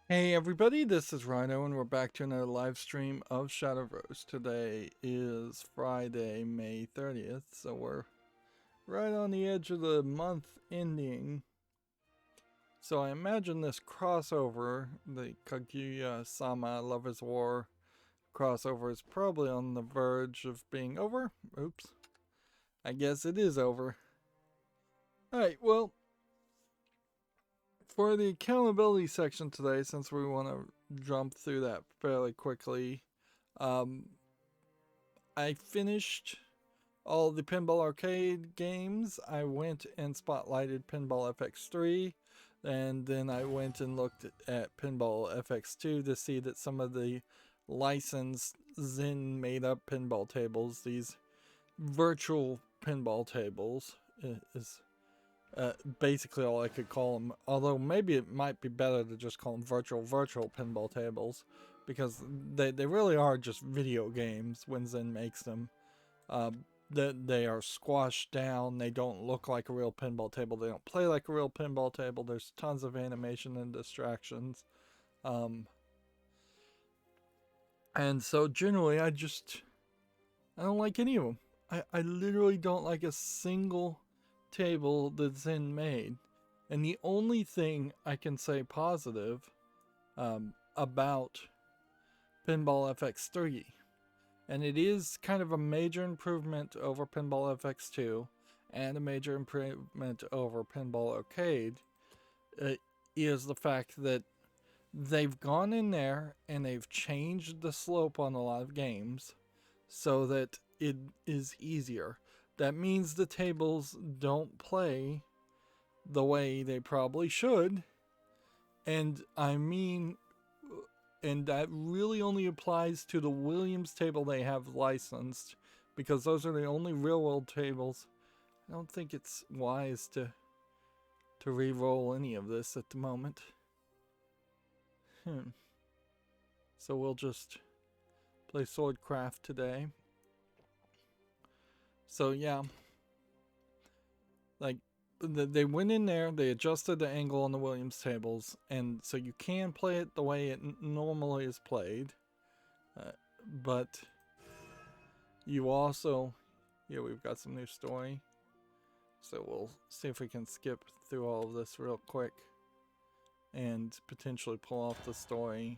Hey everybody, this is Rydo and we're back to another live stream of Shadowverse. Today is Friday, May 30th, so we're right on the edge of the month ending. So I imagine this crossover, the Kaguya-sama Lover's War crossover, is probably on the verge of being over. Oops. I guess it is over. Alright, well, for the accountability section today, since we want to jump through that fairly quickly, I finished all the Pinball Arcade games. I went and spotlighted Pinball FX3, and then I went and looked at Pinball FX2 to see that some of the licensed Zen made up pinball tables, these virtual pinball tables, is basically all I could call them. Although maybe it might be better to just call them virtual pinball tables, because they really are just video games when Zen makes them. They are squashed down. They don't look like a real pinball table. They don't play like a real pinball table. There's tons of animation and distractions. And so generally I don't like any of them. I literally don't like a single table that Zen made. And the only thing I can say positive about Pinball FX3, and it is kind of a major improvement over Pinball FX2 and a major improvement over Pinball Arcade, is the fact that they've gone in there and they've changed the slope on a lot of games so that it is easier. That means the tables don't play the way they probably should. And and that really only applies to the Williams table they have licensed, because those are the only real world tables. I don't think it's wise to re-roll any of this at the moment. So we'll just play Swordcraft today. So yeah, like they went in there, they adjusted the angle on the Williams tables, and so you can play it the way it normally is played. But you also, yeah, we've got some new story. So we'll see if we can skip through all of this real quick and potentially pull off the story.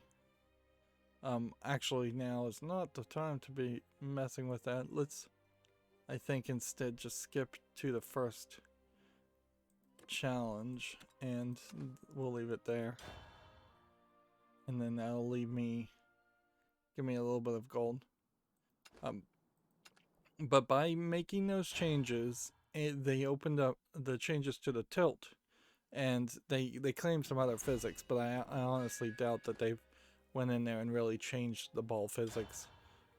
Actually now is not the time to be messing with that. Let's, I think, instead just skip to the first challenge and we'll leave it there. And then that'll give me a little bit of gold. But by making those changes, they opened up the changes to the tilt, and they claim some other physics, but I honestly doubt that they went in there and really changed the ball physics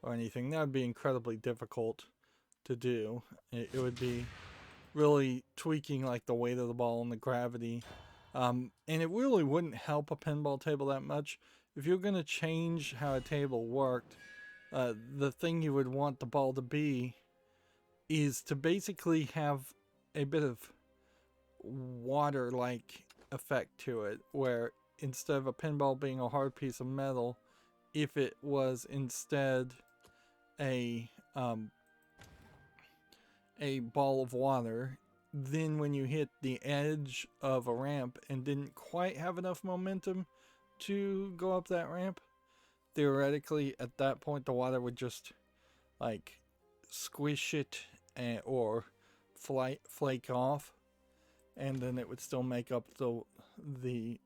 or anything. That would be incredibly difficult to do. It would be really tweaking like the weight of the ball and the gravity, and it really wouldn't help a pinball table that much. If you're going to change how a table worked, the thing you would want the ball to be is to basically have a bit of water-like effect to it, where instead of a pinball being a hard piece of metal, if it was instead a ball of water, then when you hit the edge of a ramp and didn't quite have enough momentum to go up that ramp, theoretically at that point the water would just like squish it or flake off, and then it would still make up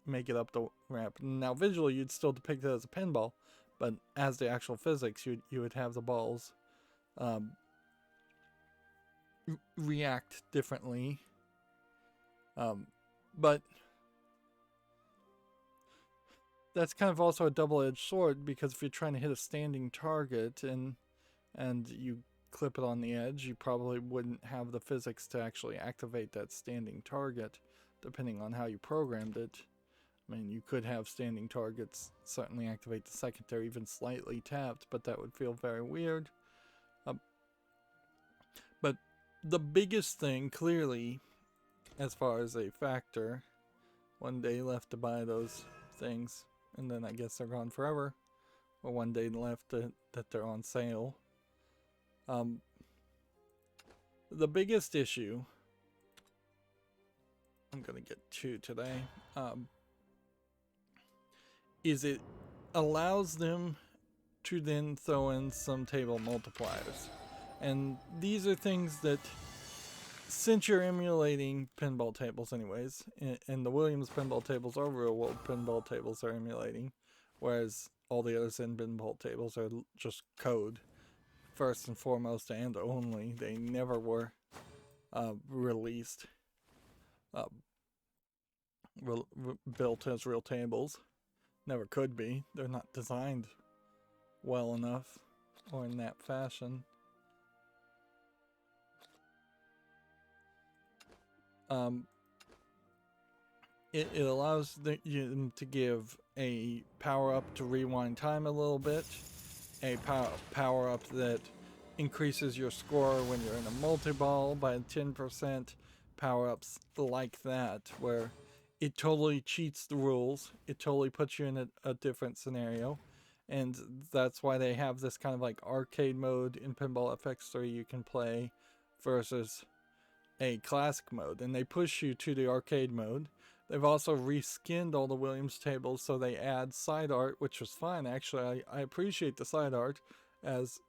make it up the ramp. Now visually you'd still depict it as a pinball, but as the actual physics, you would have the balls react differently. But that's kind of also a double-edged sword, because if you're trying to hit a standing target and you clip it on the edge, you probably wouldn't have the physics to actually activate that standing target, depending on how you programmed it. I mean, you could have standing targets certainly activate the secondary even slightly tapped, but that would feel very weird. But the biggest thing, clearly, as far as a factor, one day left to buy those things, and then I guess they're gone forever. Or one day left that they're on sale. The biggest issue, I'm gonna get 2 today, is it allows them to then throw in some table multipliers. And these are things that, since you're emulating pinball tables anyways, and the Williams pinball tables are real world pinball tables are emulating, whereas all the other Zen pinball tables are just code, first and foremost and only. They never were released, built as real tables. Never could be. They're not designed well enough or in that fashion. It allows you to give a power up to rewind time a little bit, a power up that increases your score when you're in a multi-ball by 10%, power ups like that, where it totally cheats the rules. It totally puts you in a different scenario. And that's why they have this kind of like arcade mode in Pinball FX3 you can play versus a classic mode. And they push you to the arcade mode. They've also reskinned all the Williams tables, so they add side art, which was fine. Actually, I appreciate the side art, as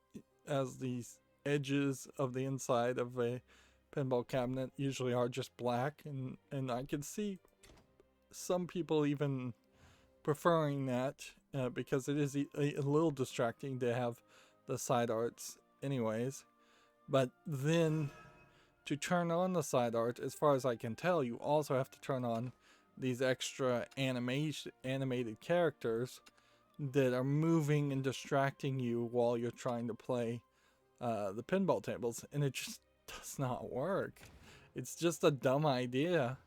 these edges of the inside of a pinball cabinet usually are just black, and I can see some people even preferring that because it is a little distracting to have the side arts anyways. But then to turn on the side art, as far as I can tell, you also have to turn on these extra animated characters that are moving and distracting you while you're trying to play the pinball tables, and it just does not work. It's just a dumb idea.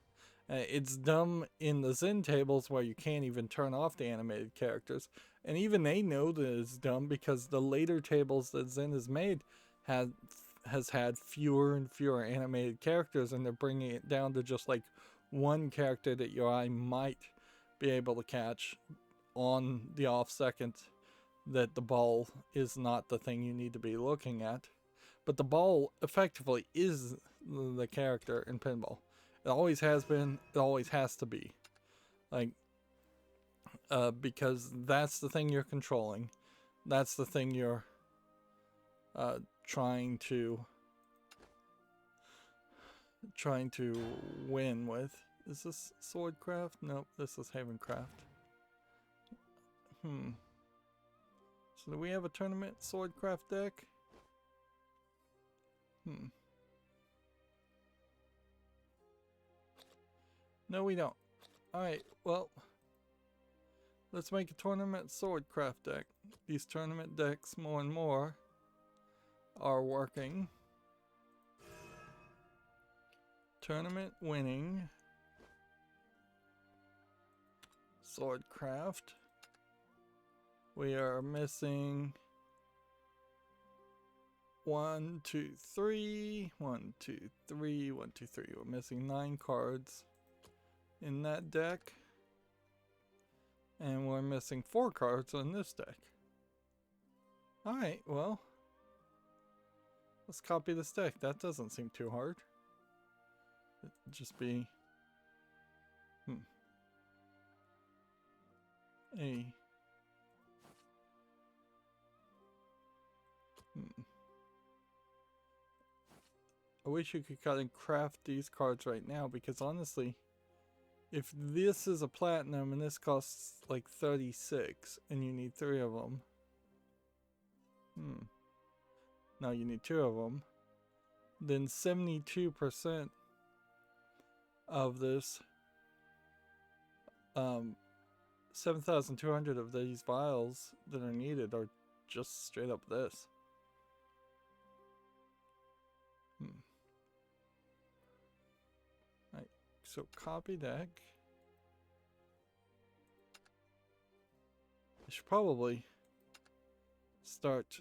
It's dumb in the Zen tables where you can't even turn off the animated characters, and even they know that it's dumb because the later tables that Zen has made has had fewer and fewer animated characters, and they're bringing it down to just like one character that your eye might be able to catch on the off second that the ball is not the thing you need to be looking at. But the ball effectively is the character in pinball. It always has been, it always has to be. Like, because that's the thing you're controlling. That's the thing you're trying to win with. Is this Swordcraft? Nope, this is Havencraft. So do we have a tournament Swordcraft deck? No, we don't. Alright, well, let's make a tournament Swordcraft deck. These tournament decks, more and more, are working. Tournament winning Swordcraft. We are missing 1, 2, 3. 1, 2, 3. 1, 2, 3. We're missing 9 cards in that deck. And we're missing 4 cards on this deck. Alright, well, let's copy this deck. That doesn't seem too hard. It'd just be I wish you could kind of craft these cards right now, because honestly, if this is a platinum and this costs like 36 and you need 3 of them, now you need 2 of them, then 72% of this 7,200 of these vials that are needed are just straight up this. Right, so copy deck. I should probably start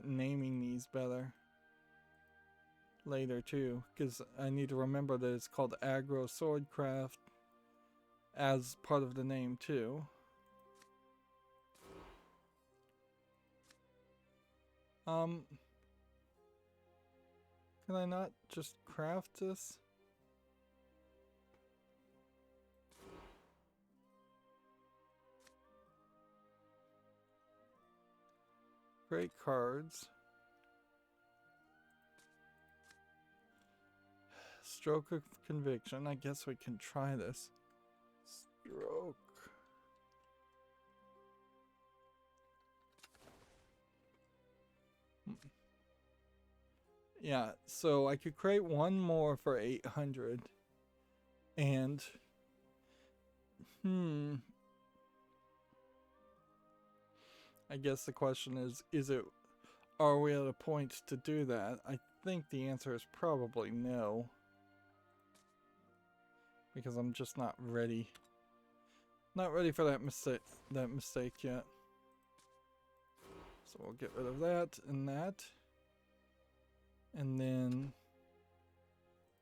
naming these better. later too, because I need to remember that it's called Aggro Swordcraft as part of the name too. Can I not just craft this? Great cards. Stroke of Conviction. I guess we can try this. Stroke. Yeah, so I could create one more for 800. And I guess the question is it, are we at a point to do that? I think the answer is probably no. Because I'm just not ready. Not ready for that mistake yet. So we'll get rid of that and that. And then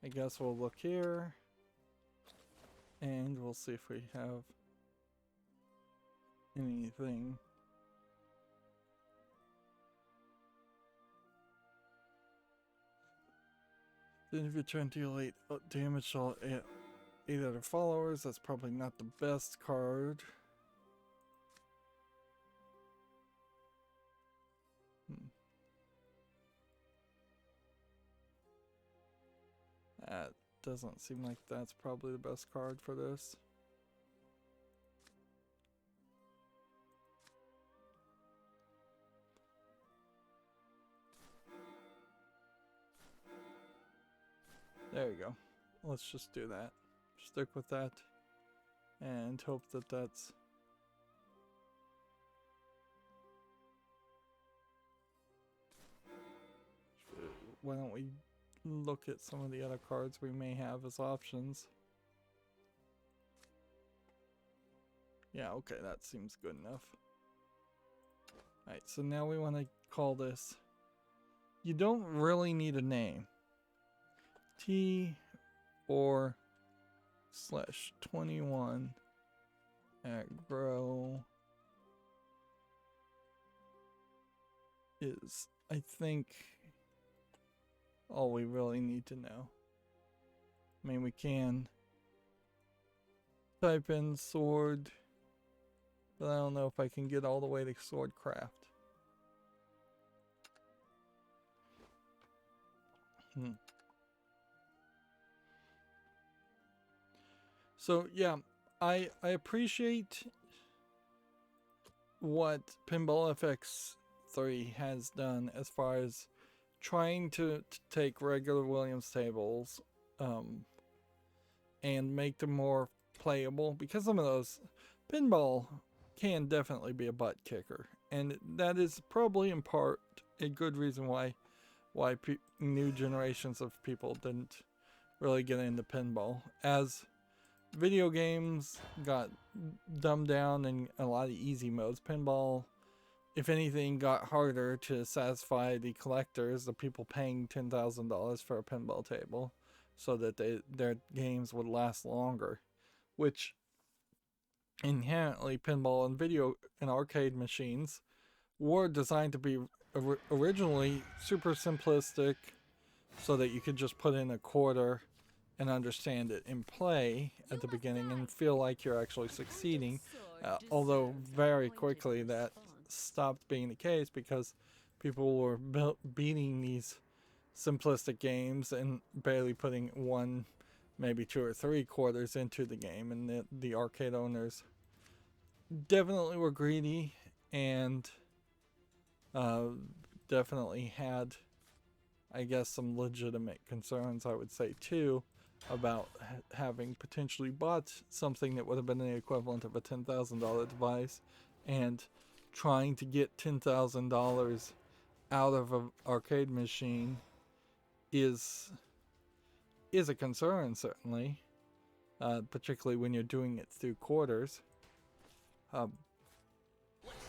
I guess we'll look here. And we'll see if we have anything. Then if you try and deal 8 damage to all 8 other followers, that's probably not the best card. That doesn't seem like that's probably the best card for this. There you go. Let's just do that. Stick with that and hope that that's... Why don't we look at some of the other cards we may have as options? Yeah, okay, that seems good enough. Alright, so now we want to call this... You don't really need a name. T4/21 aggro is, I think, all we really need to know. I mean, we can type in sword, but I don't know if I can get all the way to swordcraft. So yeah, I appreciate what Pinball FX 3 has done as far as trying to take regular Williams tables and make them more playable, because some of those pinball can definitely be a butt kicker, and that is probably in part a good reason why new generations of people didn't really get into pinball. As video games got dumbed down in a lot of easy modes, pinball, if anything, got harder to satisfy the collectors, the people paying $10,000 for a pinball table, so that their games would last longer. Which inherently, pinball and arcade machines were designed to be originally super simplistic, so that you could just put in a quarter and understand it in play at the beginning and feel like you're actually succeeding. Although very quickly that stopped being the case, because people were beating these simplistic games and barely putting 1, maybe 2 or 3 quarters into the game, and the arcade owners definitely were greedy and definitely had, I guess, some legitimate concerns, I would say, too, about having potentially bought something that would have been the equivalent of a $10,000 device and trying to get $10,000 out of an arcade machine is a concern, certainly, particularly when you're doing it through quarters. Let's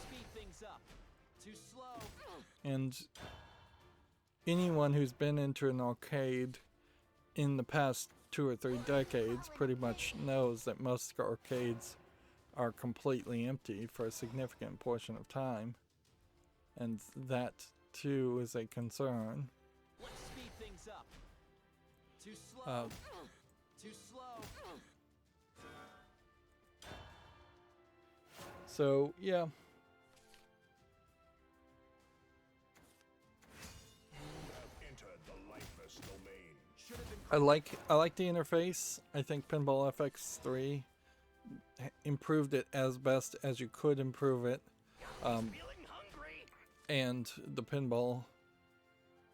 speed things up. Too slow. And anyone who's been into an arcade in the past 2 or 3 decades pretty much knows that most arcades are completely empty for a significant portion of time, and that too is a concern. Let's speed things up. Too slow. Too slow. So yeah, I like the interface. I think Pinball FX3 improved it as best as you could improve it, and the Pinball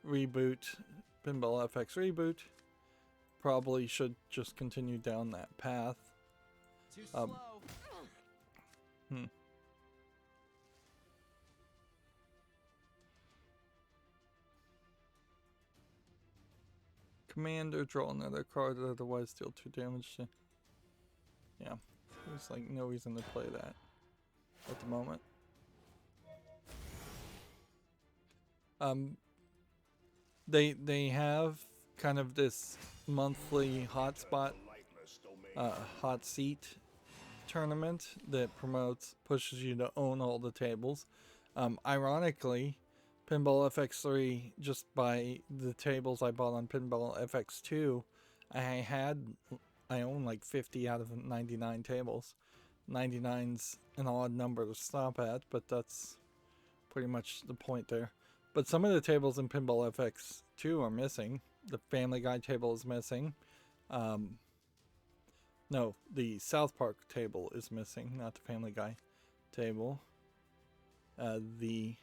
FX reboot probably should just continue down that path. Too slow. Commander, draw another card, otherwise deal 2 damage to... Yeah, there's like no reason to play that at the moment. They have kind of this monthly hotspot, hot seat tournament that pushes you to own all the tables. Ironically, Pinball FX3, just by the tables I bought on Pinball FX2, I own like 50 out of 99 tables. 99's an odd number to stop at, but that's pretty much the point there. But some of the tables in Pinball FX2 are missing. The Family Guy table is missing. No, the South Park table is missing, not the Family Guy table. The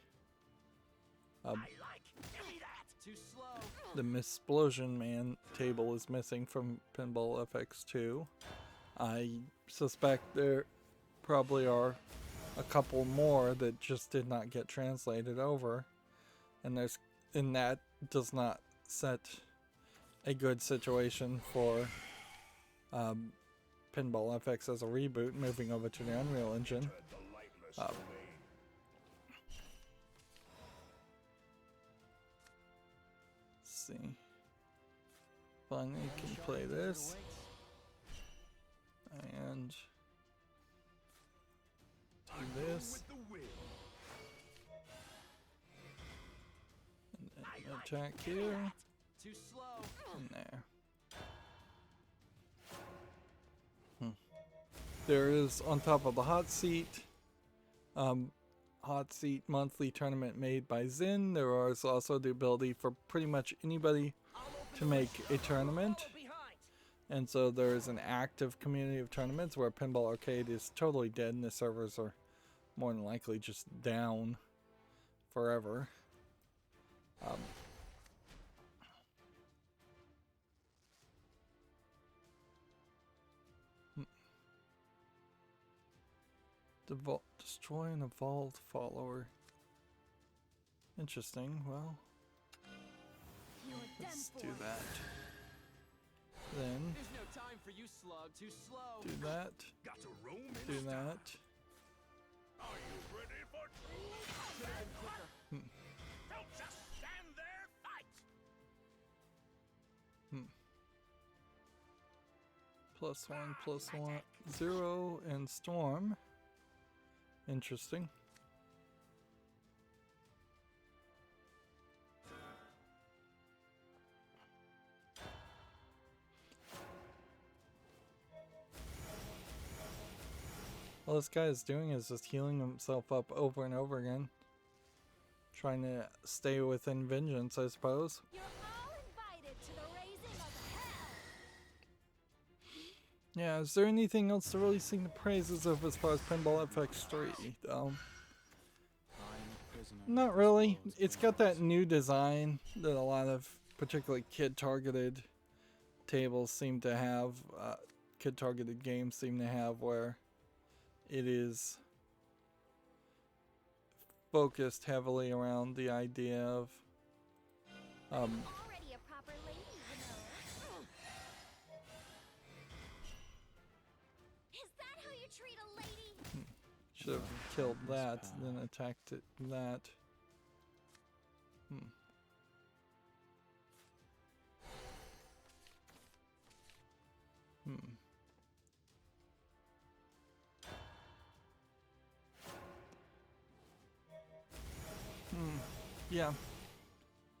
Missplosion Man table is missing from Pinball FX2. I suspect there probably are a couple more that just did not get translated over, and that does not set a good situation for Pinball FX as a reboot, moving over to the Unreal Engine. See. Finally can play this. And do this. And then attack here. Too slow. And there. There is, on top of the hot seat monthly tournament made by Zin, there is also the ability for pretty much anybody to make a tournament. And so there is an active community of tournaments where Pinball Arcade is totally dead and the servers are more than likely just down forever. Destroy an evolved follower. Interesting. Well, let's do that. Then There's no time for you, slug. Too slow. do that. Do that. Are you ready for Don't just stand there, fight! +1/+1 0 and Storm. Interesting. All this guy is doing is just healing himself up over and over again. Trying to stay within vengeance, I suppose. You're all invited to the raising of hell. Yeah, is there anything else to really sing the praises of as far as Pinball FX3, though? Not really. It's got that new design that a lot of particularly kid-targeted tables seem to have, kid-targeted games seem to have, where it is focused heavily around the idea of Already a proper lady, you know. Is that how you treat a lady? should have killed that, then attacked it that. yeah,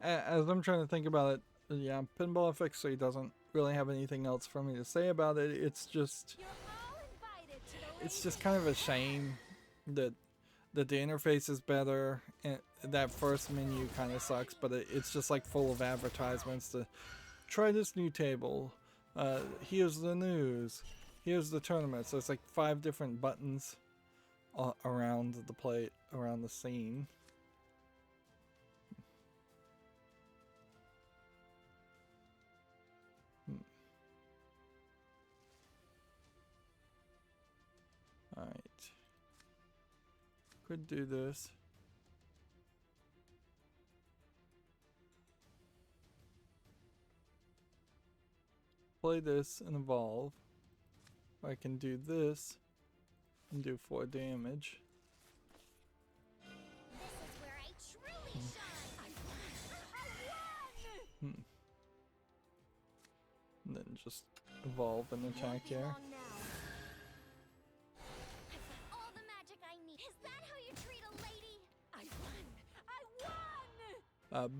as I'm trying to think about it, yeah, Pinball FX3 doesn't really have anything else for me to say about it. It's just, You're all invited to the it's just kind of a shame that the interface is better and that first menu kind of sucks, but it's just like full of advertisements to try this new table. Here's the news. Here's the tournament. So it's like 5 different buttons around the plate, around the scene. Alright. Could do this. Play this and evolve. I can do this and do 4 damage. This is where I truly shine. I won! And then just evolve and attack here. Won't be long now. I've got all the magic I need. Is that how you treat a lady? I won! I won!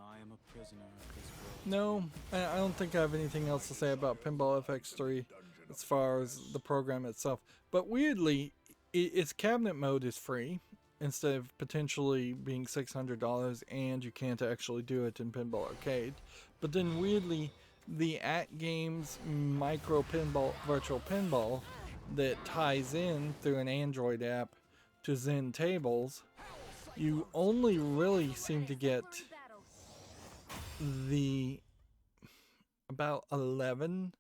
I am a prisoner of this world. No, I don't think I have anything else to say about Pinball FX3 as far as the program itself. But weirdly, its cabinet mode is free instead of potentially being $600, and you can't actually do it in Pinball Arcade. But then weirdly, the at-games micro pinball, virtual pinball that ties in through an Android app to Zen tables, you only really seem to get the about 11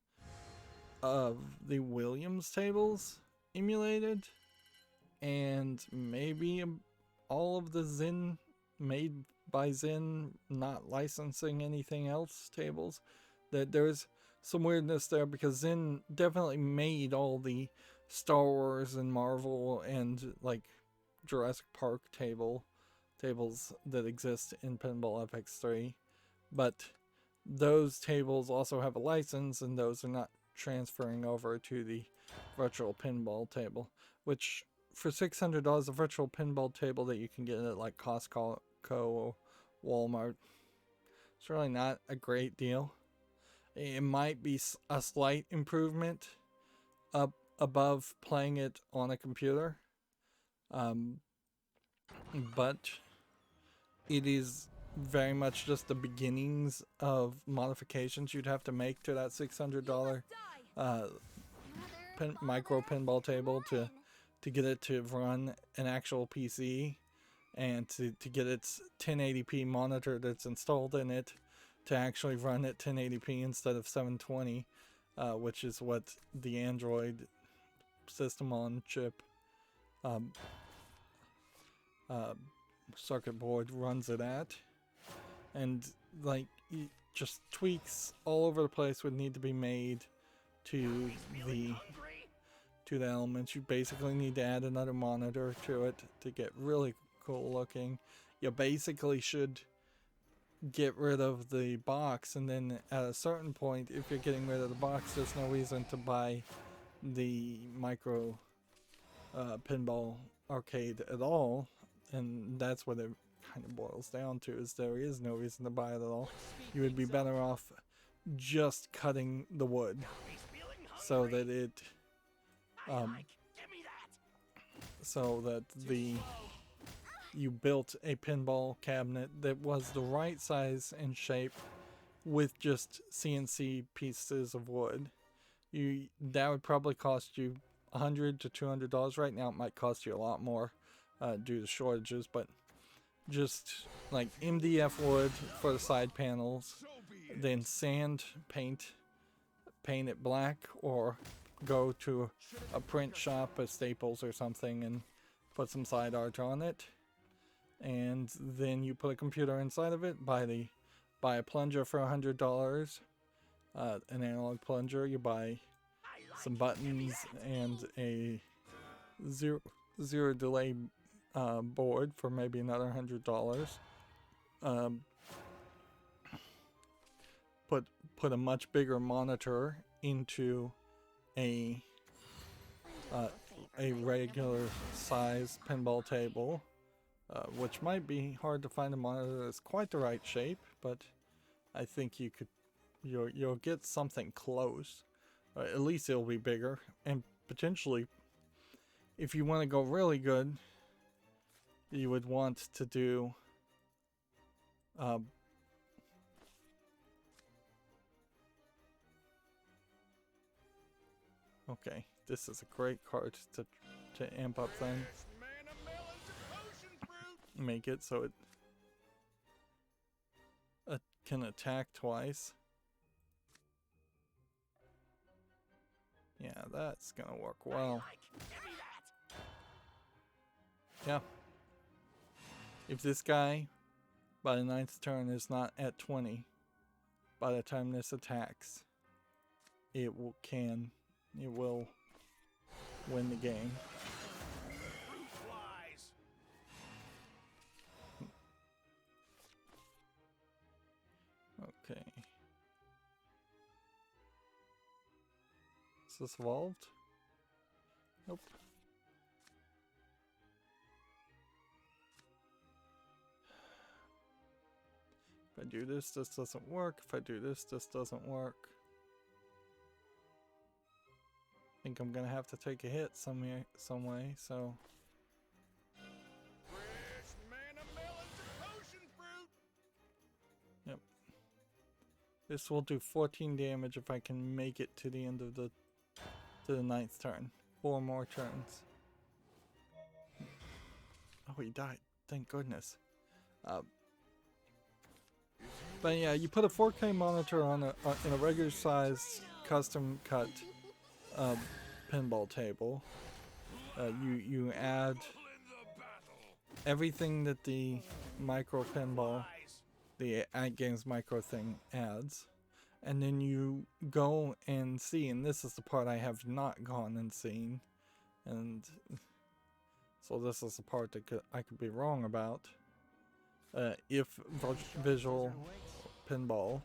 of the Williams tables emulated, and maybe all of the Zen made by Zen, not licensing anything else tables. That there's some weirdness there, because Zen definitely made all the Star Wars and Marvel and like Jurassic Park tables that exist in Pinball FX3. But those tables also have a license, and those are not transferring over to the virtual pinball table, which for $600, a virtual pinball table that you can get at like Costco or Walmart, it's really not a great deal. It might be a slight improvement up above playing it on a computer, but it is very much just the beginnings of modifications you'd have to make to that $600 micro pinball table to get it to run an actual PC, and to get its 1080p monitor that's installed in it to actually run at 1080p instead of 720, which is what the Android system on chip circuit board runs it at. And like, just tweaks all over the place would need to be made to the elements. You basically need to add another monitor to it to get really cool looking. You basically should get rid of the box, and then at a certain point, if you're getting rid of the box, there's no reason to buy the micro pinball arcade at all. And that's what it kind of boils down to, is there is no reason to buy it at all. You would be better off just cutting the wood so that it so that you built a pinball cabinet that was the right size and shape with just CNC pieces of wood. That would probably cost you $100 to $200. Right now it might cost you a lot more due to shortages, but just like MDF wood for the side panels, then paint it black, or go to a print shop at Staples or something and put some side art on it, and then you put a computer inside of it. Buy a plunger for $100, an analog plunger. You buy some buttons and a zero delay board for maybe another $100. Put a much bigger monitor into a regular size pinball table, which might be hard to find a monitor that's quite the right shape, but I think you'll get something close. At least it'll be bigger, and potentially, if you want to go really good, you would want to do okay, this is a great card to amp up then. Make it so it can attack twice. Yeah, that's gonna work well. Yeah. If this guy, by the 9th turn, is not at 20, by the time this attacks, it will win the game. Okay. Is this evolved? Nope. If I do this, this doesn't work. If I do this, this doesn't work. I think I'm gonna have to take a hit some way, so. Yep. This will do 14 damage if I can make it to the end of the 9th turn. 4 more turns. Oh, he died. Thank goodness. But yeah, you put a 4K monitor on in a regular size custom cut pinball table. You add everything that the micro pinball, the AtGames micro thing adds, and then you go and see, and this is the part I have not gone and seen, and so this is the part that I could be wrong about. If Visual Pinball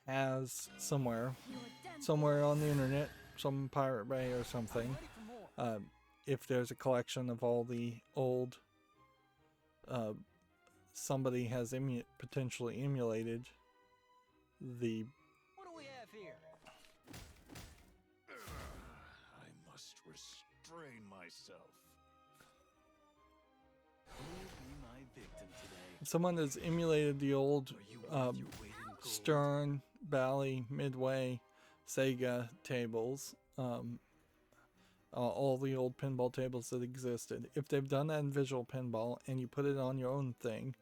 has somewhere on the internet, some Pirate Bay or something, if there's a collection of all the old, somebody has potentially emulated the. What do we have here? I must restrain myself. Who will be my victim today? Someone has emulated the old Stern, Bally, Midway, Sega tables, all the old pinball tables that existed. If they've done that in Visual Pinball and you put it on your own thing,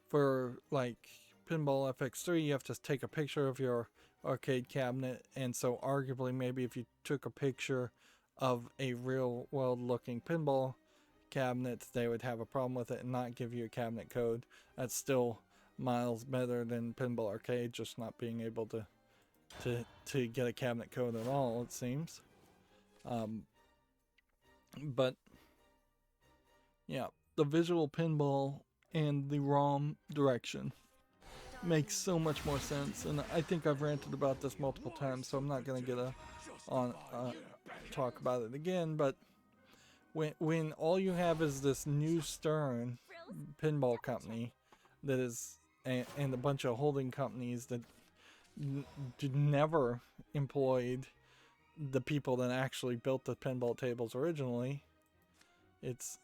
for like Pinball FX3, you have to take a picture of your arcade cabinet, and so arguably maybe if you took a picture of a real world looking pinball cabinet, they would have a problem with it and not give you a cabinet code. That's still miles better than Pinball Arcade just not being able to get a cabinet code at all, it seems. But yeah, the Visual Pinball and the ROM direction makes so much more sense, and I think I've ranted about this multiple times, so I'm not gonna get talk about it again. But when all you have is this new Stern pinball company that is and a bunch of holding companies that never employed the people that actually built the pinball tables originally, it's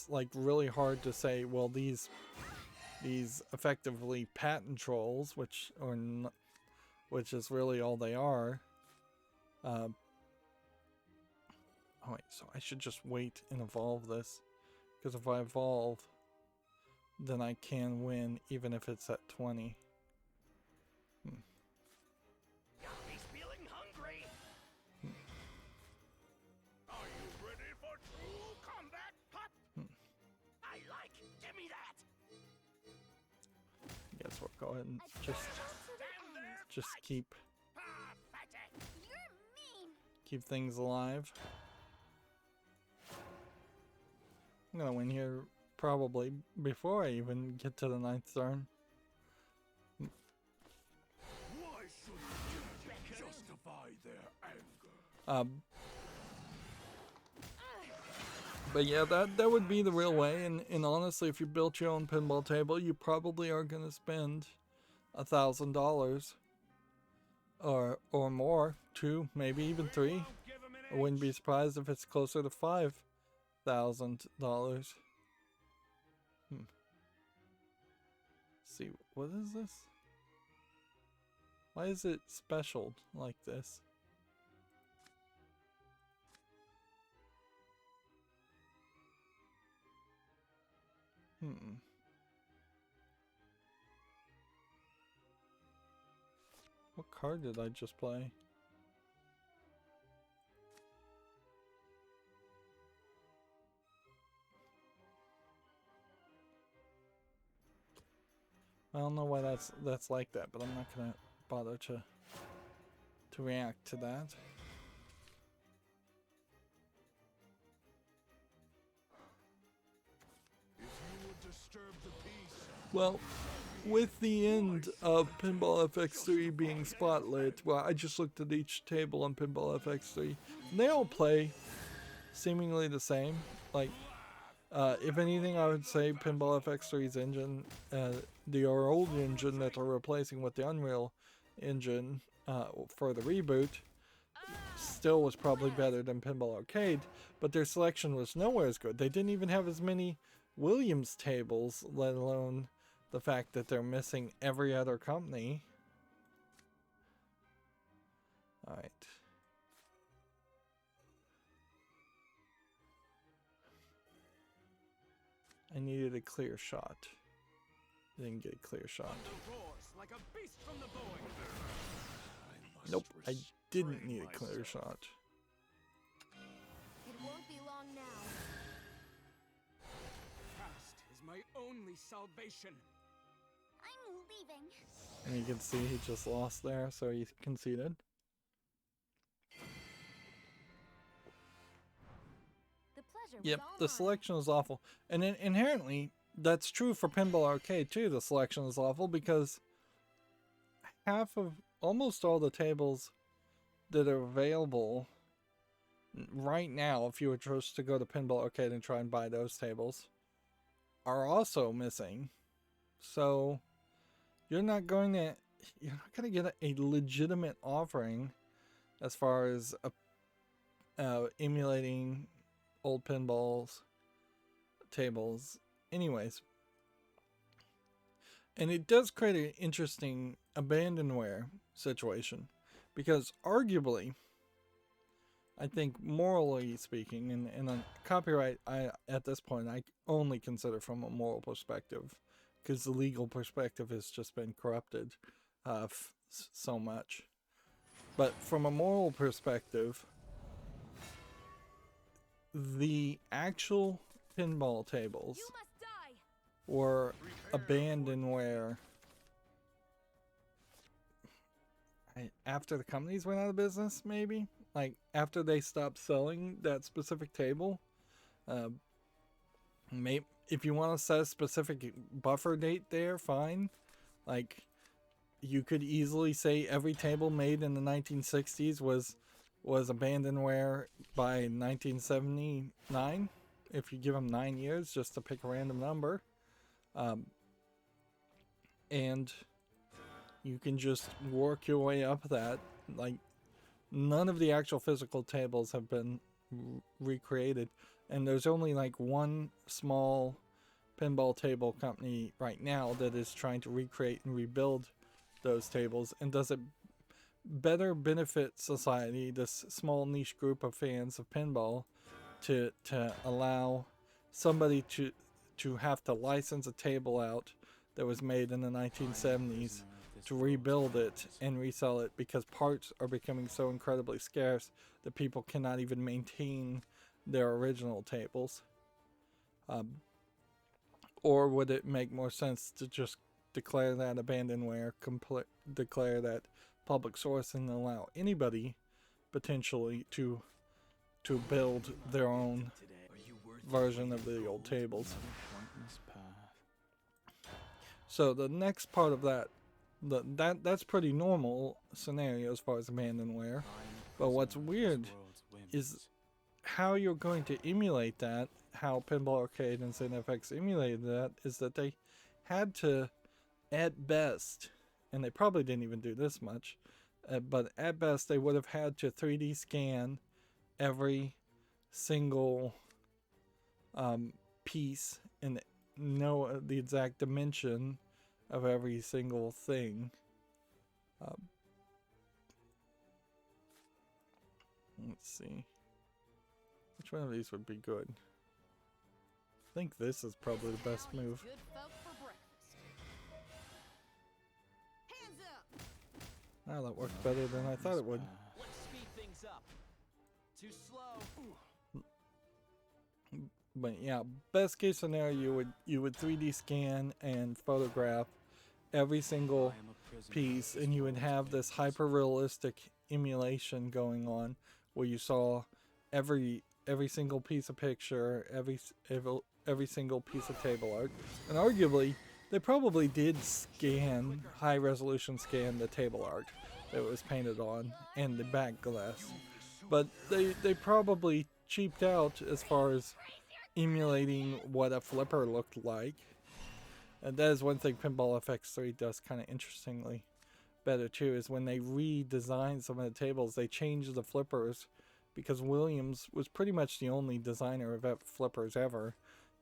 like really hard to say, well, these effectively patent trolls, which is really all they are. Oh wait, so I should just wait and evolve this, because if I evolve, then I can win even if it's at 20. He's feeling hungry. Are you ready for true combat? Hop. I like. Give me that. Guess we'll go ahead and just keep things alive. I'm gonna win here probably before I even get to the 9th turn. Why should you justify their anger? But yeah, that would be the real way. And honestly, if you built your own pinball table, you probably are going to spend $1,000 or more, 2, maybe even 3. I wouldn't be surprised if it's closer to $5,000. See, what is this? Why is it special like this? What card did I just play? I don't know why that's like that, but I'm not gonna bother to react to that. If you would disturb the peace. Well, with the end of Pinball FX3 being spotlit, well, I just looked at each table on Pinball FX3, and they all play seemingly the same. Like, if anything, I would say Pinball FX3's engine, the old engine that they're replacing with the Unreal engine for the reboot, still was probably better than Pinball Arcade, but their selection was nowhere as good. They didn't even have as many Williams tables, let alone the fact that they're missing every other company. Alright. I needed a clear shot. Didn't get a clear shot. Like a beast from the void. Nope, I didn't need a clear shot. It won't be long now. Past is my only salvation. I'm leaving. And you can see he just lost there, so he conceded. The pleasure Yep, was all the mine. selection is awful. And inherently, that's true for Pinball Arcade too. The selection is awful because almost all the tables that are available right now, if you were just to go to Pinball Arcade and try and buy those tables, are also missing. So you're not going to get a legitimate offering as far as emulating old pinballs tables anyways. And it does create an interesting abandonware situation, because arguably, I think morally speaking, and on copyright, at this point I only consider from a moral perspective, because the legal perspective has just been corrupted so much. But from a moral perspective, the actual pinball tables You must die. were abandonware after the companies went out of business, maybe? Like, after they stopped selling that specific table. If you want to set a specific buffer date there, fine. Like, you could easily say every table made in the 1960s was abandonware by 1979, if you give them 9 years, just to pick a random number. And you can just work your way up that. Like, none of the actual physical tables have been recreated, and there's only like one small pinball table company right now that is trying to recreate and rebuild those tables, and does it better benefit society, this small niche group of fans of pinball, to allow somebody to have to license a table out that was made in the 1970s to rebuild it and resell it, because parts are becoming so incredibly scarce that people cannot even maintain their original tables. Or would it make more sense to just declare that abandonware, declare that public source, and allow anybody potentially to build their own version of the old tables? So the next part of that's pretty normal scenario as far as abandonware. But what's weird is how you're going to emulate that how Pinball Arcade and ZFX emulated that is that they had to, at best, and they probably didn't even do this much, but at best they would have had to 3D scan every single piece and know the exact dimension of every single thing. Let's see. Which one of these would be good? I think this is probably the best move. Good folk for breakfast. Hands up. Ah, that worked better than I thought it would. Let's speed things up. Too slow. But yeah, best case scenario, you would 3D scan and photograph every single piece, and you would have this hyper realistic emulation going on where you saw every single piece of picture, every single piece of table art. And arguably they probably did scan, high resolution scan the table art that was painted on and the back glass, but they probably cheaped out as far as emulating what a flipper looked like. And that is one thing Pinball FX3 does kind of interestingly better too, is when they redesigned some of the tables, they changed the flippers, because Williams was pretty much the only designer of flippers ever,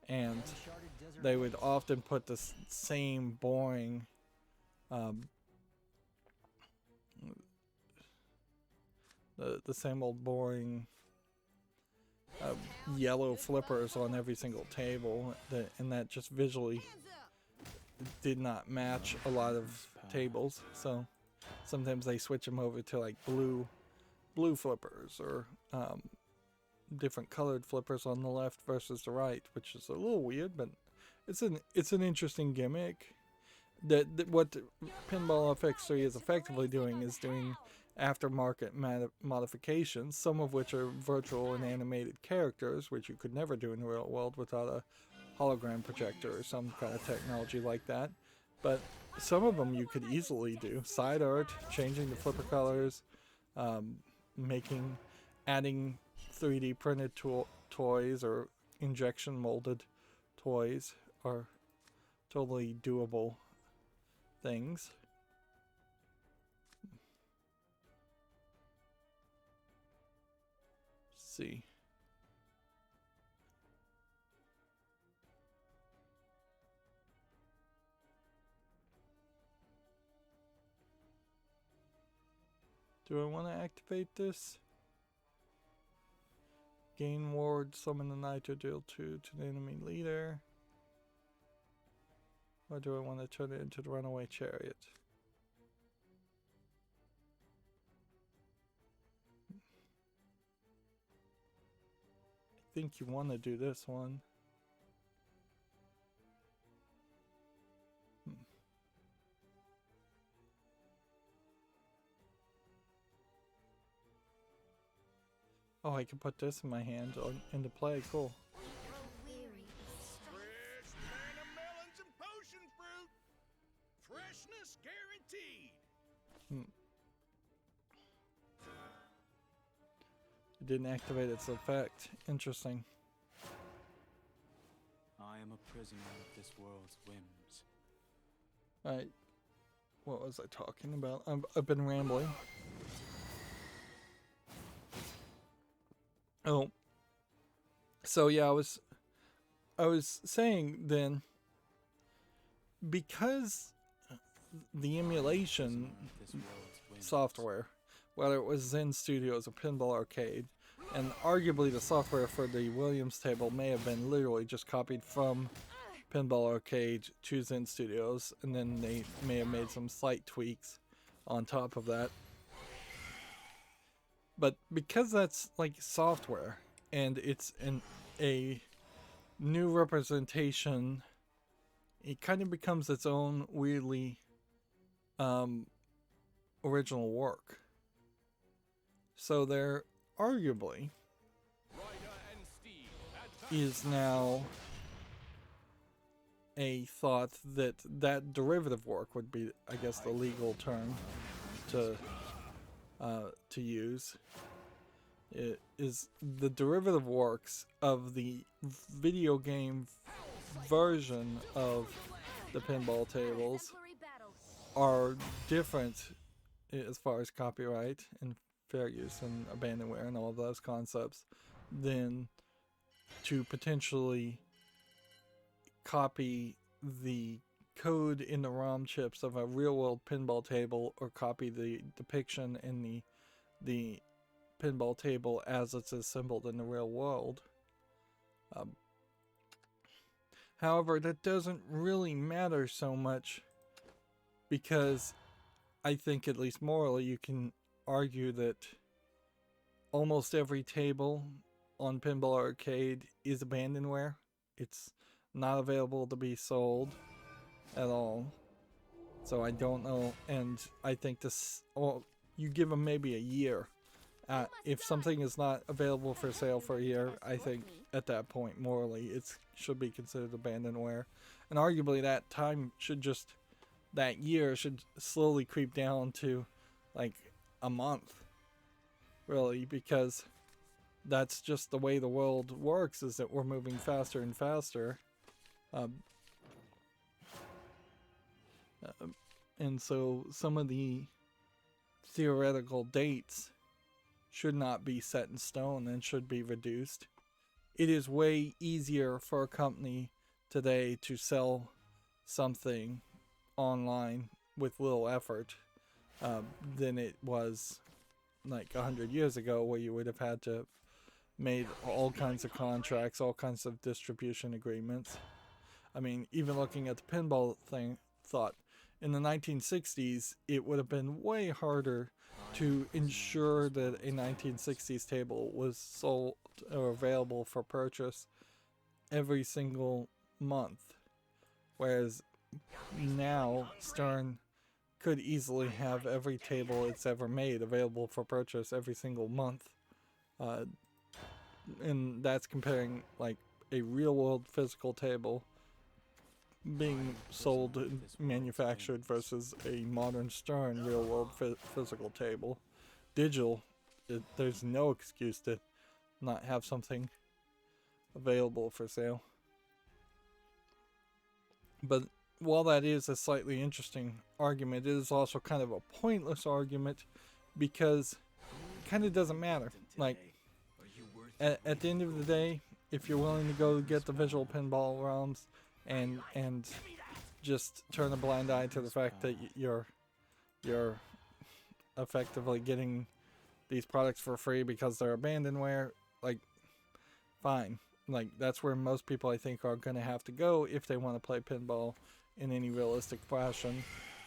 and they would often put the same boring the same old boring yellow flippers on every single table, and that just visually did not match a lot of tables. So sometimes they switch them over to like blue flippers, or different colored flippers on the left versus the right, which is a little weird, but it's an interesting gimmick. That what Pinball FX3 is effectively doing is doing aftermarket modifications, some of which are virtual and animated characters, which you could never do in the real world without a hologram projector or some kind of technology like that. But some of them you could easily do. Side art, changing the flipper colors, adding 3D printed toys or injection molded toys are totally doable things. Let's see. Do I want to activate this? Gain ward, summon the Nitro deal 2 to the enemy leader. Or do I want to turn it into the runaway chariot? I think you want to do this one. Oh, I can put this in my hand into play. Cool. Fresh banana melons and potion fruit. Freshness guaranteed. It didn't activate its effect. Interesting. I am a prisoner of this world's whims. Alright. What was I talking about? I've been rambling. Oh. So yeah, I was saying then, because the emulation software, whether it was Zen Studios or Pinball Arcade, and arguably the software for the Williams table may have been literally just copied from Pinball Arcade to Zen Studios, and then they may have made some slight tweaks on top of that. But because that's like software, and it's a new representation, it kind of becomes its own weirdly original work. So there arguably is now a thought that derivative work would be, I guess, the legal term to use, It is the derivative works of the video game version of the pinball tables are different as far as copyright and fair use and abandonware and all of those concepts than to potentially copy the code in the ROM chips of a real-world pinball table or copy the depiction in the pinball table as it's assembled in the real world. However, that doesn't really matter so much because I think, at least morally, you can argue that almost every table on Pinball Arcade is abandonware. It's not available to be sold at all. So I don't know, and I think this, well, you give them maybe a year. If something is not available for sale for a year, I think at that point, morally, it should be considered abandonware. And arguably that time should just, that year should slowly creep down to like a month, really, because that's just the way the world works, is that we're moving faster and faster. And so some of the theoretical dates should not be set in stone and should be reduced. It is way easier for a company today to sell something online with little effort than it was like 100 years ago, where you would have had to have made all kinds of contracts, all kinds of distribution agreements. I mean, even looking at the pinball thing, thought in the 1960s it would have been way harder to ensure that a 1960s table was sold or available for purchase every single month, whereas now Stern could easily have every table it's ever made available for purchase every single month. And that's comparing like a real world physical table being sold and manufactured versus a modern Stern real world physical table. Digital, there's no excuse to not have something available for sale. But while that is a slightly interesting argument, it is also kind of a pointless argument because it kind of doesn't matter. Like, at the end of the day, if you're willing to go get the visual pinball ROMs and just turn a blind eye to the fact that you're effectively getting these products for free because they're abandonware, like, fine. Like, that's where most people, I think, are going to have to go if they want to play pinball in any realistic fashion.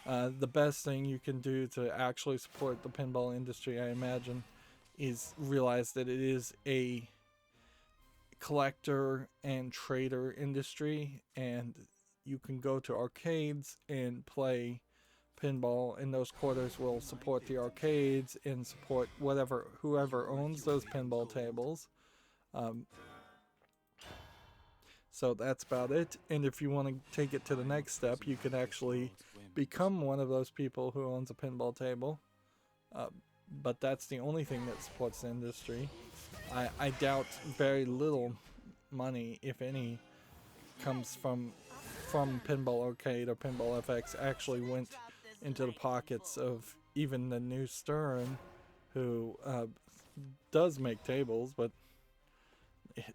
The best thing you can do to actually support the pinball industry, I imagine, is realize that it is a collector and trader industry, and you can go to arcades and play pinball, and those quarters will support the arcades and support whoever owns those pinball tables. So that's about it. And if you want to take it to the next step, you can actually become one of those people who owns a pinball table. But that's the only thing that supports the industry. I doubt very little money, if any, comes from Pinball Arcade or Pinball FX actually went into the pockets of even the new Stern, who does make tables, but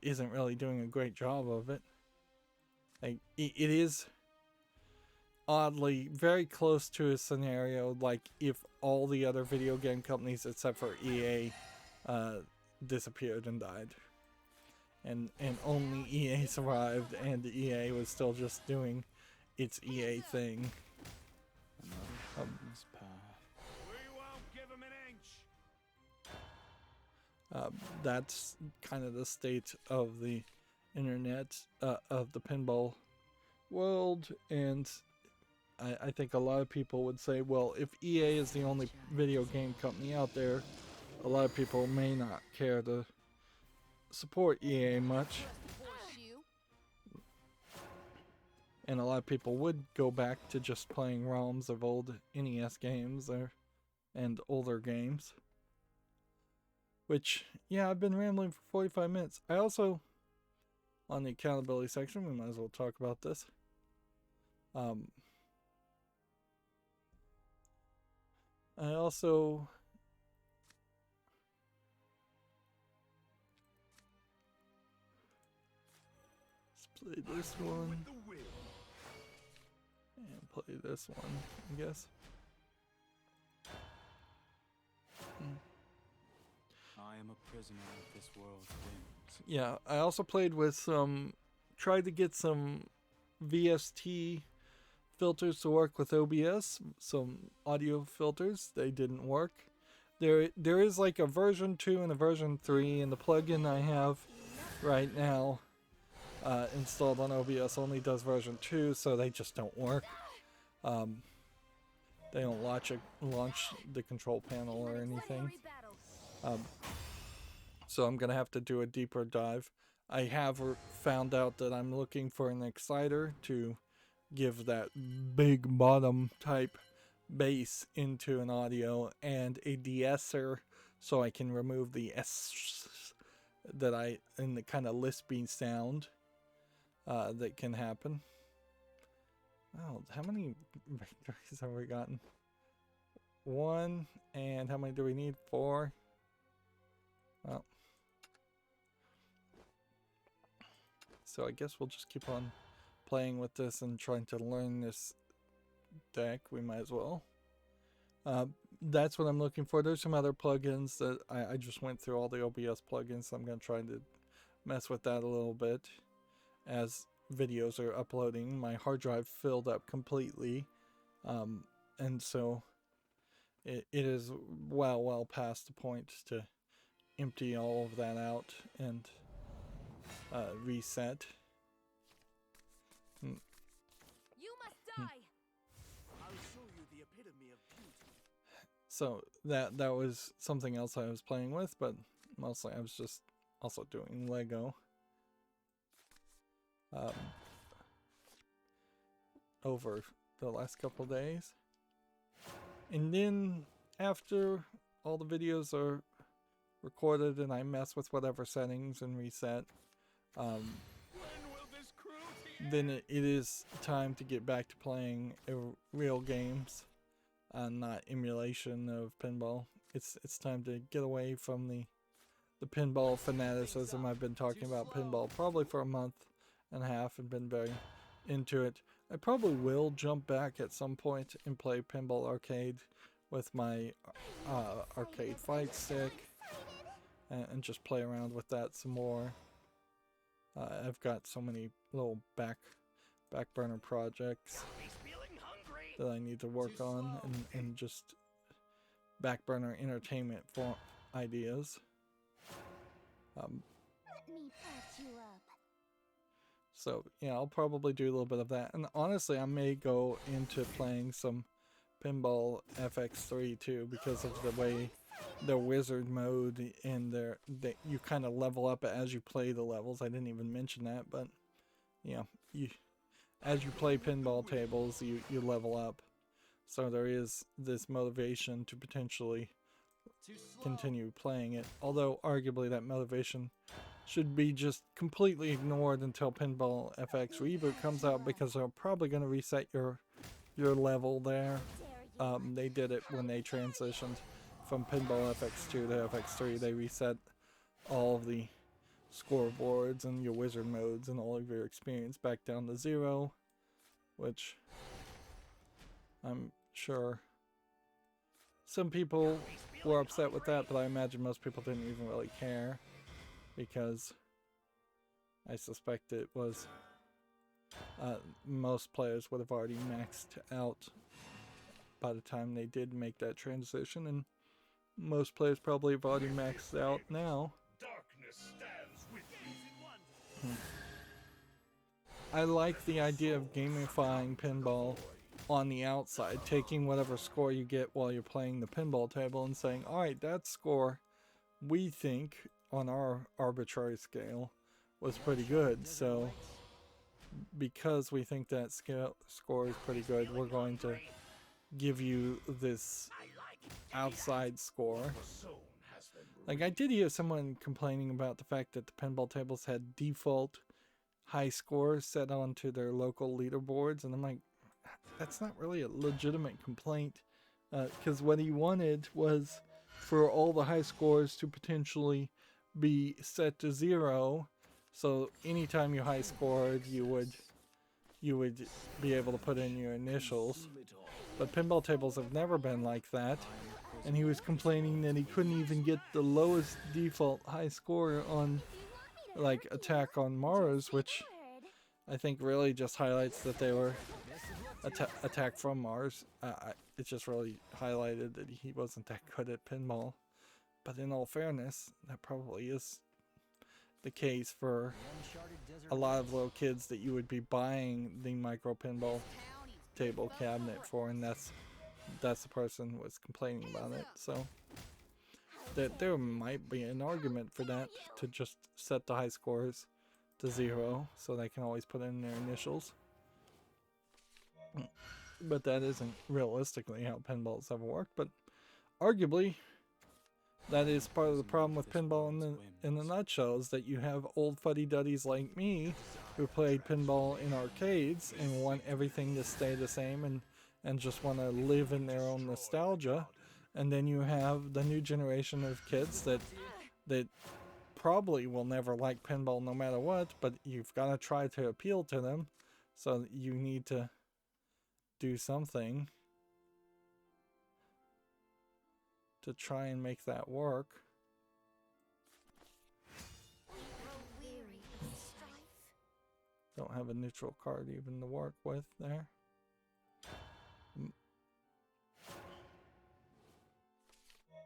isn't really doing a great job of it. Like, it is oddly very close to a scenario like if all the other video game companies except for EA disappeared and died, and only EA survived, and EA was still just doing its EA thing. That's kind of the state of the internet, of the pinball world, and I think a lot of people would say, well, if EA is the only video game company out there, a lot of people may not care to support EA much. And a lot of people would go back to just playing ROMs of old NES games and older games. Which, yeah, I've been rambling for 45 minutes. I also, on the accountability section, we might as well talk about this. I also let's play this one and play this one, I guess. I am a prisoner of this world's whims. Yeah, I also played with tried to get some VST filters to work with OBS, some audio filters. They didn't work. There is like a version 2 and a version 3, and the plugin I have right now installed on OBS only does version 2, so they just don't work. They don't launch the control panel or anything. So I'm gonna have to do a deeper dive. I have found out that I'm looking for an exciter to give that big bottom type bass into an audio, and a de-esser so I can remove the S that in the kind of lisping sound that can happen. Oh, how many victories have we gotten? 1, and how many do we need? 4. Well, so I guess we'll just keep on playing with this and trying to learn this deck. We might as well. That's what I'm looking for. There's some other plugins that I just went through all the OBS plugins, so I'm going to try to mess with that a little bit as videos are uploading. My hard drive filled up completely, and so it is well past the point to empty all of that out and reset. You must die. I'll show you the epitome of beauty. So that was something else I was playing with, but mostly I was just also doing Lego over the last couple days. And then after all the videos are recorded and I mess with whatever settings and reset, then it is time to get back to playing real games, not emulation of pinball. It's time to get away from the pinball fanaticism. I've been talking about pinball probably for a month and a half and been very into it. I probably will jump back at some point and play Pinball Arcade with my arcade fight stick and just play around with that some more. I've got so many little back burner projects that I need to work on, and just back burner entertainment for ideas. Let me patch you up. So yeah, I'll probably do a little bit of that, and honestly I may go into playing some Pinball FX3 too, because of the way the wizard mode and you kind of level up as you play the levels. I didn't even mention that, but yeah, as you play pinball tables, you level up. So there is this motivation to potentially continue playing it. Although arguably that motivation should be just completely ignored until Pinball FX Reboot comes out, because they're probably going to reset your level there. They did it when they transitioned from Pinball FX2 to FX3. They reset all of the scoreboards and your wizard modes and all of your experience back down to 0, which I'm sure some people were upset with that, but I imagine most people didn't even really care, because I suspect it was most players would have already maxed out by the time they did make that transition, and most players probably have already maxed out now. Darkness stands with you. I like the idea of gamifying pinball on the outside, taking whatever score you get while you're playing the pinball table and saying, alright, that score we think on our arbitrary scale was pretty good, so because we think that score is pretty good, we're going to give you this outside score Like, I did hear someone complaining about the fact that the pinball tables had default high scores set onto their local leaderboards, and I'm like, that's not really a legitimate complaint, because what he wanted was for all the high scores to potentially be set to 0, so anytime you high scored, you would be able to put in your initials. But pinball tables have never been like that, and he was complaining that he couldn't even get the lowest default high score on like Attack on Mars, which I think really just highlights that they were Attack from Mars. It just really highlighted that he wasn't that good at pinball. But in all fairness, that probably is the case for a lot of little kids that you would be buying the micro pinball table cabinet for, and that's the person who was complaining about it. So that there might be an argument for that, to just set the high scores to 0 so they can always put in their initials. But that isn't realistically how pinball's ever worked. But arguably, that is part of the problem with pinball in the nutshell, is that you have old fuddy-duddies like me who played pinball in arcades and want everything to stay the same and just want to live in their own nostalgia. And then you have the new generation of kids that probably will never like pinball no matter what, but you've got to try to appeal to them. So you need to do something to try and make that work. Don't have a neutral card even to work with there.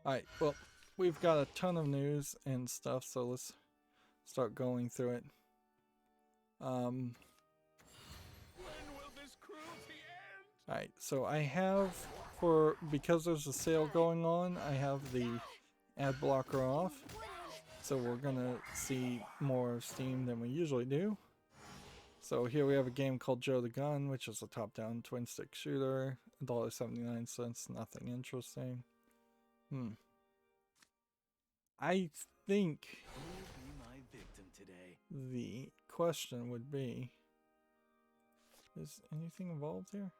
Alright, well, we've got a ton of news and stuff, so let's start going through it. When will this cruelty end? Alright, so I have, because there's a sale going on, I have the ad blocker off. So we're gonna see more of Steam than we usually do. So here we have a game called Joe the Gun, which is a top-down twin-stick shooter. $1.79, nothing interesting. I think the question would be, is anything involved here?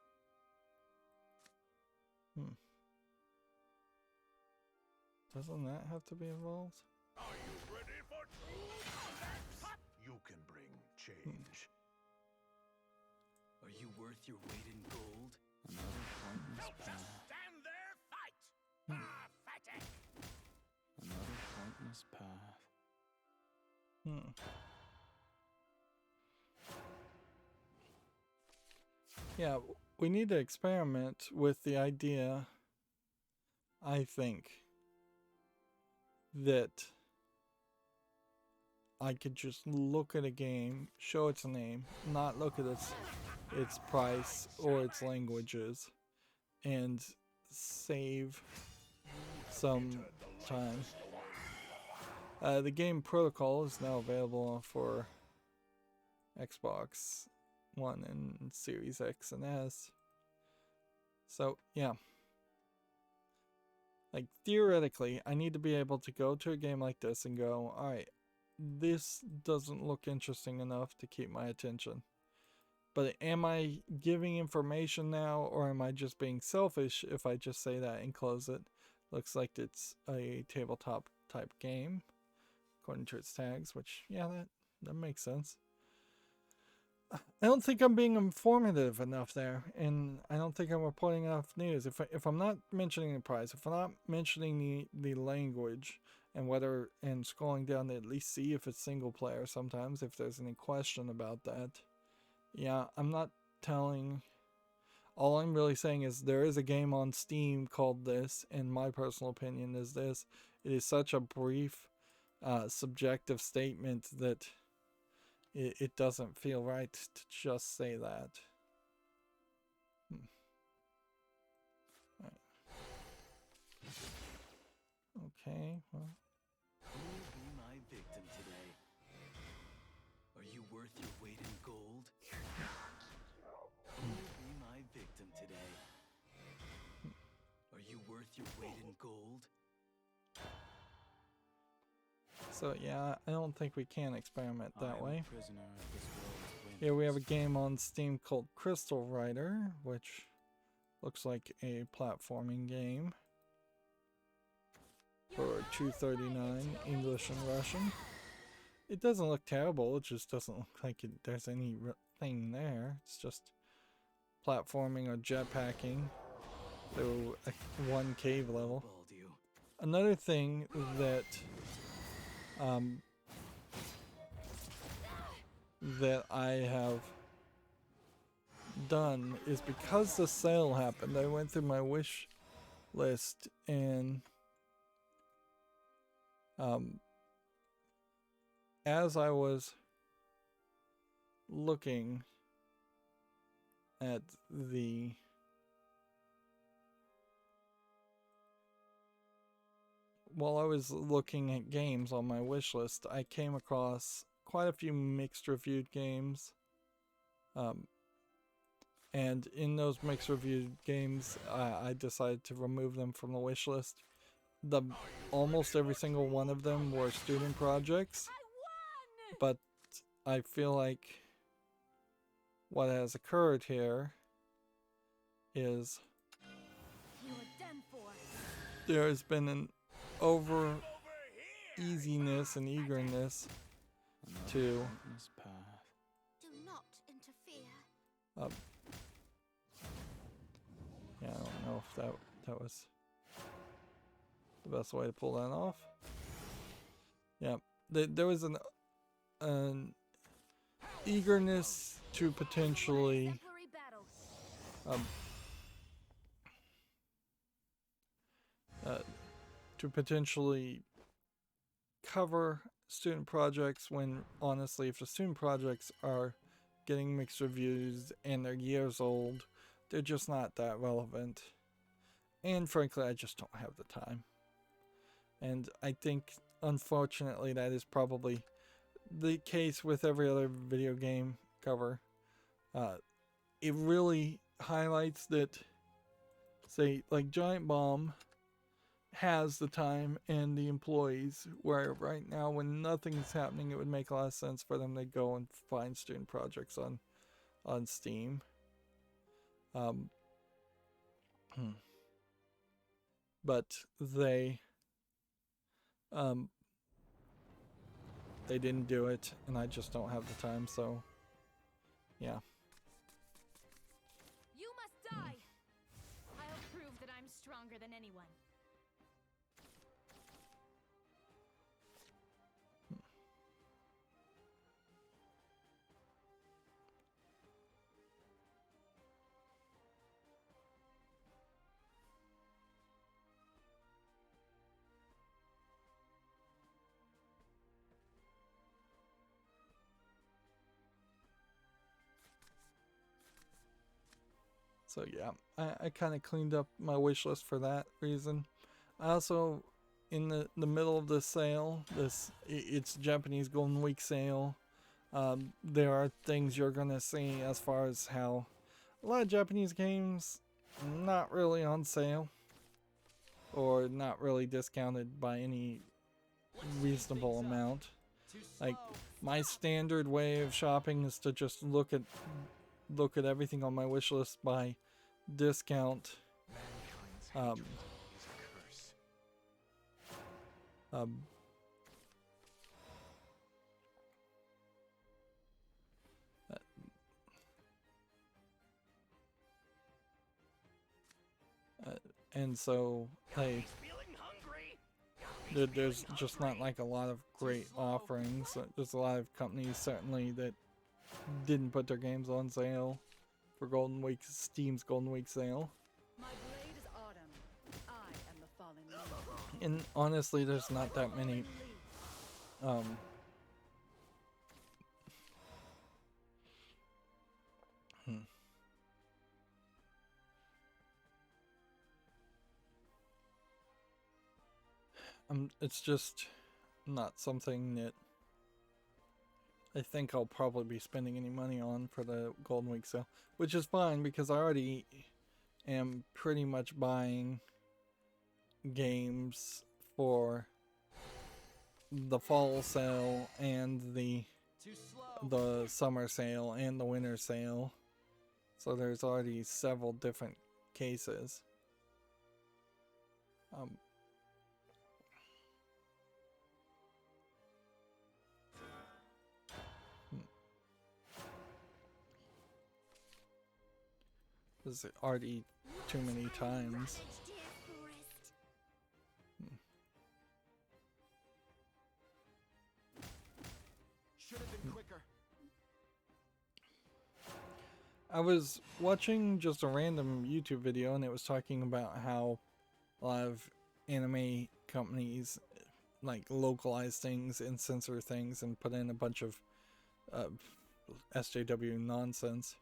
Doesn't that have to be involved? Are you ready for combat? You can bring change. Are you worth your weight in gold? Another pointless path. Stand there, fight! Pathetic! Another pointless path. Yeah, we need to experiment with the idea, I think, that I could just look at a game, show its name, not look at its price or its languages, and save some time. The game Protocol is now available for Xbox One and Series X and S. So, yeah. Like, theoretically, I need to be able to go to a game like this and go, alright, this doesn't look interesting enough to keep my attention. But am I giving information now, or am I just being selfish if I just say that and close it? Looks like it's a tabletop type game, according to its tags, which, yeah, that makes sense. I don't think I'm being informative enough there, and I don't think I'm reporting enough news. If I'm not mentioning the price, if I'm not mentioning the language, and scrolling down to at least see if it's single player sometimes, if there's any question about that, yeah, I'm not telling. All I'm really saying is there is a game on Steam called this, and my personal opinion is this. It is such a brief, subjective statement that it doesn't feel right to just say that. Right. Okay, well. Who will be my victim today? Are you worth your weight in gold? Who will be my victim today? Are you worth your weight in gold? So yeah, I don't think we can experiment that I'm way. a prisoner of this world's Here we have a whims. game on Steam called Crystal Rider, which looks like a platforming game for $2.39 English and Russian. It doesn't look terrible, it just doesn't look like there's anything there. It's just platforming or jetpacking through one cave level. Balled you. Another thing that that I have done is, because the sale happened, I went through my wish list and as I was looking at while I was looking at games on my wish list, I came across quite a few mixed reviewed games. And in those mixed reviewed games, I decided to remove them from the wish list. Almost every single one of them were student projects, but I feel like what has occurred here is You are done for. there has been an over easiness and eagerness to This path. Do not interfere. yeah, I don't know if that was the best way to pull that off. Yeah, there was an eagerness to potentially Exemplary battle. To potentially cover student projects, when honestly, if the student projects are getting mixed reviews and they're years old, they're just not that relevant. And frankly, I just don't have the time. And I think, unfortunately, that is probably the case with every other video game cover. It really highlights that, say, like Giant Bomb has the time and the employees, where right now, when nothing's happening, it would make a lot of sense for them to go and find student projects on Steam. But they didn't do it, and I just don't have the time, so yeah. You must die. I'll prove that I'm stronger than anyone. So yeah, I kind of cleaned up my wish list for that reason. I also, in the middle of the sale, it's Japanese Golden Week sale. There are things you're gonna see as far as how a lot of Japanese games not really on sale or not really discounted by any reasonable amount. Like, my standard way of shopping is to just look at everything on my wish list by discount. And so, hey, Feeling hungry? there's just not like a lot of great offerings. There's a lot of companies certainly that didn't put their games on sale for Golden Week, Steam's Golden Week sale. My blade is autumn. I am the fallen leaf. And honestly, there's not that many it's just not something that I think I'll probably be spending any money on for the Golden Week sale, which is fine because I already am pretty much buying games for the fall sale and the Too slow. summer sale and the winter sale. So there's already several different cases. This is already too many times. Ravaged his wrist. Should have been quicker. I was watching just a random YouTube video and it was talking about how a lot of anime companies like localize things and censor things and put in a bunch of SJW nonsense.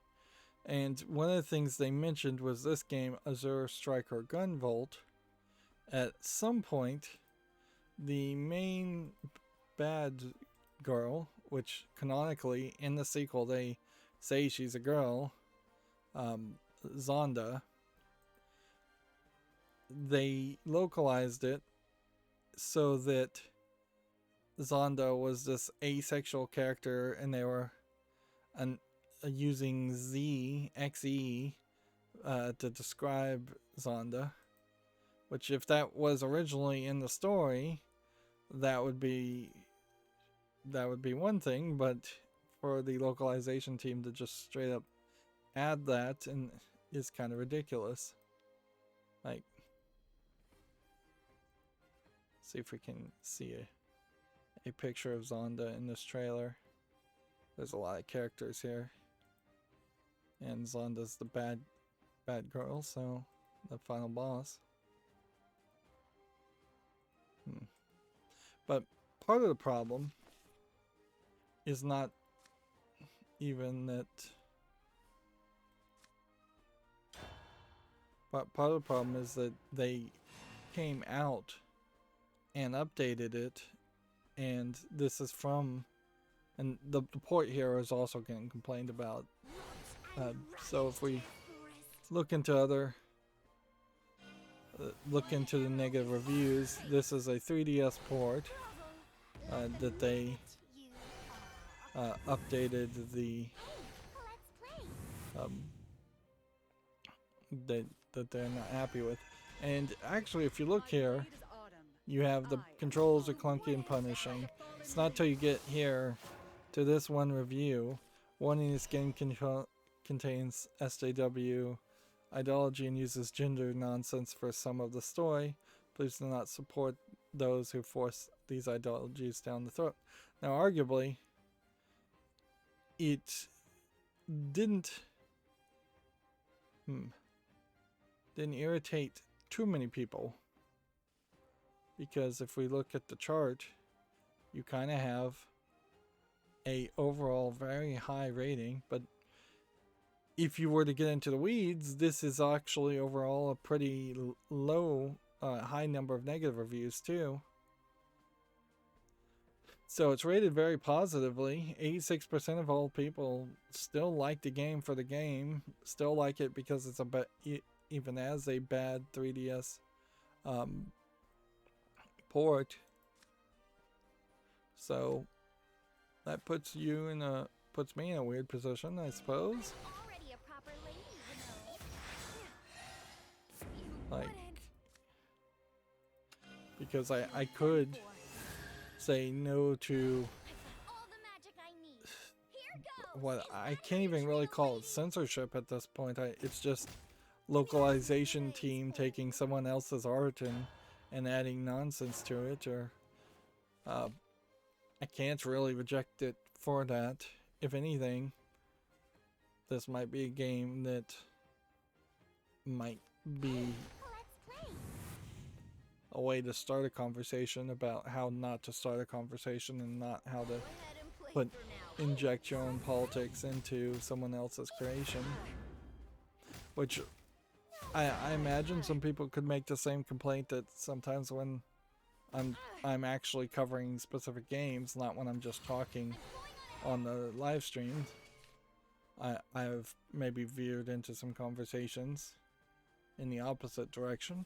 And one of the things they mentioned was this game, Azure Striker Gunvolt. At some point, the main bad girl, which canonically in the sequel they say she's a girl, Zonda, they localized it so that Zonda was this asexual character and they were using XE to describe Zonda, which if that was originally in the story, that would be one thing, but for the localization team to just straight up add that and is kind of ridiculous. Like, see if we can see a picture of Zonda in this trailer. There's a lot of characters here. And Zonda's the bad girl, so the final boss. But part of the problem is not even that. But part of the problem is that they came out and updated it, and this is from, and the port here is also getting complained about. So if we look into other, look into the negative reviews, this is a 3DS port that they updated the that they're not happy with. And actually, if you look here, you have the controls are clunky and punishing. It's not till you get here to this one review, warning this game contains SJW ideology and uses gender nonsense for some of the story. Please do not support those who force these ideologies down the throat. Now, arguably, it didn't irritate too many people, because if we look at the chart, you kind of have a overall very high rating, but if you were to get into the weeds, this is actually overall a pretty low, high number of negative reviews too. So it's rated very positively. 86% of all people still like the game for the game, still like it because it's even as a bad 3DS port. So that puts me in a weird position, I suppose. Already a proper lady, Like, because I could say no to all the magic I need. Here goes. what I can't even really call it censorship at this point. It's just localization team taking someone else's art and adding nonsense to it, or I can't really reject it for that. If anything, this might be a game that might be a way to start a conversation about how not to start a conversation and not how to inject your own politics into someone else's creation. Which I imagine some people could make the same complaint that sometimes when I'm actually covering specific games, not when I'm just talking on the live streams, I've maybe veered into some conversations in the opposite direction.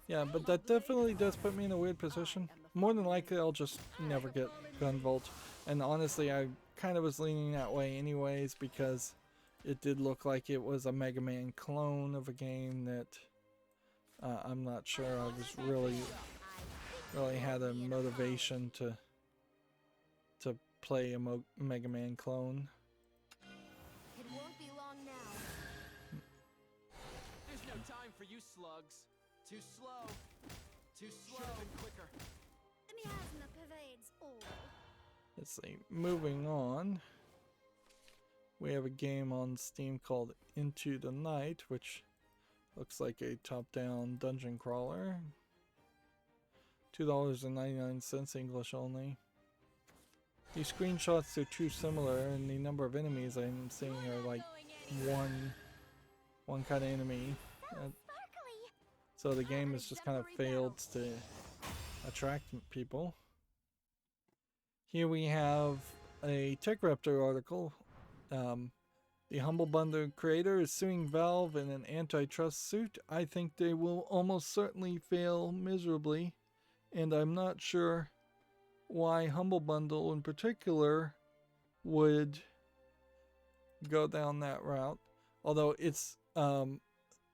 Yeah, but that definitely does put me in a weird position. I am the more than likely I'll just never get Gunvolt. And honestly, I kind of was leaning that way anyways, because it did look like it was a Mega Man clone of a game that I'm not sure I was really had a motivation to play a Mega Man clone. It won't be long now. There's no time for you slugs. Too slow. Too slow. Should have been quicker. The miasma pervades all. Let's see, moving on. We have a game on Steam called Into the Night, which looks like a top-down dungeon crawler. $2.99 English only. These screenshots are too similar, and the number of enemies I'm seeing are like one kind of enemy. So the game has just kind of failed to attract people. Here we have a TechRaptor article. The Humble Bundle creator is suing Valve in an antitrust suit. I think they will almost certainly fail miserably, and I'm not sure why Humble Bundle in particular would go down that route. Although it's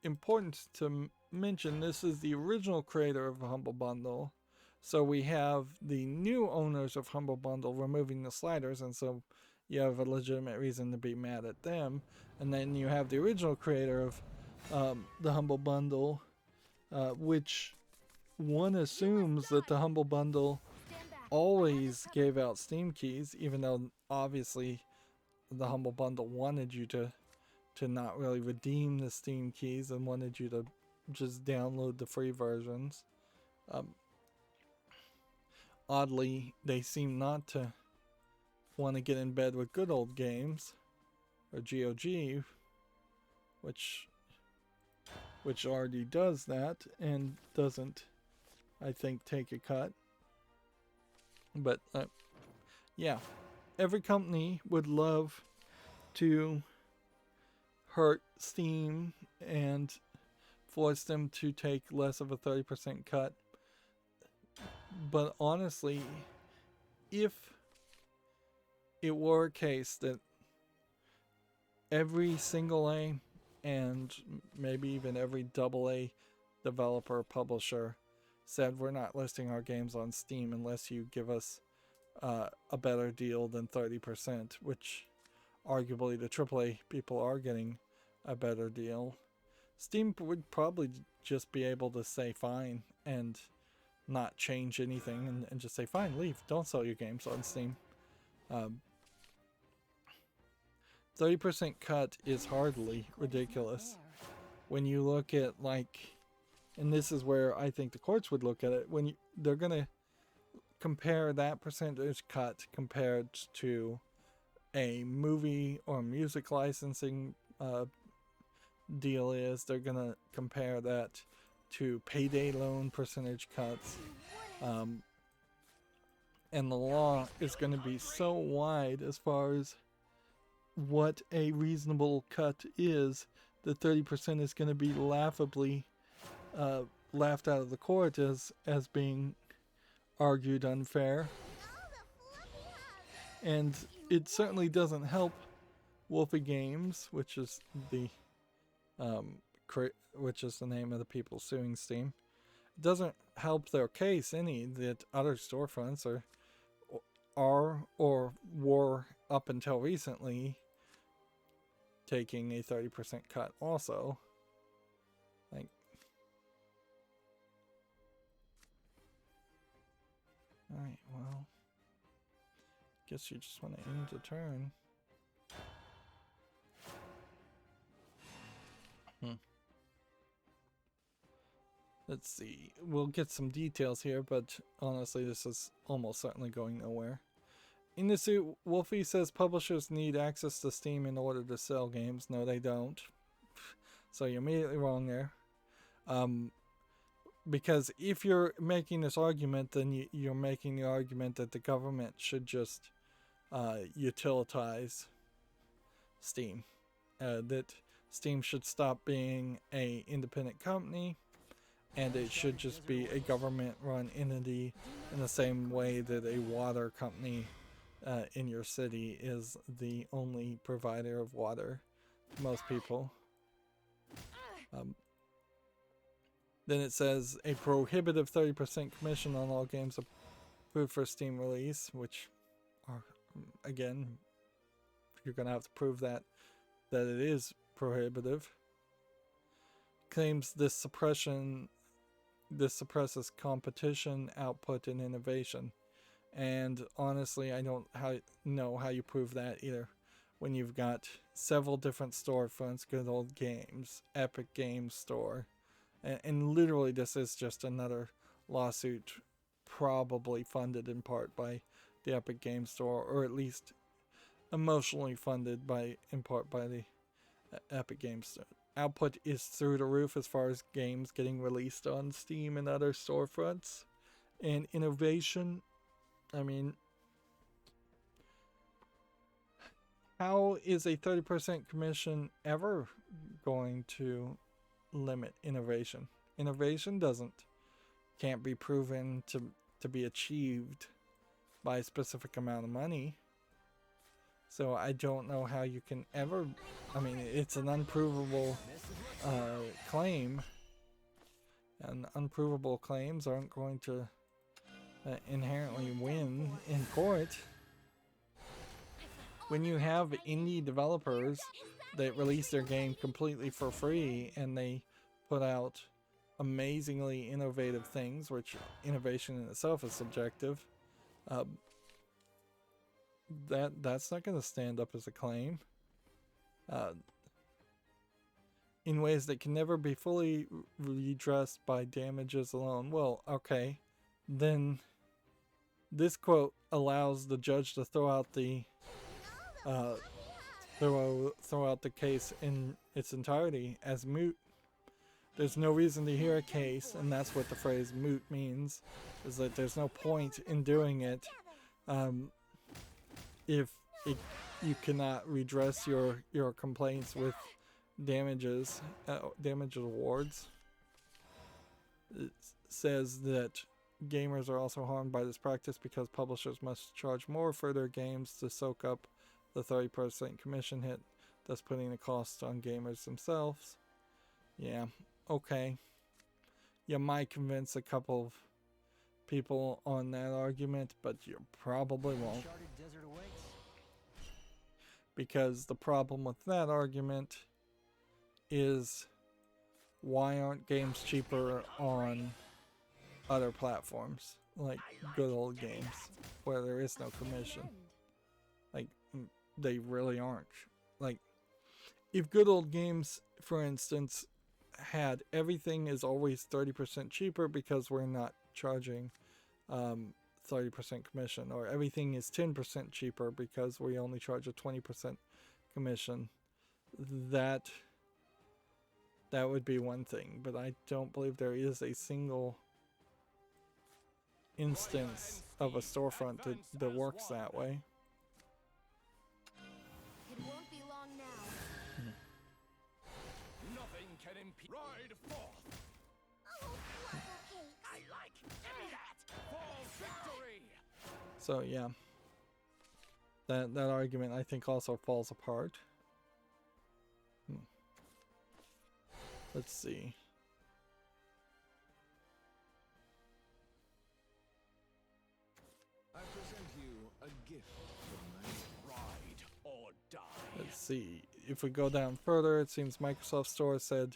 important to mention this is the original creator of Humble Bundle. So we have the new owners of Humble Bundle removing the sliders, and so you have a legitimate reason to be mad at them. And then you have the original creator of the Humble Bundle, which one assumes that the Humble Bundle always gave out Steam keys, even though obviously the Humble Bundle wanted you to not really redeem the Steam keys and wanted you to just download the free versions. Oddly, they seem not to want to get in bed with Good Old Games, or GOG, which already does that and doesn't, I think, take a cut. But yeah, every company would love to hurt Steam and force them to take less of a 30% cut. But honestly, if it were a case that every single A and maybe even every double A developer publisher said we're not listing our games on Steam unless you give us a better deal than 30%, which arguably the AAA people are getting a better deal, Steam would probably just be able to say fine and not change anything and just say fine, leave, don't sell your games on Steam. 30% cut is hardly ridiculous when you look at, like, and this is where I think the courts would look at it, when they're gonna compare that percentage cut compared to a movie or music licensing deal is, they're gonna compare that to payday loan percentage cuts, and the law is going to be so wide as far as what a reasonable cut is that 30% is going to be laughably laughed out of the court as being argued unfair. And it certainly doesn't help Wolfie Games, which is the name of the people suing Steam. It doesn't help their case any that other storefronts are or were up until recently taking a 30% cut also. Like, alright, well, guess you just want to end the turn. Let's see, we'll get some details here, but honestly this is almost certainly going nowhere. In the suit, Wolfie says publishers need access to Steam in order to sell games. No, they don't. So you're immediately wrong there. Because if you're making this argument, then you're making the argument that the government should just utilitize Steam. That Steam should stop being an independent company and it should just be a government-run entity in the same way that a water company in your city is the only provider of water to most people. Then it says a prohibitive 30% commission on all games approved for Steam release, which are, again, you're going to have to prove that it is prohibitive. Claims this suppresses competition, output, and innovation. And honestly, I don't know how you prove that either. When you've got several different storefronts, Good Old Games, Epic Games Store, and literally this is just another lawsuit, probably funded in part by the Epic Games Store, or at least emotionally funded in part by the Epic Games Store. Output is through the roof as far as games getting released on Steam and other storefronts. And innovation, I mean, how is a 30% commission ever going to limit innovation? Innovation can't be proven to be achieved by a specific amount of money. So I don't know how you can ever, I mean, it's an unprovable claim, and unprovable claims aren't going to inherently win in court. When you have indie developers that release their game completely for free and they put out amazingly innovative things, which innovation in itself is subjective, that's not going to stand up as a claim in ways that can never be fully redressed by damages alone. Well, okay, then this quote allows the judge to throw out the throw out the case in its entirety as moot. There's no reason to hear a case, and that's what the phrase moot means, is that there's no point in doing it if you cannot redress your complaints with damage awards. It says that gamers are also harmed by this practice because publishers must charge more for their games to soak up the 30% commission hit, thus putting the cost on gamers themselves. Yeah, okay. You might convince a couple of people on that argument, but you probably won't. Because the problem with that argument is, why aren't games cheaper on other platforms like Good Old Games where there is no commission? Like, they really aren't. Like, if Good Old Games, for instance, had everything is always 30% cheaper because we're not charging 30% commission, or everything is 10% cheaper because we only charge a 20% commission, that would be one thing. But I don't believe there is a single instance of a storefront that works that way. It won't be long now. Nothing can impede. Ride forth. Oh, waffle cakes. I like. Give me that. For victory. So yeah, that argument I think also falls apart. Let's see. I present you a gift from my Ride or die. Let's see. If we go down further, it seems Microsoft Store said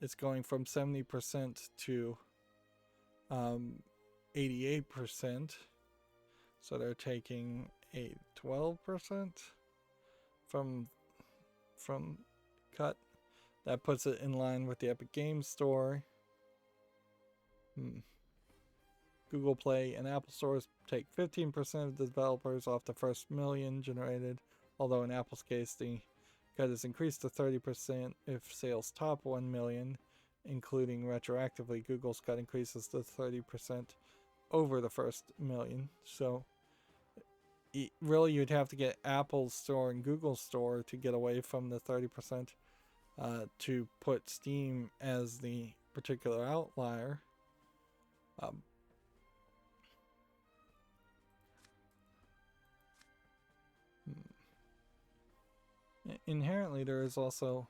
it's going from 70% to 88%. So they're taking a 12% from cut. That puts it in line with the Epic Games Store. Google Play and Apple stores take 15% of the developers off the first million generated, although in Apple's case the cut is increased to 30% if sales top 1 million, including retroactively. Google's cut increases to 30% over the first million. So really you'd have to get Apple's store and Google's store to get away from the 30%, to put Steam as the particular outlier. Inherently, there is also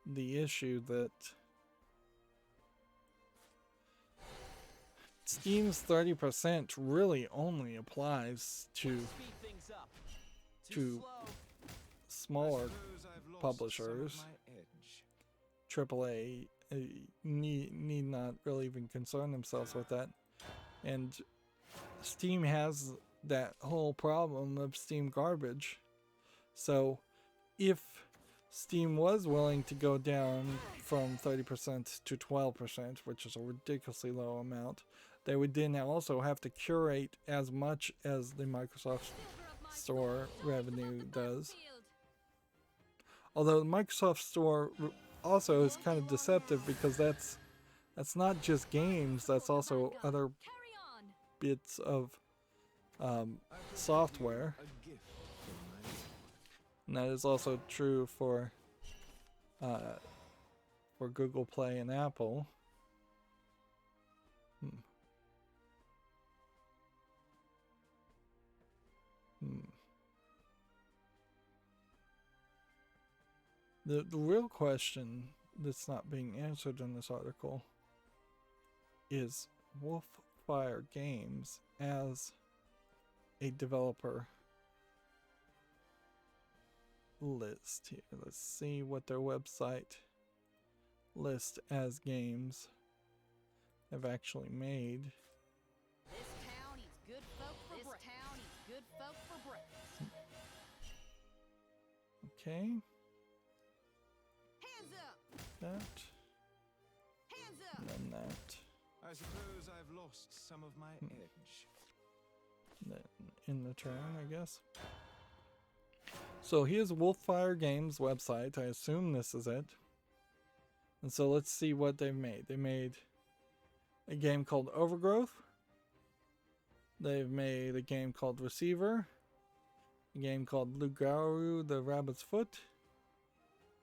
the issue that Steam's 30% really only applies to Speed things up. to smaller publishers. AAA need not really even concern themselves with that. And Steam has that whole problem of Steam garbage. So if Steam was willing to go down from 30% to 12%, which is a ridiculously low amount, they would then also have to curate as much as the Microsoft Store revenue does. Although the Microsoft Store also is kind of deceptive, because that's not just games, that's also other bits of software. And that is also true for Google Play and Apple. The real question that's not being answered in this article is Wolfire Games as a developer list here. Let's see what their website list as games have actually made. This town is good folk for bricks. This town is good folk for bricks. Okay. Hands up. That. Hands up. And then that. I suppose I've lost some of my edge. Then in the turn, I guess. So here's Wolfire Games website. I assume this is it. And so let's see what they've made. They made a game called Overgrowth. They've made a game called Receiver. A game called Lugaru the Rabbit's Foot.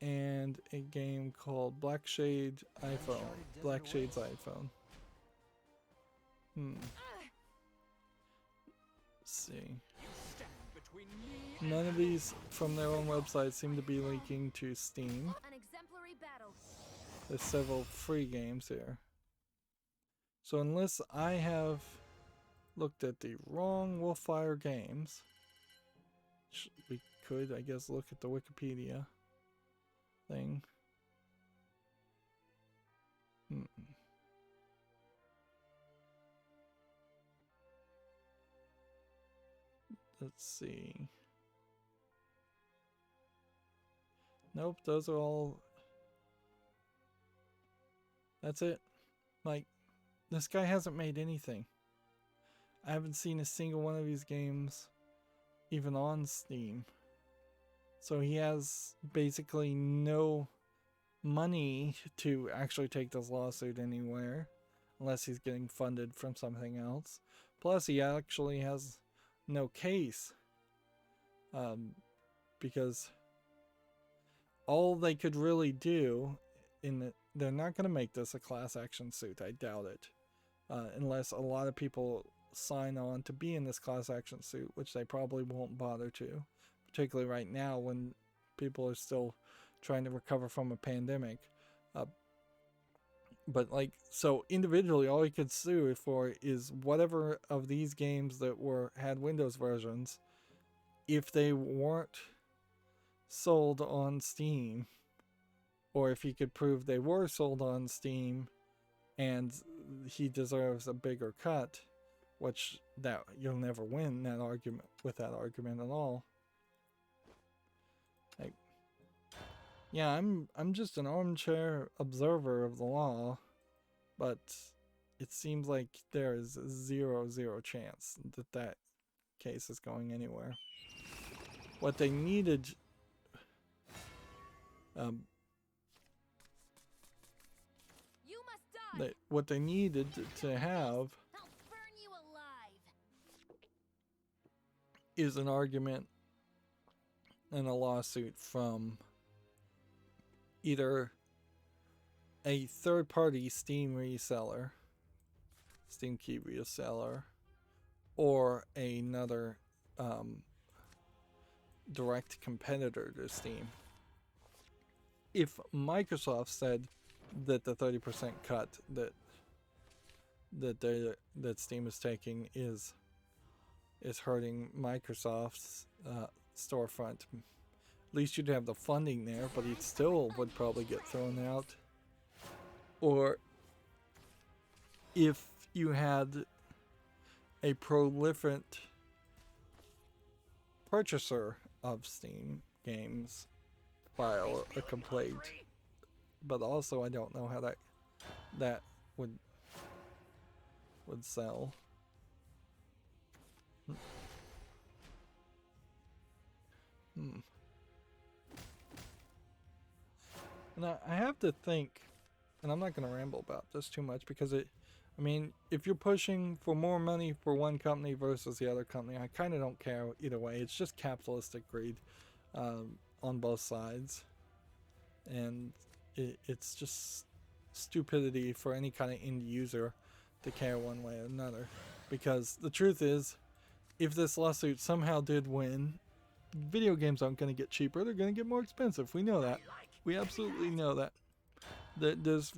And a game called Blackshade's iPhone. Let's see. None of these from their own website seem to be linking to Steam. An exemplary battle. There's several free games here. So unless I have looked at the wrong Wolfire Games, we could, I guess, look at the Wikipedia thing. Let's see. Nope, those are all... That's it. Like, this guy hasn't made anything. I haven't seen a single one of these games even on Steam. So he has basically no money to actually take this lawsuit anywhere, unless he's getting funded from something else. Plus, he actually has no case, because all they could really do they're not going to make this a class action suit. I doubt it, unless a lot of people sign on to be in this class action suit, which they probably won't bother to, particularly right now when people are still trying to recover from a pandemic. But like, so individually, all he could sue for is whatever of these games that had Windows versions, if they weren't sold on Steam, or if he could prove they were sold on Steam and he deserves a bigger cut, which that you'll never win that argument with that argument at all. Like, yeah, I'm just an armchair observer of the law, but it seems like there is zero chance that case is going anywhere. What they needed, You must die. what they needed to have I'll burn you alive. is an argument and a lawsuit from either a third-party Steam reseller, Steam key reseller, or another direct competitor to Steam. If Microsoft said that the 30% cut that Steam is taking is hurting Microsoft's storefront, at least you'd have the funding there, but it still would probably get thrown out. Or if you had a prolific purchaser of Steam games file a complaint, but also I don't know how that would sell. And I have to think, and I'm not going to ramble about this too much because I mean, if you're pushing for more money for one company versus the other company, I kind of don't care either way. It's just capitalistic greed on both sides. And it's just stupidity for any kind of end user to care one way or another. Because the truth is, if this lawsuit somehow did win, video games aren't going to get cheaper. They're going to get more expensive. We know that. We absolutely know that. There's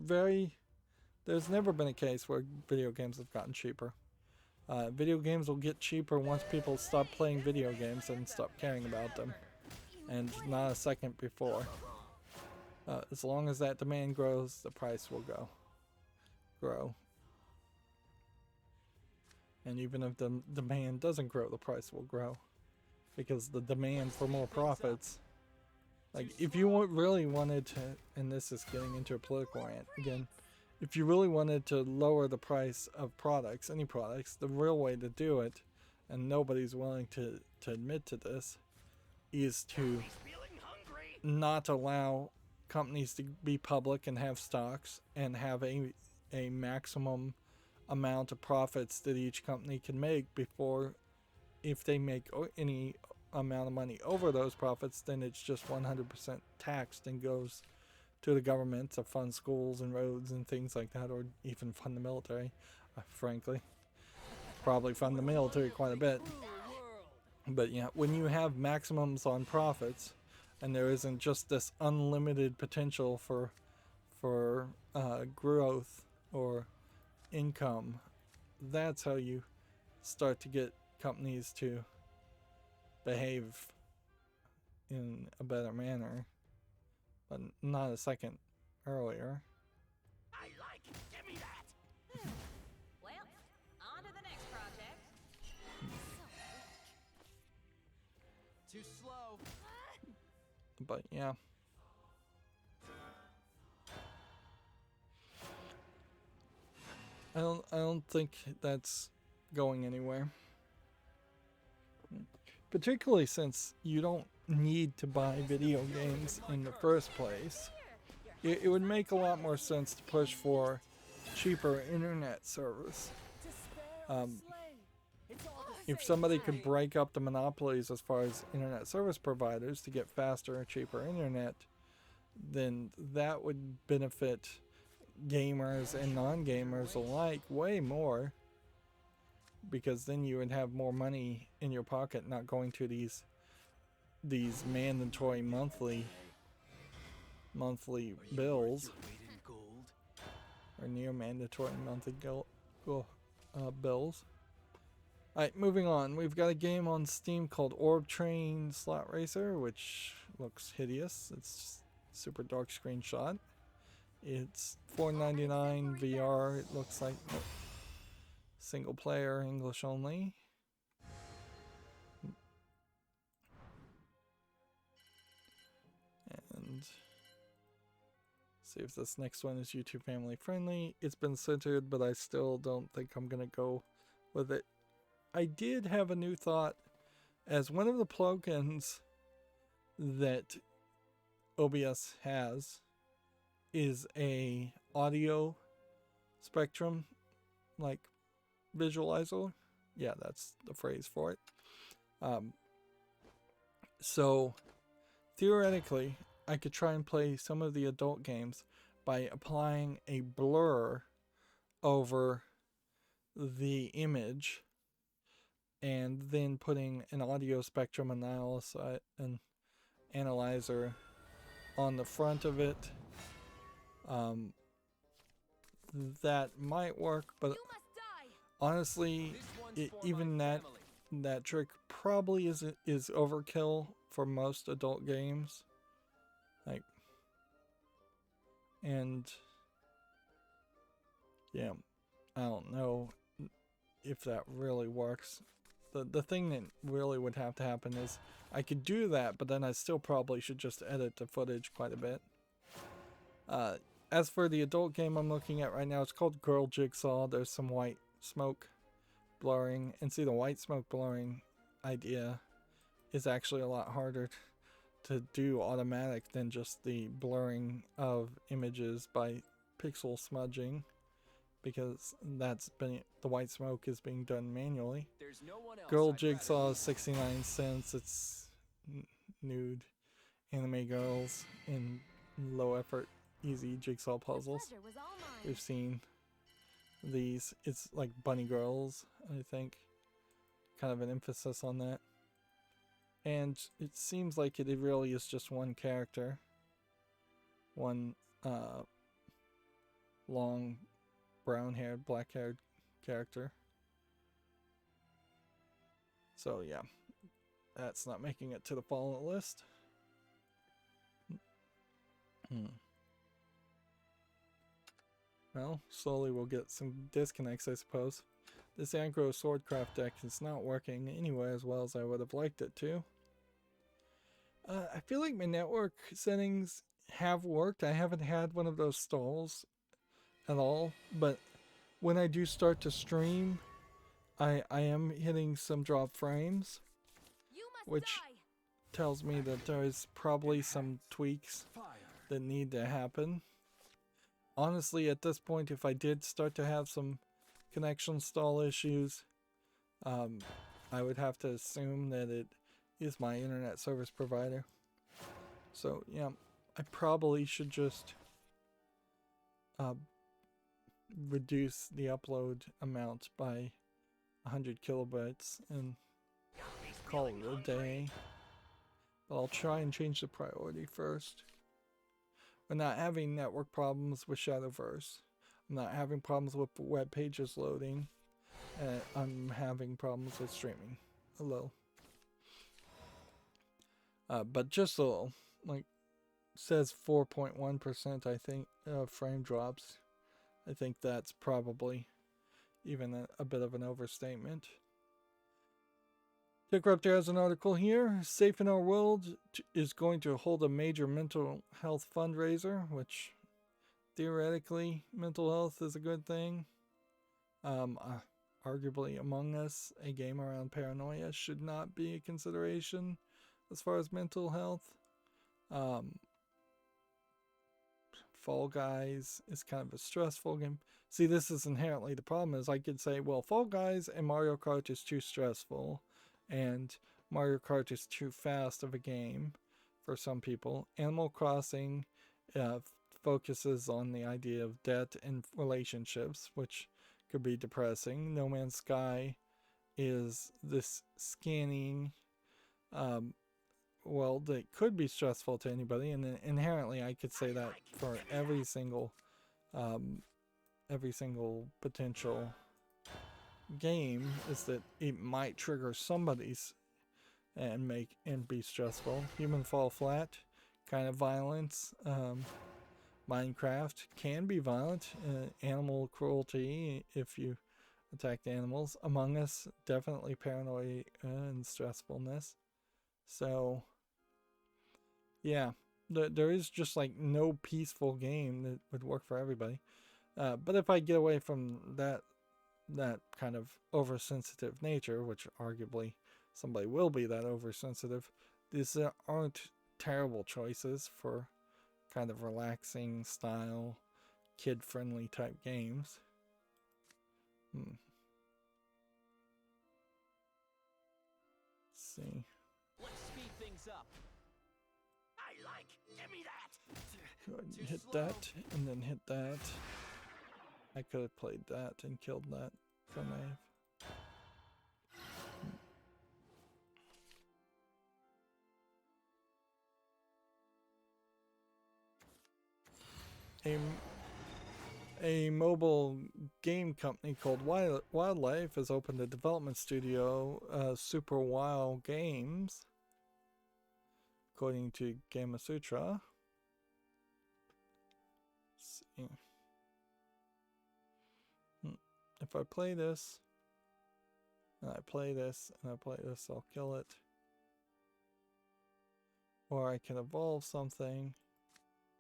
never been a case where video games have gotten cheaper. Video games will get cheaper once people stop playing video games and stop caring about them. And not a second before. As long as that demand grows, the price will grow. And even if the demand doesn't grow, the price will grow. Because the demand for more profits. Like, if you really wanted to, and this is getting into a political rant again, if you really wanted to lower the price of products, any products, the real way to do it, and nobody's willing to admit to this, is to not allow companies to be public and have stocks and have a maximum amount of profits that each company can make before, if they make any amount of money over those profits, then it's just 100% taxed and goes to the government to fund schools and roads and things like that, or even fund the military, frankly. Probably fund the military quite a bit. But yeah, when you have maximums on profits, and there isn't just this unlimited potential for growth or income, that's how you start to get companies to behave in a better manner, but not a second earlier. I like it. Give me that. Well, on to the next project. Too slow. But yeah. I don't think that's going anywhere. Particularly since you don't need to buy video games in the first place. It would make a lot more sense to push for cheaper internet service. If somebody could break up the monopolies as far as internet service providers to get faster and cheaper internet, then that would benefit gamers and non-gamers alike way more, because then you would have more money in your pocket, not going to these mandatory monthly bills, or near mandatory monthly bills. Alright, moving on. We've got a game on Steam called Orb Train Slot Racer, which looks hideous. It's super dark screenshot. It's $4.99 VR, it looks like. Single player, English only. And see if this next one is YouTube family friendly. It's been centered, but I still don't think I'm gonna go with it. I did have a new thought. As one of the plugins that OBS has is a audio spectrum, like, visualizer. Yeah, that's the phrase for it. So theoretically I could try and play some of the adult games by applying a blur over the image and then putting an audio spectrum analyzer on the front of it. That might work, but You must die. honestly, This one's for even my that family. trick probably is overkill for most adult games. Like, and yeah, I don't know if that really works. The thing that really would have to happen is I could do that, but then I still probably should just edit the footage quite a bit. As for the adult game I'm looking at right now, it's called Girl Jigsaw. There's some white smoke blurring, and see, the white smoke blurring idea is actually a lot harder to do automatic than just the blurring of images by pixel smudging, because the white smoke is being done manually. There's no one else Girl I'd Jigsaw rather is 69 cents. It's nude anime girls in low effort, easy jigsaw The puzzles. pleasure was all mine. We've seen these. It's like bunny girls, I think. Kind of an emphasis on that. And it seems like it really is just one character. One long brown-haired, black-haired character. So yeah, that's not making it to the follow list. Well, slowly we'll get some disconnects, I suppose. This aggro swordcraft deck is not working anyway as well as I would have liked it to. I feel like my network settings have worked. I haven't had one of those stalls at all, but when I do start to stream, I am hitting some drop frames, You must which die. tells me that there's probably some tweaks that need to happen. Honestly, at this point, if I did start to have some connection stall issues, I would have to assume that it is my internet service provider. So yeah, I probably should just reduce the upload amount by 100 kilobytes and call it a day. But I'll try and change the priority first. We're not having network problems with Shadowverse. I'm not having problems with web pages loading. I'm having problems with streaming. A little. But just a little. Like, says 4.1%, I think, frame drops. I think that's probably even a bit of an overstatement. Dickruptor has an article here. Safe in Our World is going to hold a major mental health fundraiser, which theoretically mental health is a good thing. Arguably Among Us, a game around paranoia, should not be a consideration as far as mental health. Fall Guys is kind of a stressful game. See, this is inherently the problem, is I could say, well, Fall Guys and Mario Kart is too stressful, and Mario Kart is too fast of a game for some people. Animal Crossing focuses on the idea of debt and relationships, which could be depressing. No Man's Sky is this scanning world that could be stressful to anybody, and inherently I could say that for every single potential game, is that it might trigger somebody's and be stressful. Human Fall Flat, kind of violence. Minecraft can be violent. Animal cruelty if you attack the animals. Among Us, definitely paranoia and stressfulness. So yeah, there is just like no peaceful game that would work for everybody. But if I get away from that kind of oversensitive nature, which arguably somebody will be that oversensitive, these aren't terrible choices for kind of relaxing style, kid-friendly type games. Let's see. Let's speed things up. I like. Give me that. Go ahead and hit that, and then hit that. I could have played that and killed that for Knave. A mobile game company called Wildlife has opened a development studio, Super Wild Games, according to Gamasutra. Let's see. If I play this, and I play this, and I play this, I'll kill it. Or I can evolve something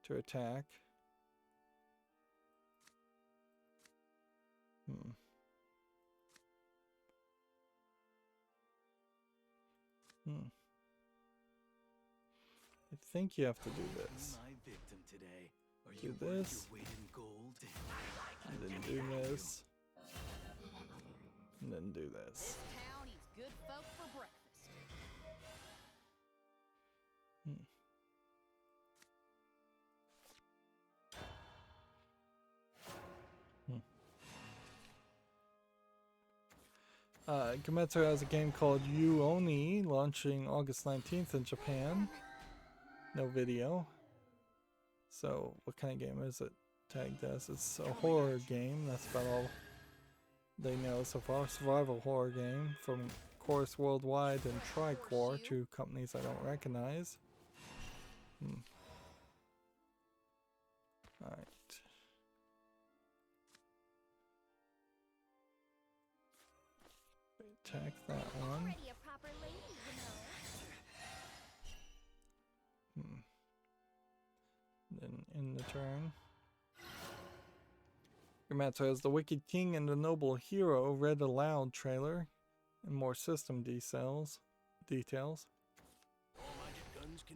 to attack. I think you have to do this. My victim today. Are Do you worth this. your weight in gold? And then do this. And then do this. This town eats good folk for breakfast. Gametsu has a game called You Oni launching August 19th in Japan. No video. So, what kind of game is it? Tagged as it's a horror game. That's about all they know so far. Survival horror game from Chorus Worldwide and Tricore, two companies I don't recognize. Alright. Attack that one. Already a proper lady, you know. Then in the turn. Gametsu has the Wicked King and the Noble Hero read aloud trailer and more system details.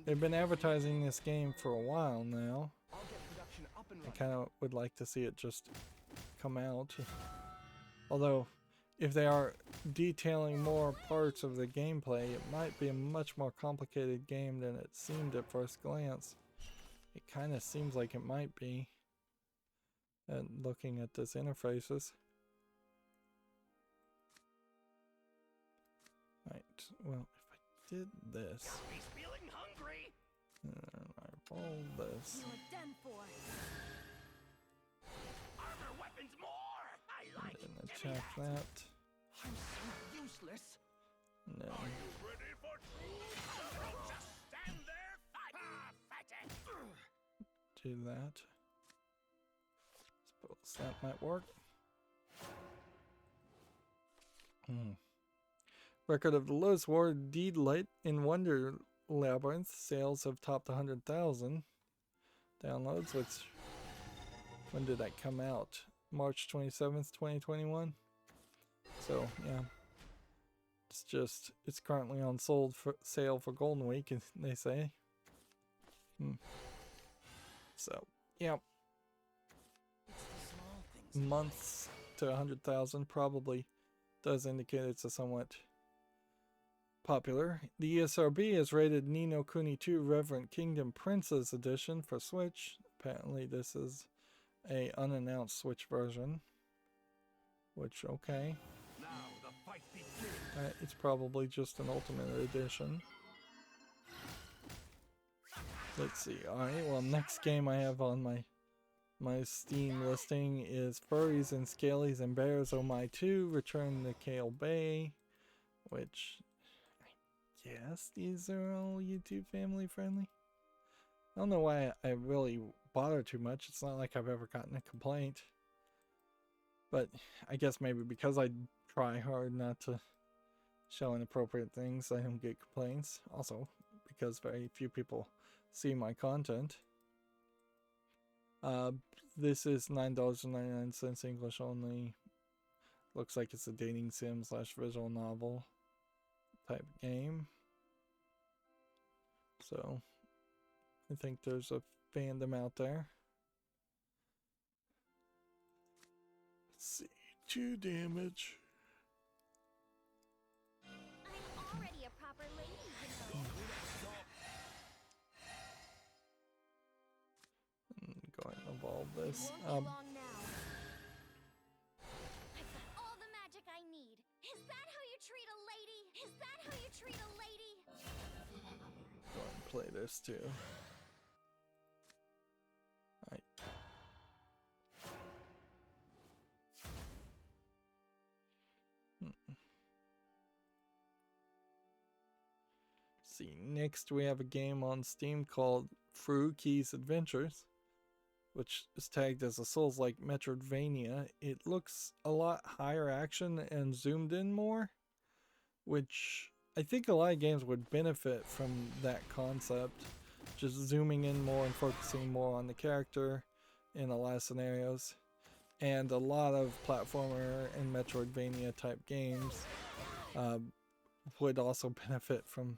They've been advertising this game for a while now. I kind of would like to see it just come out. Although, if they are detailing more parts of the gameplay, it might be a much more complicated game than it seemed at first glance. It kind of seems like it might be. And looking at this interfaces. Right, well, if I did this, He's feeling hungry. and I roll this, You're done for. Armor weapons more. I like and it. then attack that, I'm so useless. and then Are you ready for true? Just stand there, pathetic. do that. Suppose that might work. Record of the lowest war Deed Light in Wonder Labyrinth. Sales have topped 100,000 downloads, which, when did that come out? March 27th, 2021. So, yeah. It's currently on sale for Golden Week, they say. So, yeah. Months to 100,000 probably does indicate it's a somewhat popular. The ESRB has rated Ni no Kuni 2 Reverent Kingdom Princess Edition for Switch. Apparently this is a unannounced Switch version. Which, okay. Now the fight begins. It's probably just an Ultimate Edition. Let's see. Alright, well, next game I have on my Steam listing is Furries and Scalies and Bears Oh My 2 Return to Kale Bay, which I guess these are all YouTube family friendly. I don't know why I really bother too much. It's not like I've ever gotten a complaint. But I guess maybe because I try hard not to show inappropriate things, I don't get complaints. Also, because very few people see my content. This is $9.99 English only. Looks like it's a dating sim / visual novel type game. So, I think there's a fandom out there. Let's see, 2 damage. I'm already a proper lady, you know. this. Won't be long now. I've got all the magic I need. Is that how you treat a lady? Is that how you treat a lady? Go ahead and play this too. Alright. See, next we have a game on Steam called Furuki's Adventures, which is tagged as a Souls-like Metroidvania. It looks a lot higher action and zoomed in more, which I think a lot of games would benefit from that concept. Just zooming in more and focusing more on the character in a lot of scenarios. And a lot of platformer and Metroidvania type games would also benefit from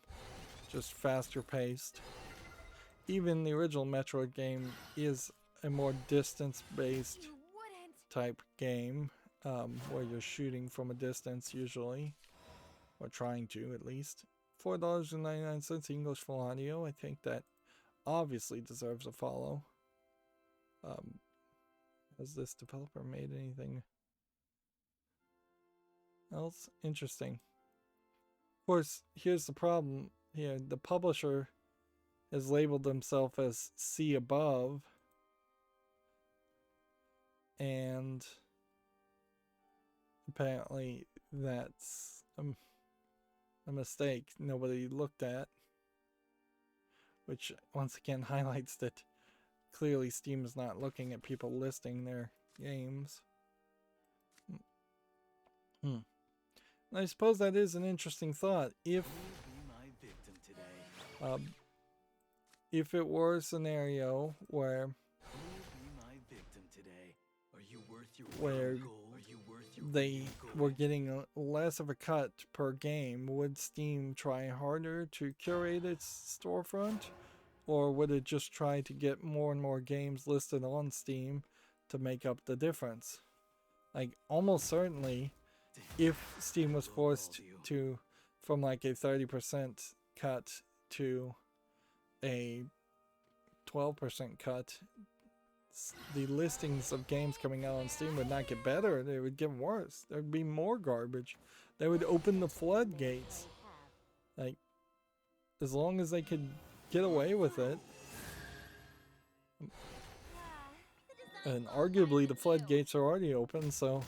just faster paced. Even the original Metroid game is a more distance-based You wouldn't. type game, where you're shooting from a distance usually, or trying to at least. $4.99 English full audio. I think that obviously deserves a follow. Has this developer made anything else interesting? Of course, here's the problem here. The publisher has labeled themselves as C above, and apparently that's a mistake nobody looked at, which once again highlights that clearly Steam is not looking at people listing their games. And I suppose that is an interesting thought. If it were a scenario where they were getting less of a cut per game, would Steam try harder to curate its storefront? Or would it just try to get more and more games listed on Steam to make up the difference? Like, almost certainly, if Steam was forced to, from like a 30% cut to a 12% cut, the listings of games coming out on Steam would not get better, they would get worse. There would be more garbage. They would open the floodgates. Like, as long as they could get away with it. And arguably the floodgates are already open, so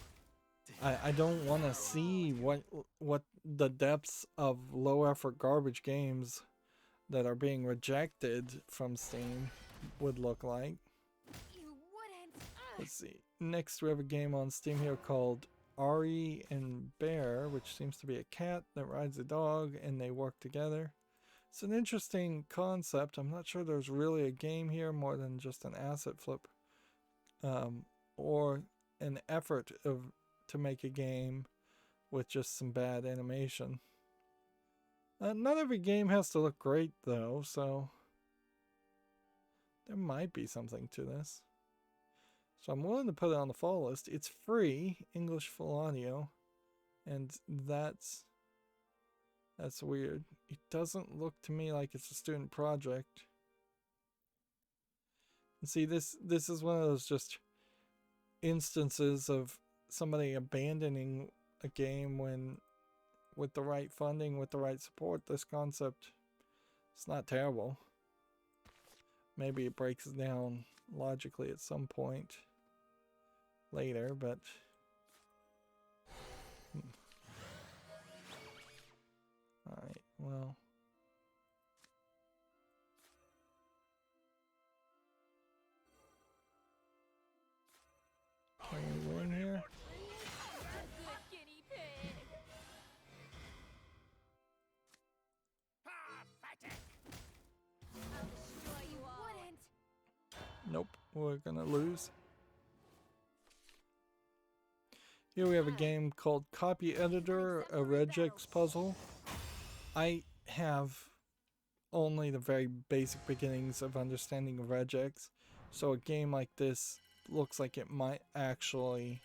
I don't want to see what the depths of low effort garbage games that are being rejected from Steam would look like. You wouldn't. Let's see. Next we have a game on Steam here called Ari and Bear, which seems to be a cat that rides a dog and they work together. It's an interesting concept. I'm not sure there's really a game here more than just an asset flip, or an effort to make a game with just some bad animation. Not every game has to look great though, so there might be something to this. So I'm willing to put it on the follow list. It's free, English full audio, and that's weird. It doesn't look to me like it's a student project. And see, this is one of those just instances of somebody abandoning a game when, with the right funding, with the right support, this concept, it's not terrible. Maybe it breaks down logically at some point later, but alright, well. Can we win here? Good guinea pig. Pathetic! I'll destroy you all. Wouldn't. Nope, we're gonna lose. Here we have a game called Copy Editor, a regex puzzle. I have only the very basic beginnings of understanding of regex, so a game like this looks like it might actually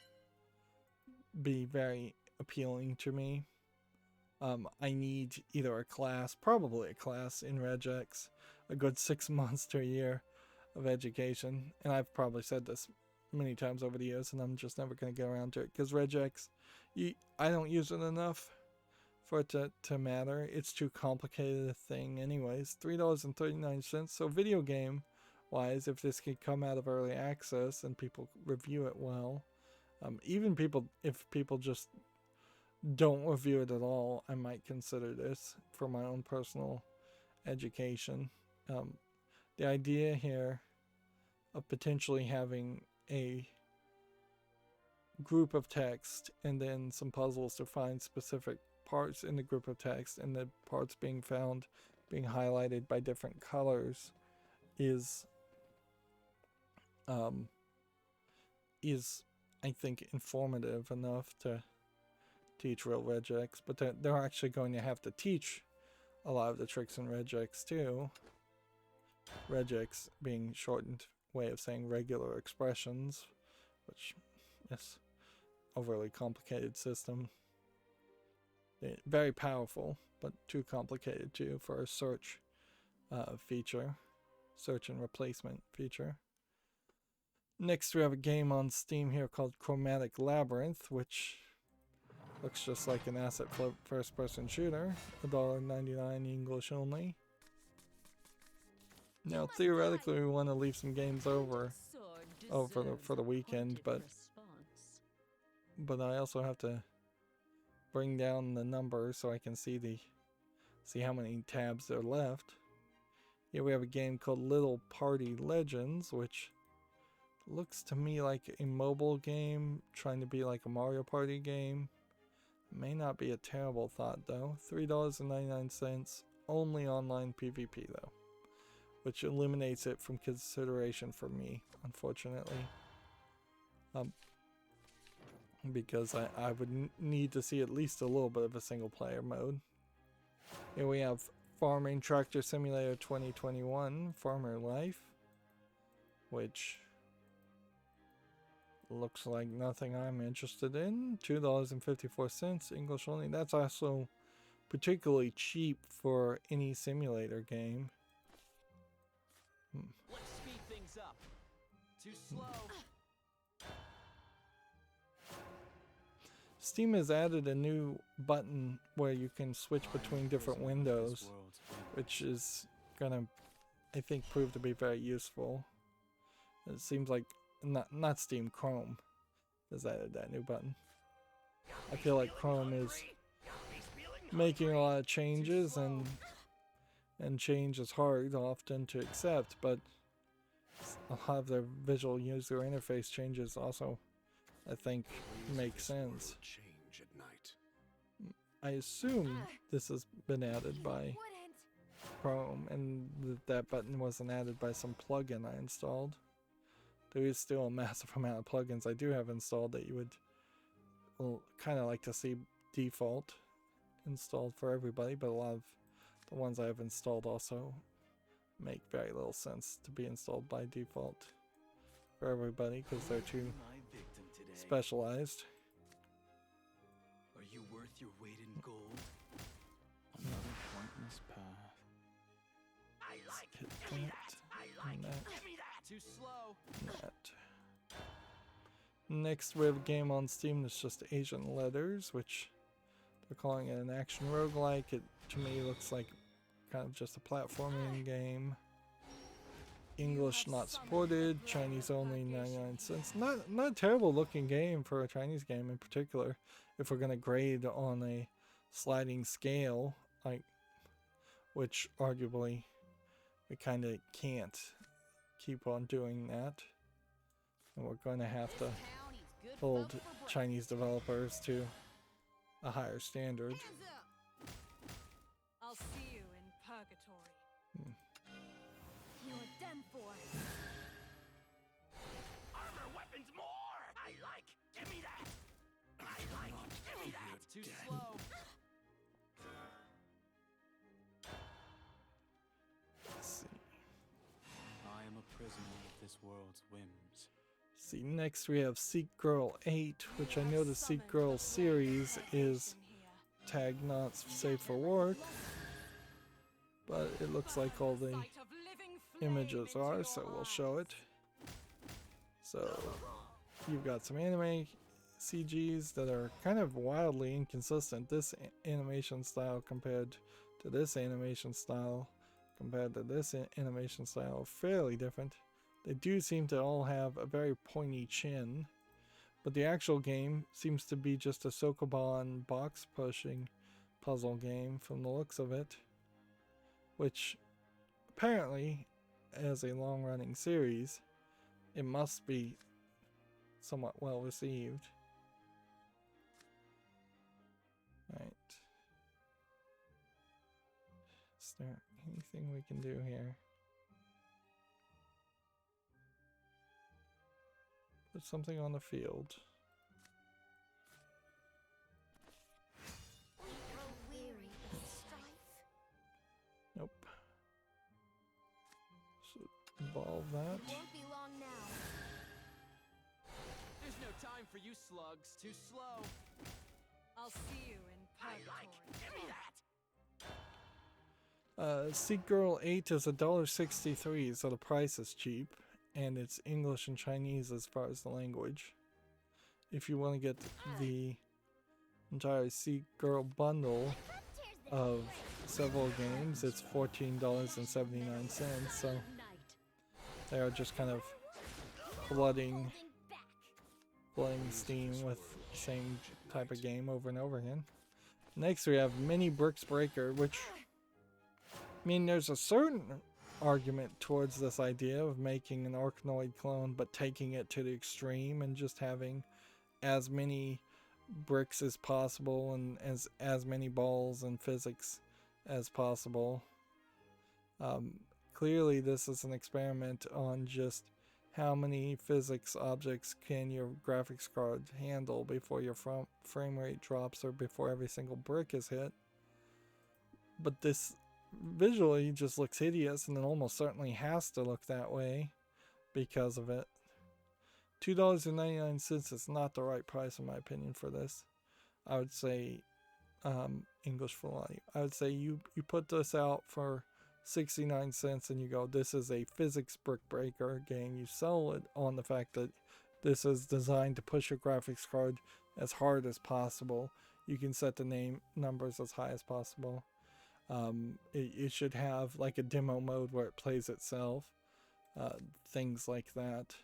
be very appealing to me. I need either a class, probably a class in regex, a good 6 months to a year of education. And I've probably said this many times over the years, and I'm just never going to get around to it, because regex, I don't use it enough for it to matter. It's too complicated a thing anyways. $3.39. So video game wise, if this could come out of early access and people review it well, even if people just don't review it at all, I might consider this for my own personal education. The idea here of potentially having a group of text and then some puzzles to find specific parts in the group of text, and the parts being found being highlighted by different colors is I think informative enough to teach real regex, but they're actually going to have to teach a lot of the tricks in regex too. Regex being shortened way of saying regular expressions, which is a really complicated system. Very powerful, but too complicated too for a search feature, search and replacement feature. Next, we have a game on Steam here called Chromatic Labyrinth, which looks just like an asset flip first-person shooter. $1.99 English only. Now, theoretically, we want to leave some games over for the weekend, but I also have to bring down the number so I can see how many tabs are left. Here we have a game called Little Party Legends, which looks to me like a mobile game trying to be like a Mario Party game. May not be a terrible thought though. $3.99, only online PvP though, which eliminates it from consideration for me, unfortunately. Because I would need to see at least a little bit of a single player mode. Here we have Farming Tractor Simulator 2021, Farmer Life, which looks like nothing I'm interested in. $2.54 English only. That's also particularly cheap for any simulator game. Let's speed things up. Too slow. Steam has added a new button where you can switch between different windows, which is gonna, I think, prove to be very useful. It seems like not Steam, Chrome has added that new button. I feel like Chrome is making a lot of changes, and change is hard often to accept, but a lot of their visual user interface changes also, I think, make sense. I assume this has been added by Chrome, and that button wasn't added by some plugin I installed. There is still a massive amount of plugins I do have installed that you would kind of like to see default installed for everybody, but a lot of the ones I have installed also make very little sense to be installed by default for everybody because they're too specialized. Are you worth your weight in gold? Another pointless path. I like Hit give me that, that. I like and that. give me that. Too slow. That. Next, we have a game on Steam that's just Asian letters, which they're calling it an action roguelike. It to me looks like kind of just a platforming game. English not supported, Chinese only 99 cents. Not a terrible looking game for a Chinese game in particular. If we're gonna grade on a sliding scale, like, which arguably we kind of can't keep on doing that, and we're going to have to hold Chinese developers to a higher standard. I'll see you in purgatory. You're done for. Armor weapons more. I like give me that. I like give me that. Too slow. Let's see. I am a prisoner of this world's whims. See, next we have Seek Girl 8, which I know the Seek Girl series is tagged not safe for work, but it looks like all the images are, so we'll show it. So you've got some anime CGs that are kind of wildly inconsistent. This animation style compared to this animation style compared to this animation style are fairly different. They do seem to all have a very pointy chin, but the actual game seems to be just a Sokoban box pushing puzzle game from the looks of it, which apparently, as a long-running series, it must be somewhat well received. Right. Is there anything we can do here? Put something on the field. Grow weary of strife. Nope. So evolve that. Won't be long now. There's no time for you slugs. Too slow. I'll see you in purgatory. Give me that. Seek Girl 8 is $1.63, so the price is cheap, and it's English and Chinese as far as the language. If you want to get the entire Seek Girl bundle of several games, it's $14.79, so they are just kind of flooding Steam with the same type of game over and over again. Next we have Mini Bricks Breaker, which, I mean, there's a certain argument towards this idea of making an Arkanoid clone but taking it to the extreme and just having as many bricks as possible and as many balls and physics as possible. Clearly this is an experiment on just how many physics objects can your graphics card handle before your frame rate drops or before every single brick is hit. But this visually just looks hideous, and it almost certainly has to look that way because of it. $2.99 is not the right price in my opinion for this. I would say English full audio. I would say you put this out for 69 cents and you go, this is a physics brick breaker game. You sell it on the fact that this is designed to push your graphics card as hard as possible. You can set the numbers as high as possible. It should have like a demo mode where it plays itself, things like that.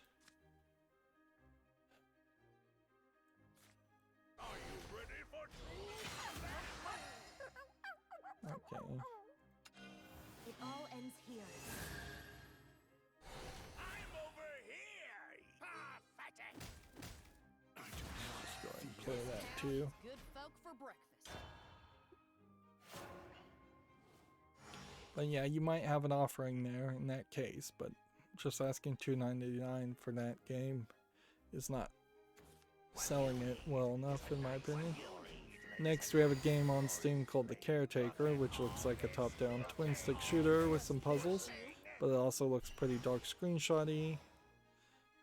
Are you ready for true? Okay. It all ends here. I'm over here. Pathetic. Let's go ahead and play that too. Good folk for breakfast. But yeah, you might have an offering there in that case, but just asking $2.99 for that game is not selling it well enough in my opinion. Next we have a game on Steam called The Caretaker, which looks like a top-down twin-stick shooter with some puzzles, but it also looks pretty dark screenshotty.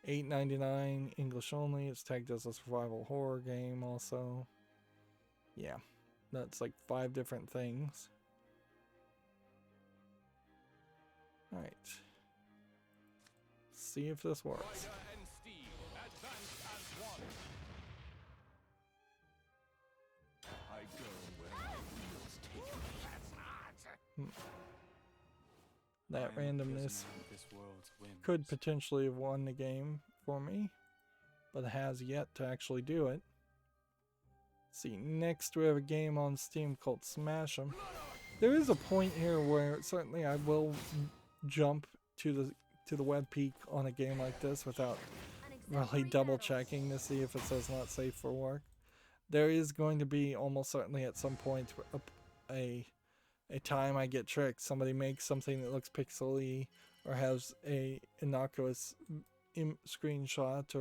$8.99 English only. It's tagged as a survival horror game also. Yeah, that's like 5 different things. Alright. See if this works. Ryder and Steve, advance as one. I go where my wheels take me. That's That randomness could potentially have won the game for me, but it has yet to actually do it. See, next we have a game on Steam called Smash 'em. There is a point here where certainly I will jump to the web peak on a game like this without really double checking to see if it says not safe for work. There is going to be almost certainly at some point a time I get tricked. Somebody makes something that looks pixely or has a innocuous screenshot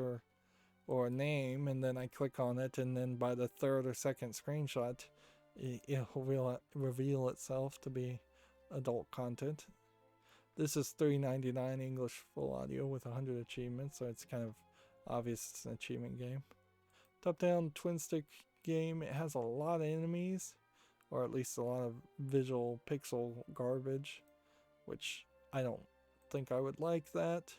or a name, and then I click on it, and then by the third or second screenshot it will reveal itself to be adult content. This is $3.99 English full audio with 100 achievements, so it's kind of obvious it's an achievement game. Top-down twin-stick game. It has a lot of enemies, or at least a lot of visual pixel garbage, which I don't think I would like that.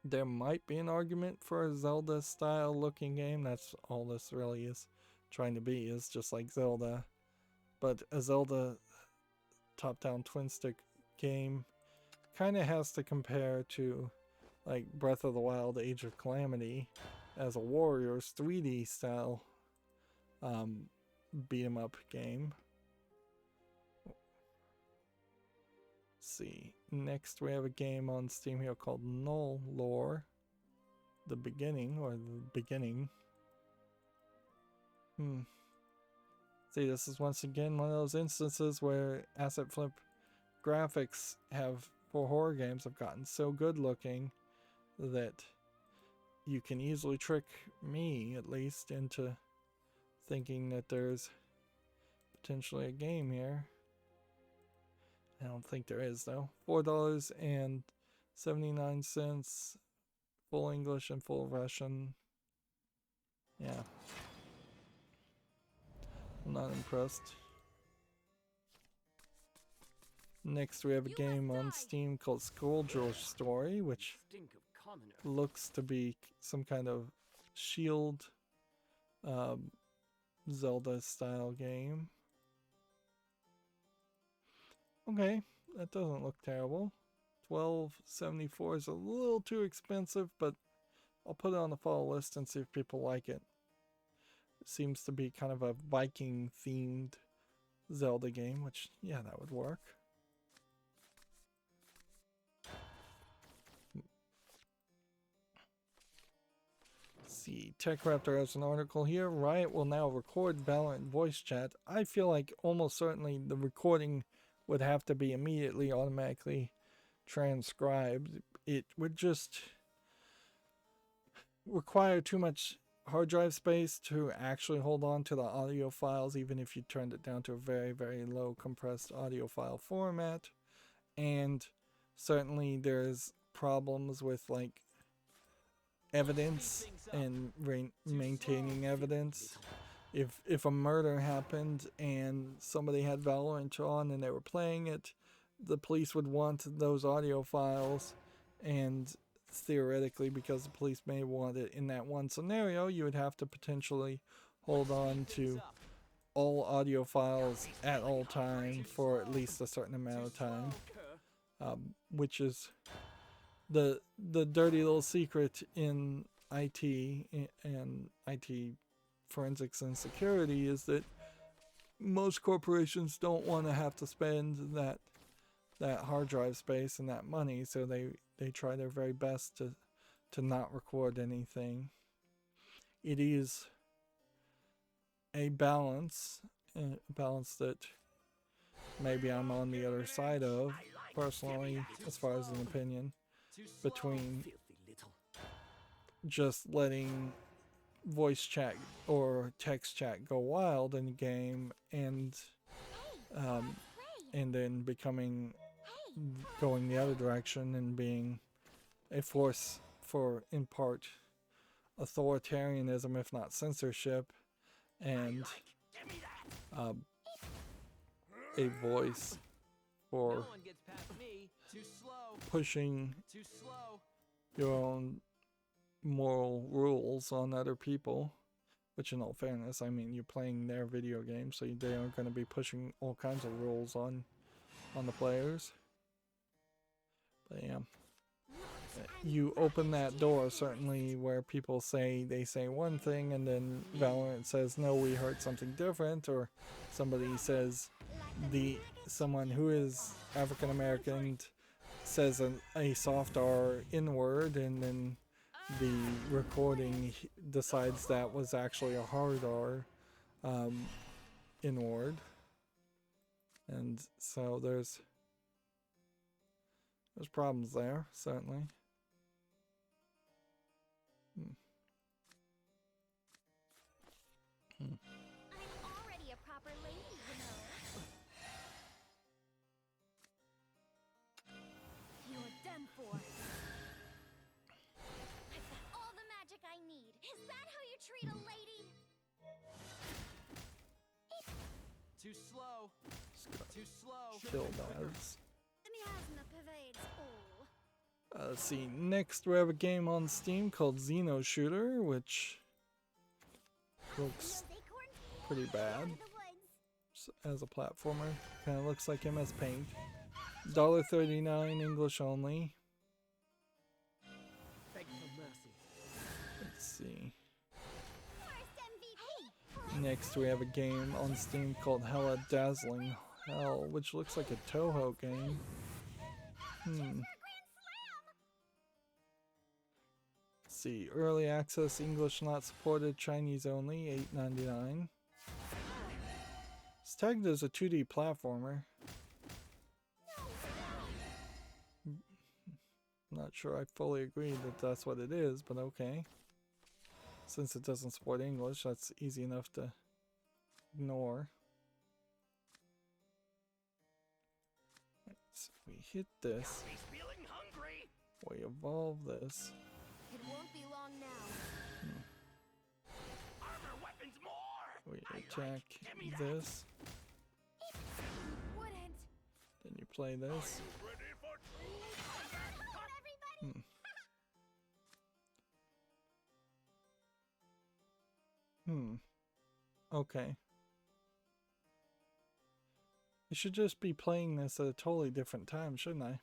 There might be an argument for a Zelda style looking game. That's all this really is trying to be, is just like Zelda. But a Zelda top-down twin stick game kind of has to compare to like Breath of the Wild Age of Calamity as a Warriors 3D style beat 'em up game. See, next we have a game on Steam here called Null Lore, the beginning. See, this is once again one of those instances where asset flip graphics for horror games have gotten so good looking that you can easily trick me, at least, into thinking that there's potentially a game here. I don't think there is, though. $4.79, full English and full Russian. Yeah. I'm not impressed. Next, we have a game on Steam called Scourge Story, which looks to be some kind of Shield Zelda style game. Okay, that doesn't look terrible. $12.74 is a little too expensive, but I'll put it on the follow list and see if people like it. It seems to be kind of a Viking themed Zelda game, which, yeah, that would work. See, TechRaptor has an article here. Riot will now record Valorant voice chat. I feel like almost certainly the recording would have to be immediately automatically transcribed. It would just require too much hard drive space to actually hold on to the audio files, even if you turned it down to a very, very low compressed audio file format. And certainly there's problems with like evidence and maintaining evidence. If a murder happened and somebody had Valorant on and they were playing it, the police would want those audio files, and theoretically, because the police may want it in that one scenario, you would have to potentially hold on to all audio files at all time for at least a certain amount of time, which is the dirty little secret in IT and IT forensics and security, is that most corporations don't want to have to spend that hard drive space and that money, so they try their very best to not record anything. It is a balance that maybe I'm on the other side of, personally, as far as an opinion, between just letting voice chat or text chat go wild in the game and then going the other direction and being a force for, in part, authoritarianism, if not censorship, and a voice for pushing your own moral rules on other people, which, in all fairness, I mean, you're playing their video game, so they are going to be pushing all kinds of rules on the players. But yeah, you open that door, certainly, where people say one thing and then Valorant says, no, we heard something different, or somebody says, someone who is African American says a soft R N-word, and then the recording decides that was actually a hard R N-word. And so there's problems there, certainly. I'm already a proper lady, you know. You're done for. I've got all the magic I need. Is that how you treat a lady? Too slow. Too slow. Kill baths. Let me Plasma pervades all. Let's see. Next, we have a game on Steam called Xeno Shooter, which looks Those acorns pretty bad out of the woods. as a platformer. Kind of looks like MS Paint. $1.39 English only. Beg for mercy. Let's see. First MVP. Next, we have a game on Steam called Hella Dazzling Hell, which looks like a Toho game. Grand slam. Let's see. Early access, English not supported, Chinese only, $8.99. It's tagged as a 2D platformer. Not sure I fully agree that that's what it is, but okay. Since it doesn't support English, that's easy enough to ignore. Right, so we hit this. He's feeling hungry. We evolve this. It won't be long now. Armor weapons more. We I attack Give me that. this. Wouldn't. Then you play this. Ready for true combat? Hold everybody. Okay. I should just be playing this at a totally different time, shouldn't I?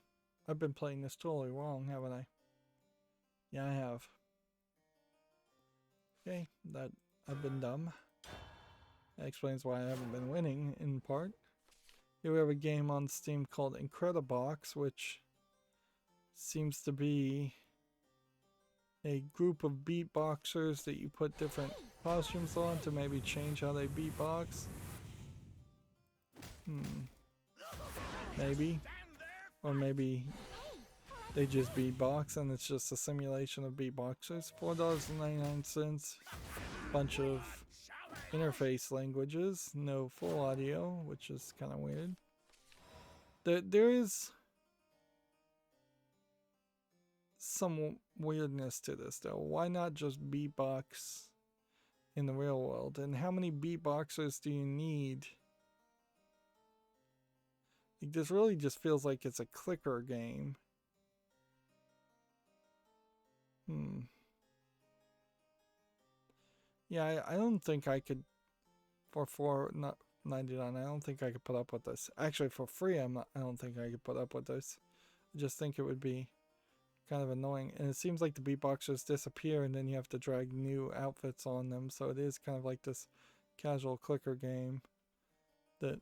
I've been playing this totally wrong, haven't I? Yeah, I have. Okay, that I've been dumb. That explains why I haven't been winning, in part. Here we have a game on Steam called Incredibox, which seems to be a group of beatboxers that you put different costumes on to maybe change how they beatbox. Maybe. Or maybe they just beatbox and it's just a simulation of beatboxers. $4.99. Bunch of interface languages. No full audio, which is kind of weird. There is some weirdness to this though. Why not just beatbox in the real world? And how many beatboxers do you need? Like, this really just feels like it's a clicker game. Yeah, I don't think I could, for $4.99, I don't think I could put up with this. Actually, for free, I don't think I could put up with this. I just think it would be kind of annoying. And it seems like the beatboxers disappear and then you have to drag new outfits on them. So it is kind of like this casual clicker game that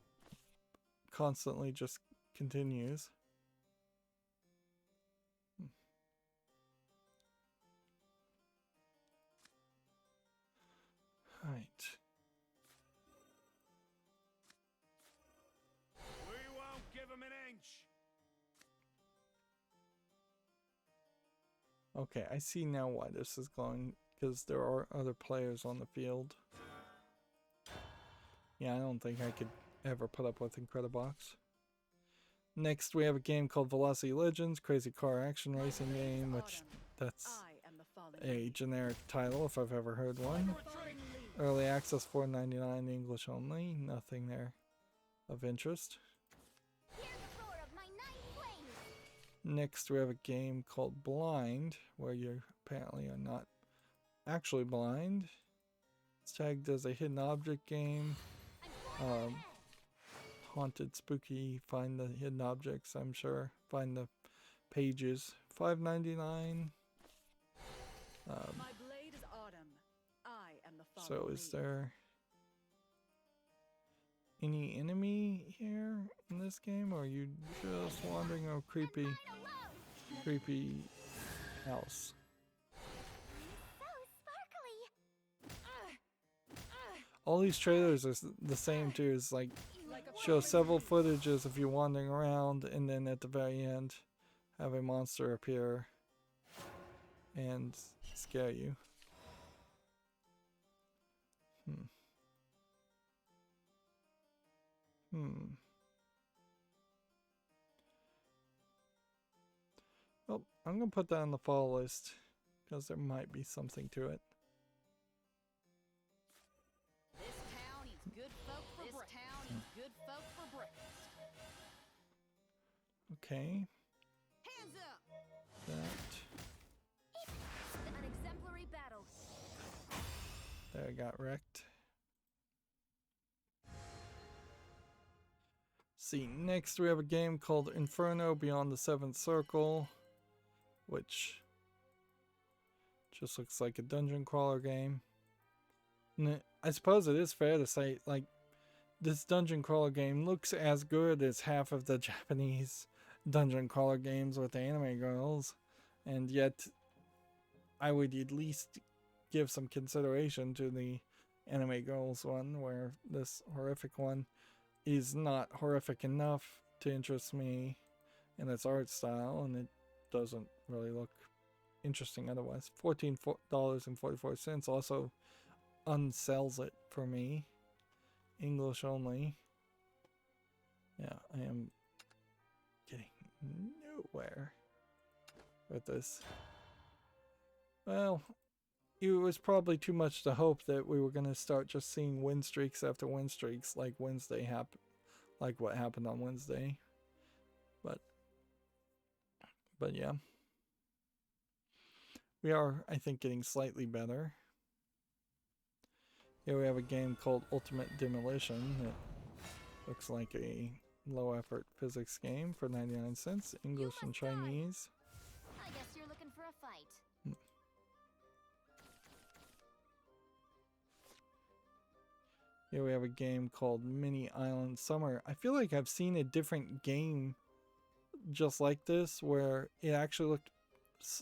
constantly just continues. Right. We won't give him an inch. Okay, I see now why this is going, because there are other players on the field. Yeah, I don't think I could ever put up with Incredibox. Next, we have a game called Velocity Legends, crazy car action racing game, which that's I am the fallen a generic title if I've ever heard one. Early access, $4.99 English only. Nothing there of interest. Hear the roar of my 9 flames. Next, we have a game called Blind, where you apparently are not actually blind. It's tagged as a hidden object game. Haunted, spooky, find the hidden objects, I'm sure. Find the pages. $5.99. My blade is autumn. I am the fallen So is leaf. there any enemy here in this game, or are you just wandering a creepy house? So sparkly. All these trailers are the same too. It's like show several footages of you wandering around, and then at the very end have a monster appear and scare you. Well, I'm gonna put that on the fall list because there might be something to it. This town eats good folk for breakfast. Okay. Hands up! That. An exemplary battle. There, I got wrecked. See, next we have a game called Inferno Beyond the Seventh Circle, which just looks like a dungeon crawler game. And I suppose it is fair to say, like, this dungeon crawler game looks as good as half of the Japanese dungeon crawler games with anime girls, and yet I would at least give some consideration to the anime girls one, where this horrific one is not horrific enough to interest me in its art style, and it doesn't really look interesting otherwise. $14.44 also unsells it for me. English only. Yeah, I am getting nowhere with this. Well, it was probably too much to hope that we were going to start just seeing win streaks after win streaks like like what happened on Wednesday. But yeah. We are, I think, getting slightly better. Here we have a game called Ultimate Demolition that looks like a low effort physics game for 99 cents, English and Chinese. I guess you're looking for a fight. Here we have a game called Mini Island Summer. I feel like I've seen a different game just like this where it actually looked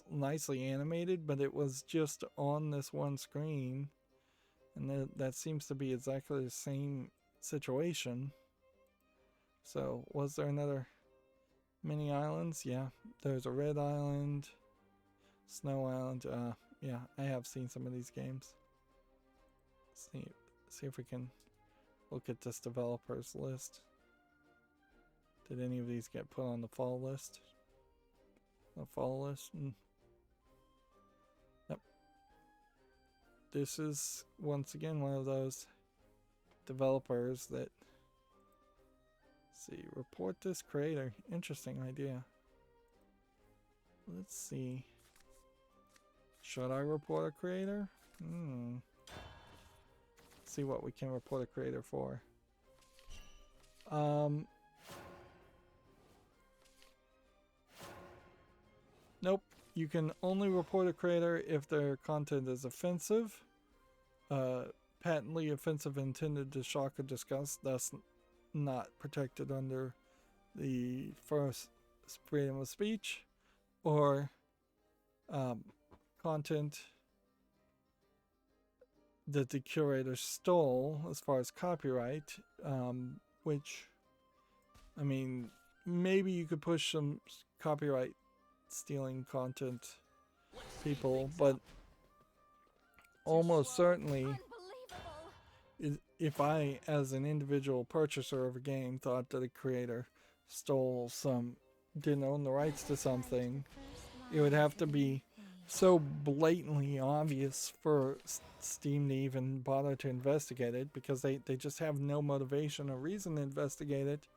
nicely animated, but it was just on this one screen. And that seems to be exactly the same situation. So, was there another Mini Islands? Yeah, there's a Red Island, Snow Island. Yeah, I have seen some of these games. See if we can look at this developers list. Did any of these get put on the fall list? The fall list? Yep. This is once again one of those developers that, see, report this creator. Interesting idea. Let's see. Should I report a creator? See what we can report a creator for. Nope. You can only report a creator if their content is offensive, patently offensive, intended to shock or disgust, thus not protected under the first freedom of speech, or content that the curator stole as far as copyright, which, I mean, maybe you could push some copyright stealing content people, but almost certainly if I, as an individual purchaser of a game, thought that a creator didn't own the rights to something, it would have to be so blatantly obvious for Steam to even bother to investigate it, because they just have no motivation or reason to investigate it,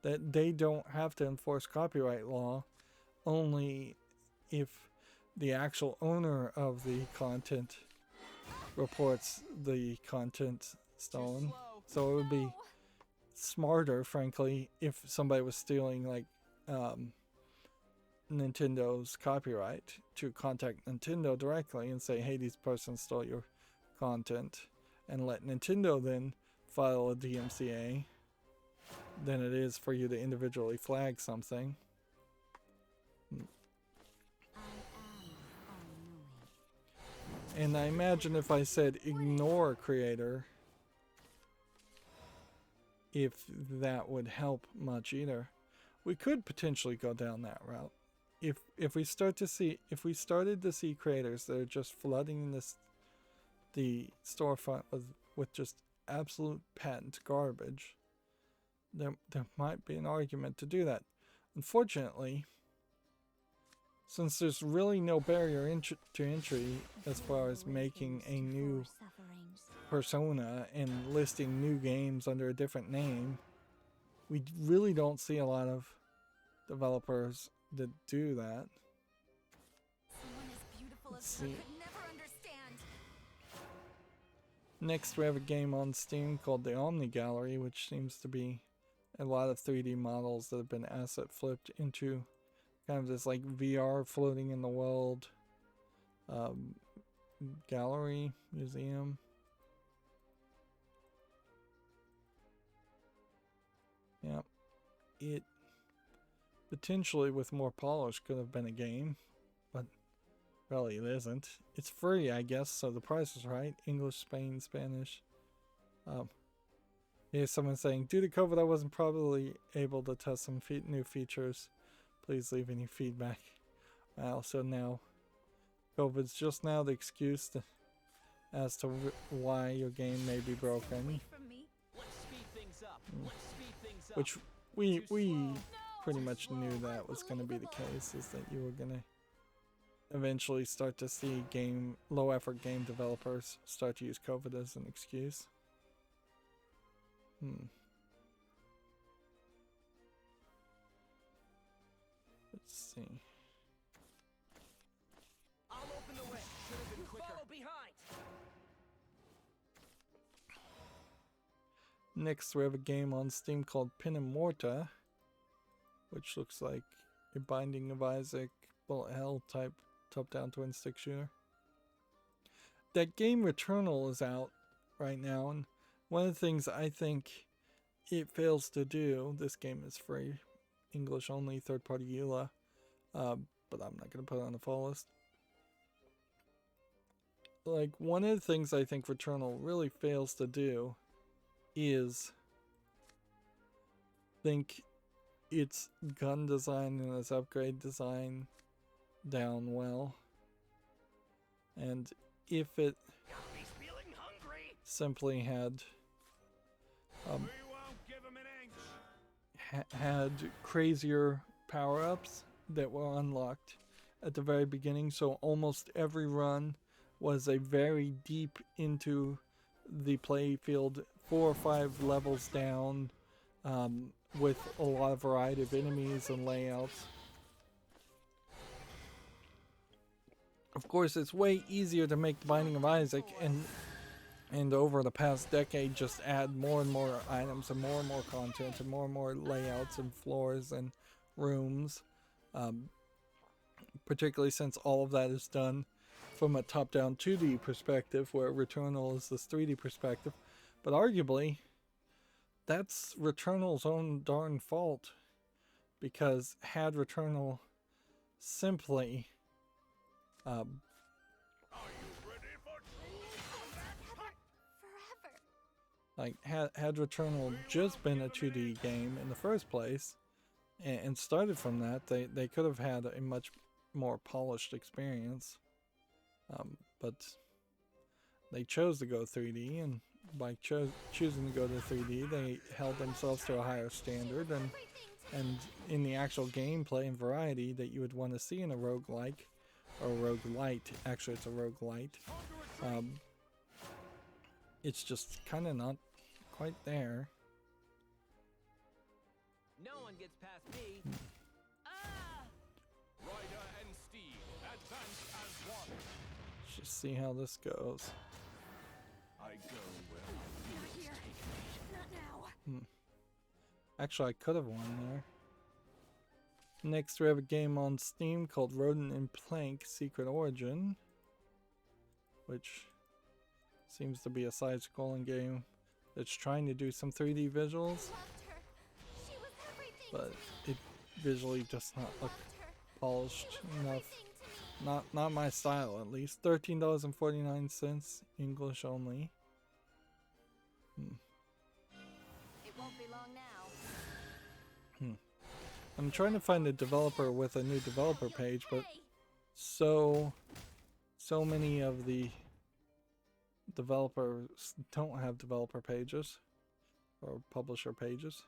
that they don't have to enforce copyright law, only if the actual owner of the content reports the content stolen. So it would be smarter, frankly, if somebody was stealing like Nintendo's copyright, to contact Nintendo directly and say, hey, this person stole your content, and let Nintendo then file a DMCA than it is for you to individually flag something. And I imagine if I said ignore creator, if that would help much either. We could potentially go down that route. If we started to see creators that are just flooding the storefront with just absolute patent garbage, there might be an argument to do that. Unfortunately, since there's really no barrier to entry as far as making a new persona and listing new games under a different name, we really don't see a lot of developers that do that. Someone as beautiful Let's as her see. could never understand. Next, we have a game on Steam called the Omni Gallery, which seems to be a lot of 3D models that have been asset flipped into kind of this like VR floating in the world gallery museum. Yeah, it potentially with more polish could have been a game, but really it isn't. It's free, I guess, so the price is right. English, Spain, Spanish. Here's someone saying, due to COVID, I wasn't probably able to test some new features. Please leave any feedback. Well, so now COVID's just now the excuse as to why your game may be broken. Away from me. Let's speed things up. Let's speed things up. Which we pretty much knew that was going to be the case, is that you were going to eventually start to see low effort game developers start to use COVID as an excuse. Let's see. I'll open the way. Should have been quicker. Follow behind. Next, we have a game on Steam called Pin and Morta, which looks like a Binding of Isaac, bullet hell type top-down twin stick shooter. That game Returnal is out right now, and one of the things I think it fails to do, this game is free, English only, third-party EULA, but I'm not going to put it on the full list. Like, one of the things I think Returnal really fails to do is think its gun design and its upgrade design down well. And if it He's feeling hungry. simply had We won't give him an inch. had crazier power-ups that were unlocked at the very beginning, so almost every run was a very deep into the play field, 4 or 5 levels down, with a lot of variety of enemies and layouts. Of course, it's way easier to make the Binding of Isaac and over the past decade just add more and more items and more content and more layouts and floors and rooms, particularly since all of that is done from a top-down 2D perspective, where Returnal is this 3D perspective. But arguably, that's Returnal's own darn fault, because had Returnal simply Are you ready for combat? Forever. like had Returnal just been a 2D game in the first place and started from that, they could have had a much more polished experience. But they chose to go 3D, and by choosing to go to 3D, they held themselves to a higher standard, and in the actual gameplay and variety that you would want to see in a roguelike, or roguelite, actually it's a roguelite, it's just kind of not quite there. No one gets past me. Rydo and Steve advance as one. Let's just see how this goes. I go where Not here. Not now. Actually, I could have won there. Next, we have a game on Steam called Rodent and Plank Secret Origin, which seems to be a side-scrolling game that's trying to do some 3D visuals, Loved her. She was everything but to me. it visually does not look Loved her. polished enough. Everything to me. Not my style, at least. $13.49, English only. It won't be long now. I'm trying to find a developer with a new developer page, but Okay. so many of the developers don't have developer pages or publisher pages.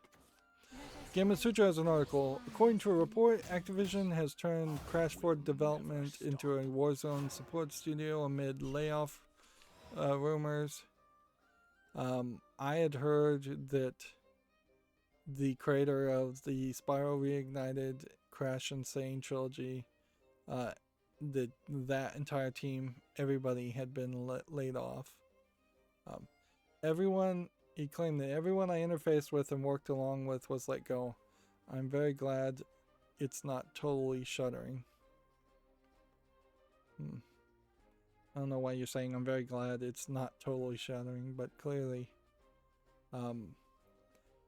Game Sutra has an article. According to a report, Activision has turned Crash 4 development into a Warzone support studio amid layoff rumors. I had heard that the creator of the Spyro Reignited, Crash Insane trilogy, that entire team, everybody had been laid off. He claimed that everyone I interfaced with and worked along with was let go. I'm very glad it's not totally shuttering. I don't know why you're saying I'm very glad it's not totally shuttering, but clearly,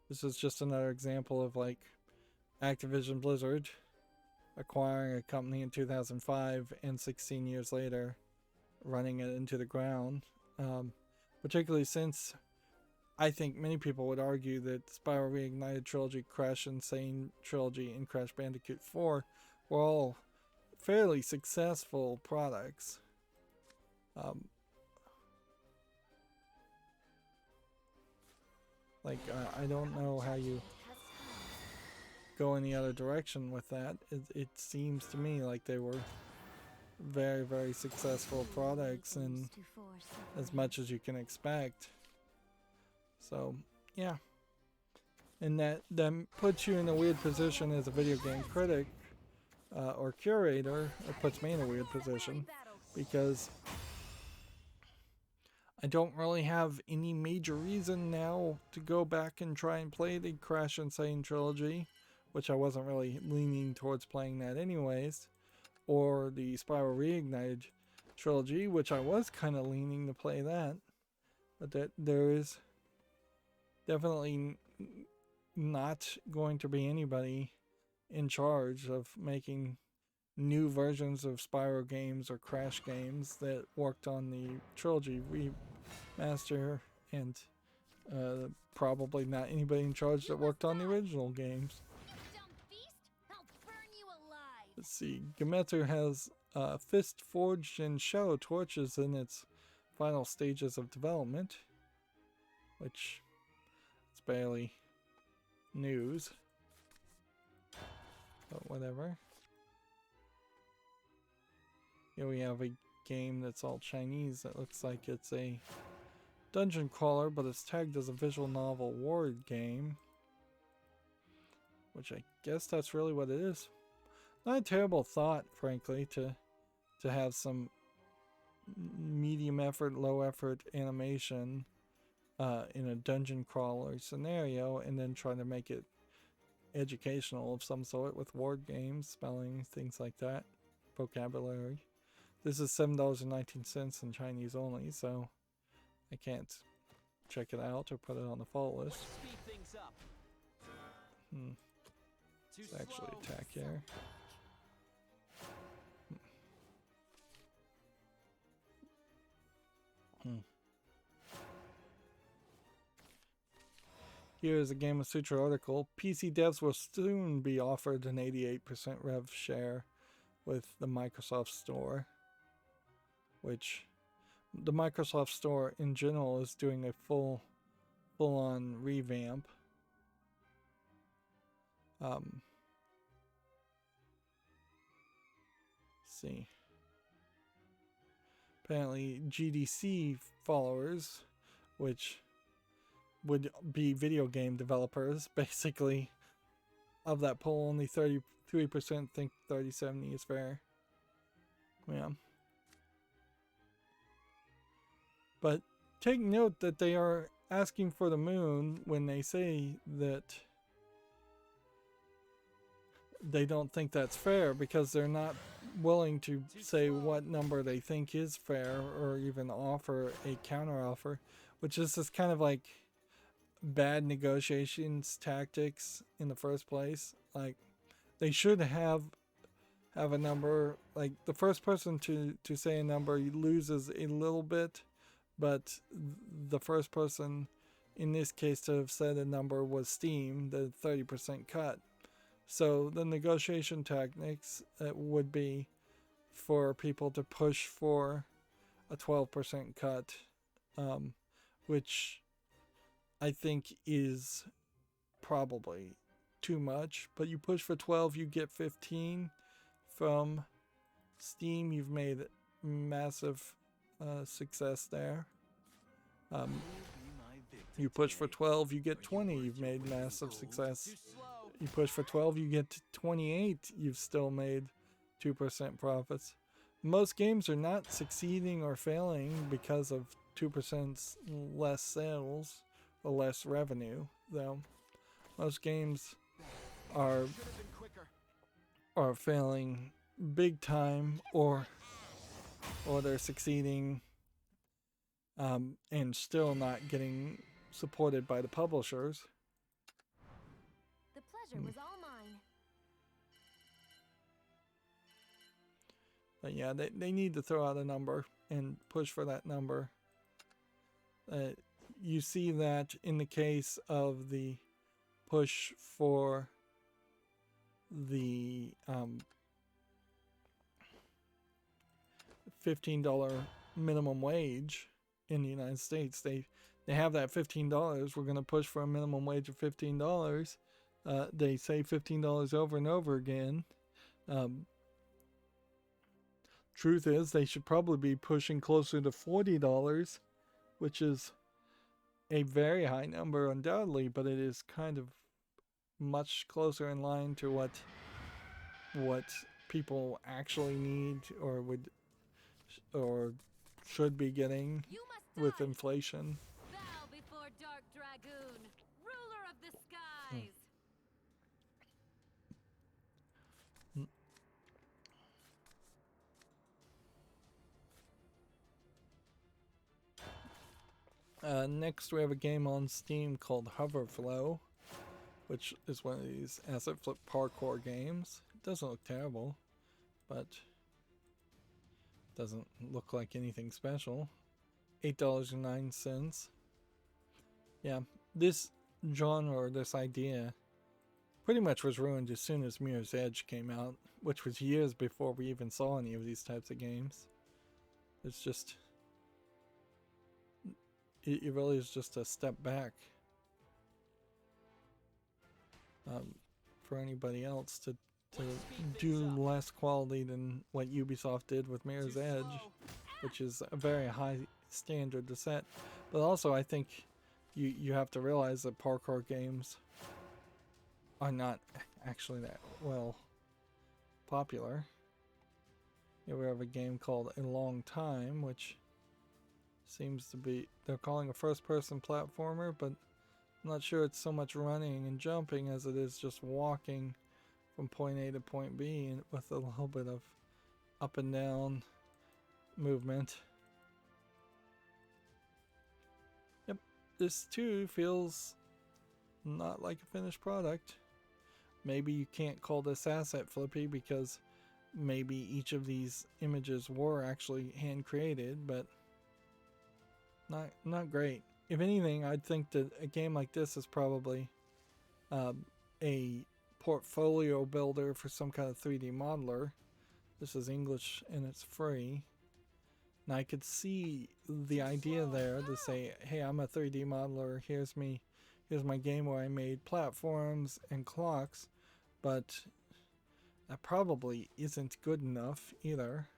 this is just another example of like Activision Blizzard acquiring a company in 2005 and 16 years later running it into the ground. Particularly since I think many people would argue that Spyro Reignited trilogy, Crash Insane trilogy, and Crash Bandicoot 4 were all fairly successful products. I don't know how you go any other direction with that. It seems to me like they were very, very successful products, and as much as you can expect. So, yeah. And that puts you in a weird position as a video game critic or curator. It puts me in a weird position because I don't really have any major reason now to go back and try and play the Crash Insane trilogy, which I wasn't really leaning towards playing that anyways, or the Spyro Reignited trilogy, which I was kind of leaning to play that. But that there is definitely not going to be anybody in charge of making new versions of Spyro games or Crash games that worked on the trilogy remaster, and probably not anybody in charge that worked on the original games. Let's see, Gametu has Fist Forged and Shadow Torches in its final stages of development, which is barely news, but whatever. Here we have a game that's all Chinese that looks like it's a dungeon crawler, but it's tagged as a visual novel word game, which I guess that's really what it is. Not a terrible thought, frankly, to have some medium effort, low effort animation in a dungeon crawler scenario, and then try to make it educational of some sort with word games, spelling, things like that, vocabulary. This is $7.19 in Chinese only, so I can't check it out or put it on the fault list. It's actually attack here. Here's a Game of Sutra article. PC devs will soon be offered an 88% rev share with the Microsoft Store, which the Microsoft Store in general is doing a full-on revamp. Let's see. Apparently GDC followers, which would be video game developers, basically, of that poll, only 33% think 3070 is fair. Yeah. But take note that they are asking for the moon when they say that they don't think that's fair, because they're not willing to say what number they think is fair or even offer a counter offer, which is just kind of like bad negotiations tactics in the first place. Like, they should have a number. Like, the first person to say a number loses a little bit, but the first person in this case to have said a number was Steam, the 30% cut. So the negotiation tactics would be for people to push for a 12% cut, which I think is probably too much. But you push for 12, you get 15 from Steam. You've made massive success there. victim push for today. 12, you get Are you 20, worth you've your made weight in massive gold? success. Too slow. You push for 12, you get to 28, you've still made 2% profits. Most games are not succeeding or failing because of 2% less sales or less revenue, though. Most games are Should have been quicker. failing big time, or they're succeeding and still not getting supported by the publishers. The pleasure was all mine. But yeah, they need to throw out a number and push for that number. You see that in the case of the push for the $15 minimum wage in the United States. They have that $15. We're going to push for a minimum wage of $15. They say $15 over and over again. Truth is, they should probably be pushing closer to $40, which is a very high number undoubtedly, but it is kind of much closer in line to what people actually need or would or should be getting You must with die. inflation. Bow before Dark Dragoon, ruler of the skies. Next, we have a game on Steam called Hoverflow, which is one of these asset flip parkour games. It doesn't look terrible, but doesn't look like anything special. $8.09. Yeah, this genre, or this idea, pretty much was ruined as soon as Mirror's Edge came out, which was years before we even saw any of these types of games. It's just... It really is just a step back for anybody else to do less quality than what Ubisoft did with Mirror's Too Edge, slow. which is a very high standard to set. But also, I think you have to realize that parkour games are not actually that well popular. Here we have a game called A Long Time, which seems to be, they're calling a first-person platformer, but I'm not sure it's so much running and jumping as it is just walking from point A to point B, and with a little bit of up and down movement. Yep, this too feels not like a finished product. Maybe you can't call this asset flippy because maybe each of these images were actually hand created, but not great. If anything, I'd think that a game like this is probably a portfolio builder for some kind of 3D modeler. This is English and it's free. And I could see the idea there to say, hey, I'm a 3D modeler, here's my game where I made platforms and clocks, but that probably isn't good enough either.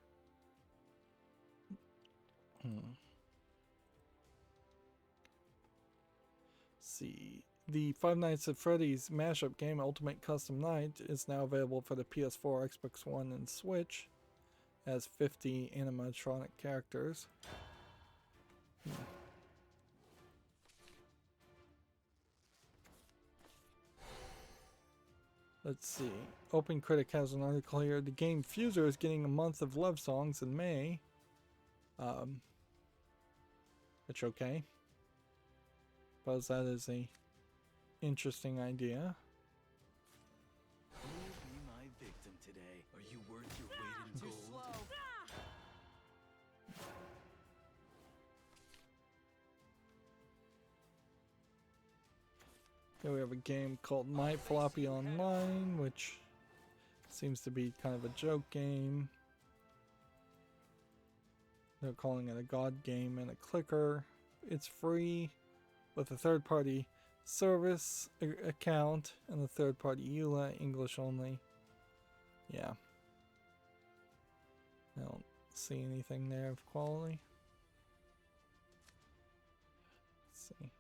See, the Five Nights at Freddy's mashup game Ultimate Custom Night is now available for the PS4, Xbox One, and Switch as 50 animatronic characters. Let's see. OpenCritic has an article here. The game Fuser is getting a month of love songs in May. Which, okay. Suppose that is a interesting idea. Who will be my victim today? Are you worth your weight in Too gold? slow. Here we have a game called My Floppy Online, which seems to be kind of a joke game. They're calling it a god game and a clicker. It's free with a third-party service account and a third-party EULA, English only. Yeah. I don't see anything there of quality. Let's see.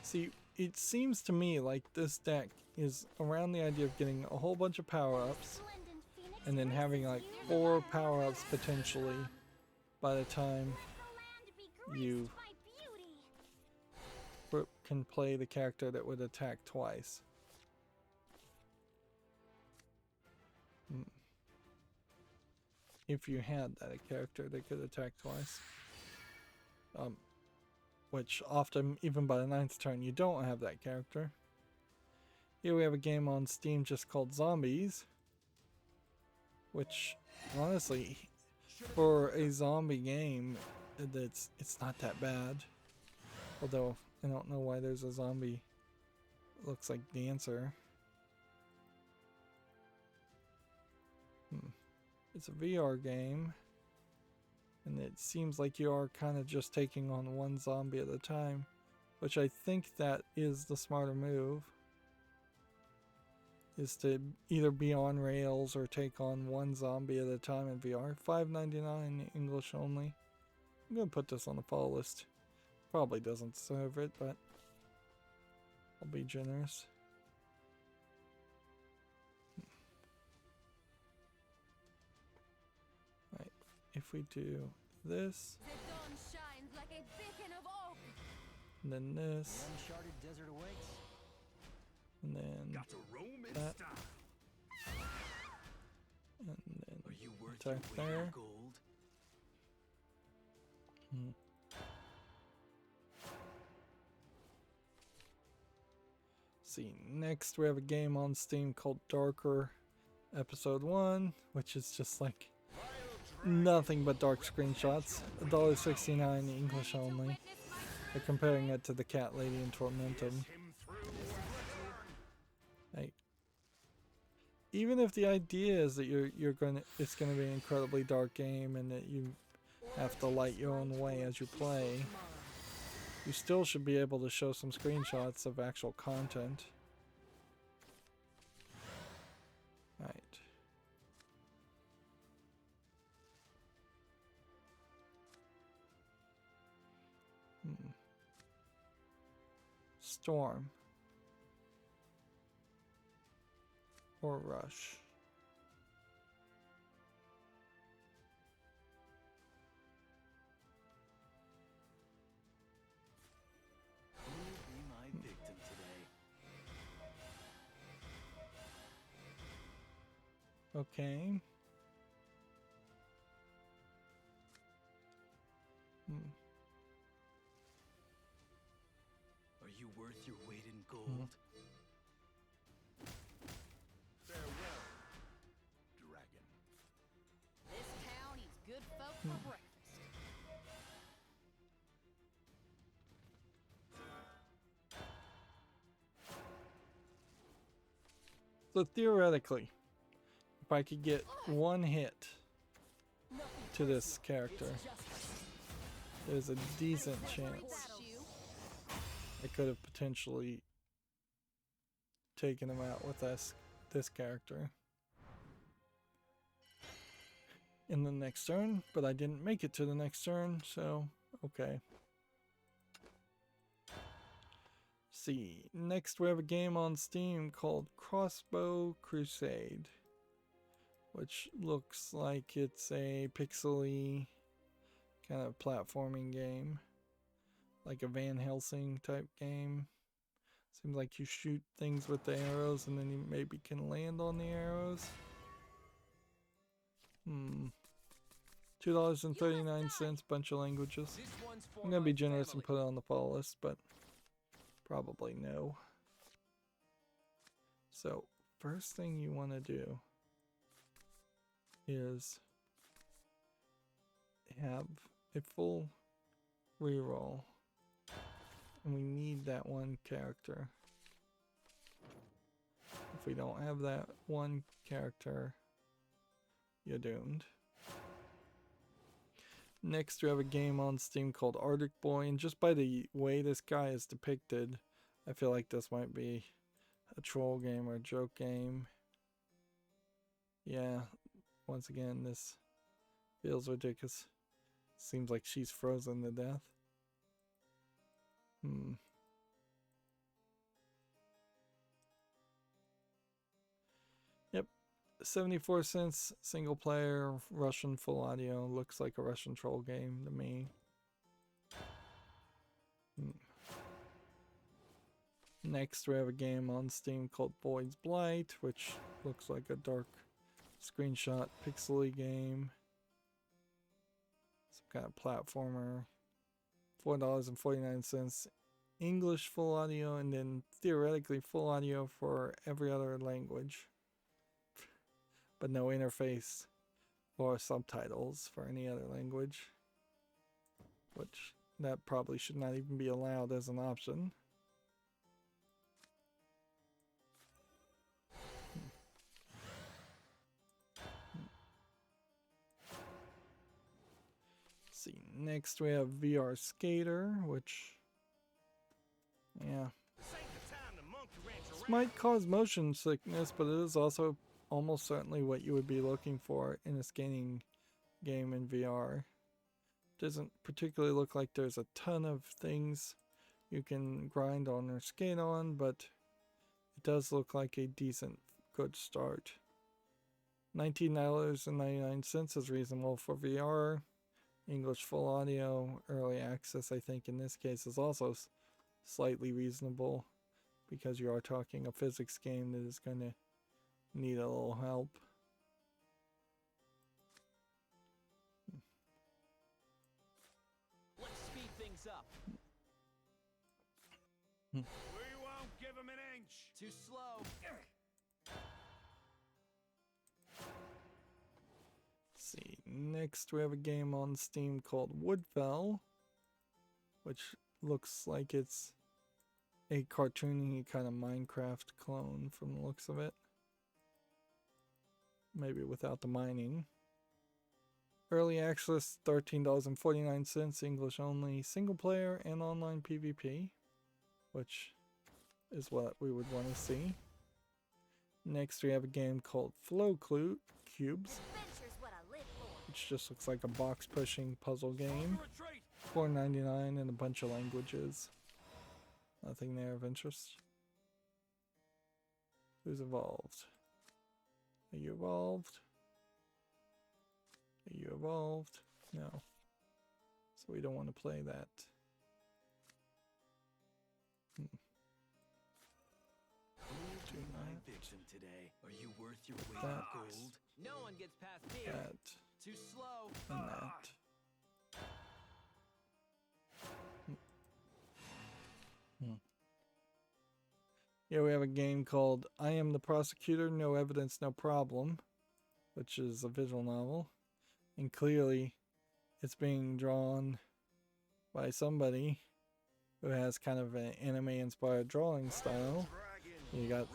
See, it seems to me like this deck is around the idea of getting a whole bunch of power-ups Splendid Phoenix and then having like 4 power-ups potentially by the time let the land be you graced by beauty. can play the character that would attack twice. If you had that a character that could attack twice. Which often, even by the 9th turn, you don't have that character. Here we have a game on Steam just called Zombies. Which, honestly, for a zombie game, it's not that bad. Although, I don't know why there's a zombie that looks like Dancer. It's a VR game. And it seems like you are kind of just taking on one zombie at a time, which I think that is the smarter move, is to either be on rails or take on one zombie at a time in VR. $5.99 English only. I'm going to put this on the follow list. Probably doesn't serve it, but I'll be generous. Right, if we do this, The dawn shines like a beacon of hope. and then this, Uncharted desert awaits. and then Got to roam in that, style. and then Are you worth attack your weight there. in gold? See, next we have a game on Steam called Darker Episode 1, which is just like nothing but dark screenshots. $1.69 English only. They're comparing it to the Cat Lady in Tormentum. Him through. Like, even if the idea is that it's gonna be an incredibly dark game and that you have to light your own way as you play, you still should be able to show some screenshots of actual content. Right. Storm. Or Rush. Who will be my victim today? Okay. Are you worth your weight in gold? Farewell, dragon. This town eats good folk for breakfast. So theoretically, if I could get one hit to this character, there's a decent chance I could have potentially taken him out with this character in the next turn, but I didn't make it to the next turn, so okay. See, next we have a game on Steam called Crossbow Crusade, which looks like it's a pixely kind of platforming game, like a Van Helsing type game. Seems like you shoot things with the arrows and then you maybe can land on the arrows. $2.39, bunch of languages. This one's for I'm gonna my be generous family. and put it on the follow list, but probably no. So, first thing you want to do is have a full reroll. And we need that one character. If we don't have that one character, you're doomed. Next, we have a game on Steam called Arctic Boy, and just by the way this guy is depicted, I feel like this might be a troll game or a joke game. Yeah, once again, this feels ridiculous. Seems like she's frozen to death. 74 cents, single player, Russian full audio. Looks like a Russian troll game to me. Next, we have a game on Steam called Void's Blight, which looks like a dark screenshot pixely game. Some kind of platformer. $4.49. English full audio, and then theoretically full audio for every other language. But no interface or subtitles for any other language. Which, that probably should not even be allowed as an option. See, next we have VR Skater, which, yeah, this might cause motion sickness, but it is also almost certainly what you would be looking for in a skating game in VR. Doesn't particularly look like there's a ton of things you can grind on or skate on, but it does look like a decent, good start. $19.99 is reasonable for VR. English full audio, early access, I think in this case is also slightly reasonable, because you are talking a physics game that is going to need a little help. Let's speed things up. We won't give him an inch. Too slow. See, next we have a game on Steam called Woodfell, which looks like it's a cartoony kind of Minecraft clone from the looks of it. Maybe without the mining. Early access, $13.49, English only, single player and online PvP, which is what we would want to see. Next we have a game called Flow Cubes, Adventure's what I live for. which just looks like a box pushing puzzle game. $4.99 in a bunch of languages. Nothing there of interest. Who's evolved? Are you evolved? Are you evolved? No. So we don't want to play that. Who will be my victim today? Are you worth your weight in That. gold? No one gets past me. That Too slow. and that. Here we have a game called I Am the Prosecutor, No Evidence, No Problem, which is a visual novel. And clearly it's being drawn by somebody who has kind of an anime-inspired drawing style. You got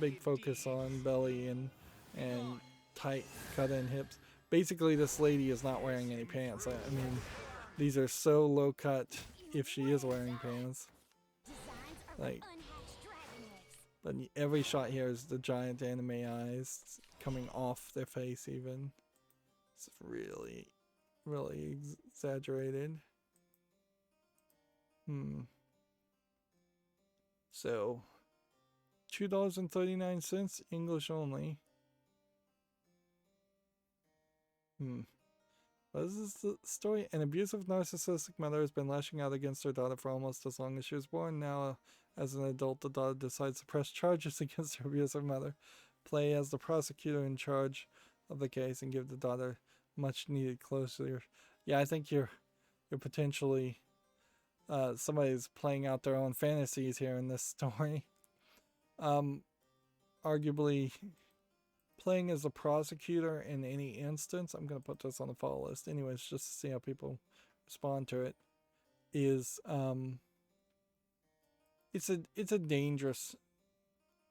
big focus on belly and tight cut-in hips. Basically, this lady is not wearing any pants. I mean, these are so low-cut if she is wearing pants. Designs are Like, unhatched dragon eggs. but every shot here is the giant anime eyes coming off their face even. It's really, really exaggerated. So, $2.39, English only. What is this story? An abusive narcissistic mother has been lashing out against her daughter for almost as long as she was born. Now, as an adult, the daughter decides to press charges against her abusive mother, play as the prosecutor in charge of the case, and give the daughter much needed closure. Yeah, I think you're potentially somebody's playing out their own fantasies here in this story. Arguably, playing as a prosecutor in any instance, I'm going to put this on the follow list anyways, just to see how people respond to it, is it's a dangerous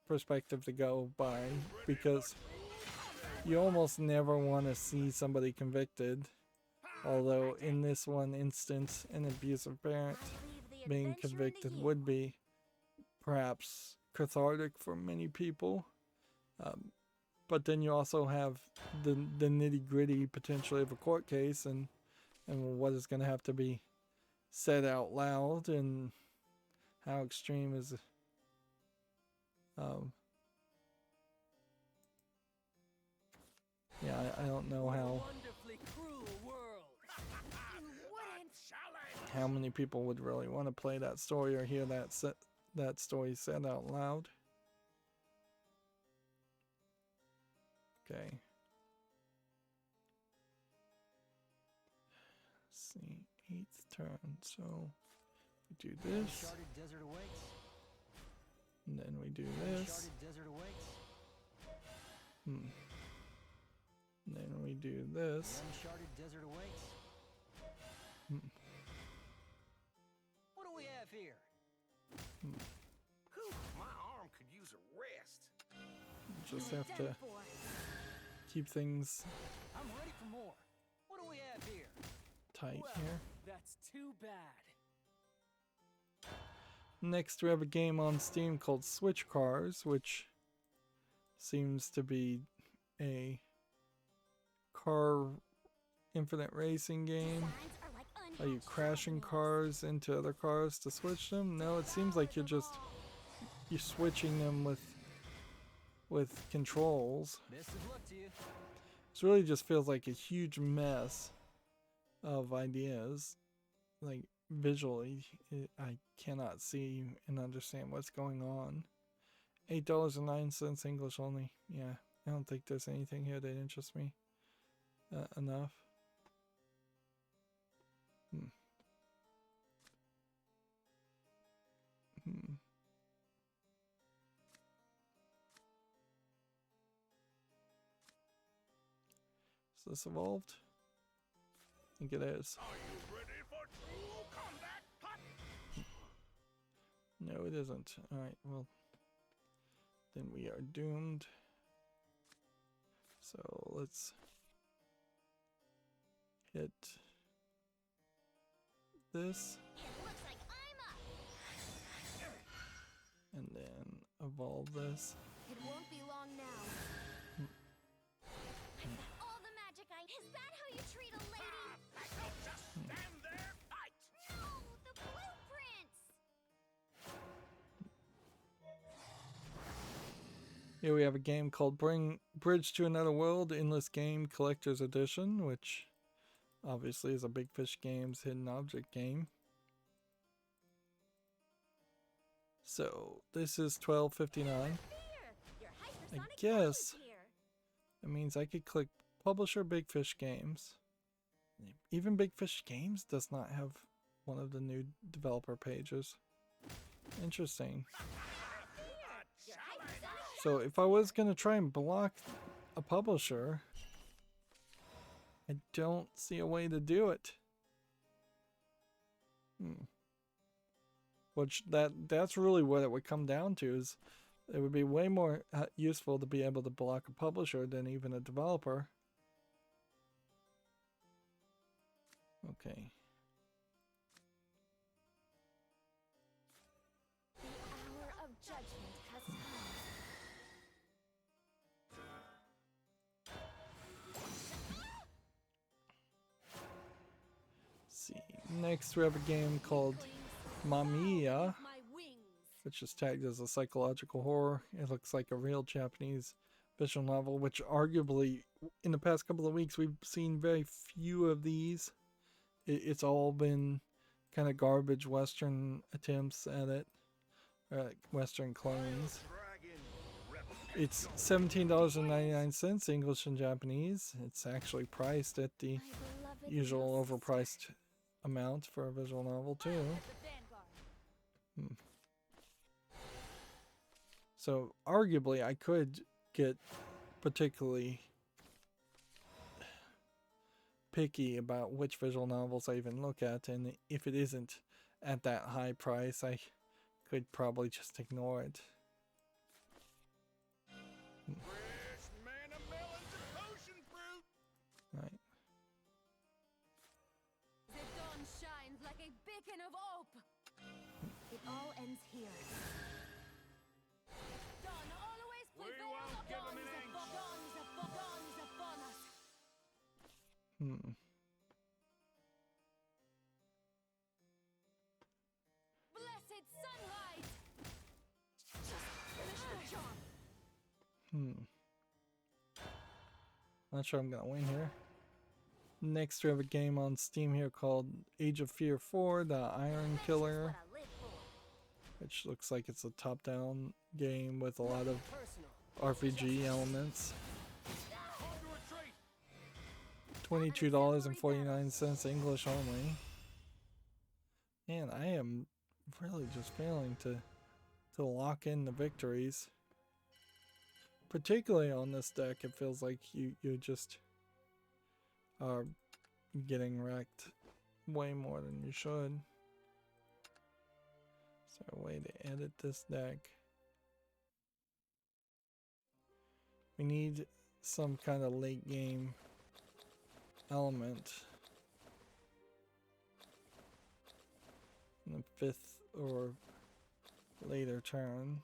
perspective to go by, because you almost never want to see somebody convicted. Although in this one instance, an abusive parent being convicted would be perhaps cathartic for many people. But then you also have the nitty gritty potentially of a court case and what is going to have to be said out loud, and how extreme is Yeah, I don't know how Wonderfully cruel world. how many people would really want to play that story or hear that story said out loud. Okay. Let's see, 8th turn. So we do this, Uncharted desert awaits. and then we do this. Uncharted desert awaits. And then we do this. Uncharted desert awaits. What do we have here? Whew, my arm could use a rest. Just have to keep things I'm ready for more. What do we have here? tight Well, here. that's too bad. Next, we have a game on Steam called Switch Cars, which seems to be a car infinite racing game. Are you crashing cars into other cars to switch them? No, it seems like you're switching them with controls. Best of luck to you. This really just feels like a huge mess of ideas. Like visually, I cannot see and understand what's going on. $8.09 English only. Yeah, I don't think there's anything here that interests me enough. Is this evolved? I think it is. Are you ready for true combat? Hot! No, it isn't. Alright, well, then we are doomed. So let's hit this. It looks like I'm up. And then evolve this. It won't be long now. I've got all the magic is that how you treat a lady? Don't just stand there, fight! No, the blueprints! Here we have a game called Bridge to Another World Endless Game Collector's Edition, which obviously is a Big Fish Games hidden object game. So this is $12.59. I guess that means I could click Publisher Big Fish Games. Even Big Fish Games does not have one of the new developer pages. Interesting. So if I was going to try and block a publisher, I don't see a way to do it. Which that's really what it would come down to, is it would be way more useful to be able to block a publisher than even a developer. Okay. The hour of judgment has come. See. Next we have a game called Mamiya, My wings. which is tagged as a psychological horror. It looks like a real Japanese visual novel, which arguably in the past couple of weeks we've seen very few of these. It's all been kind of garbage Western attempts at it, Western clones. It's $17.99 English and Japanese. It's actually priced at the usual overpriced amount for a visual novel too. So arguably I could get particularly picky about which visual novels I even look at, and if it isn't at that high price, I could probably just ignore it. Fresh manna melons and potion fruit! Right. The dawn shines like a beacon of hope. It all ends here. Dawn always We prevails. won't give 'em an inch. Dawn is upon us. Blessed sunlight. Just finish the job. Not sure I'm gonna win here. Next, we have a game on Steam here called Age of Fear 4, The Iron Killer, which looks like it's a top-down game with a lot of RPG elements. $22.49, English only. Man, I am really just failing to lock in the victories. Particularly on this deck, it feels like you just are getting wrecked way more than you should. Is there a way to edit this deck? We need some kind of late game element in the 5th or later turn.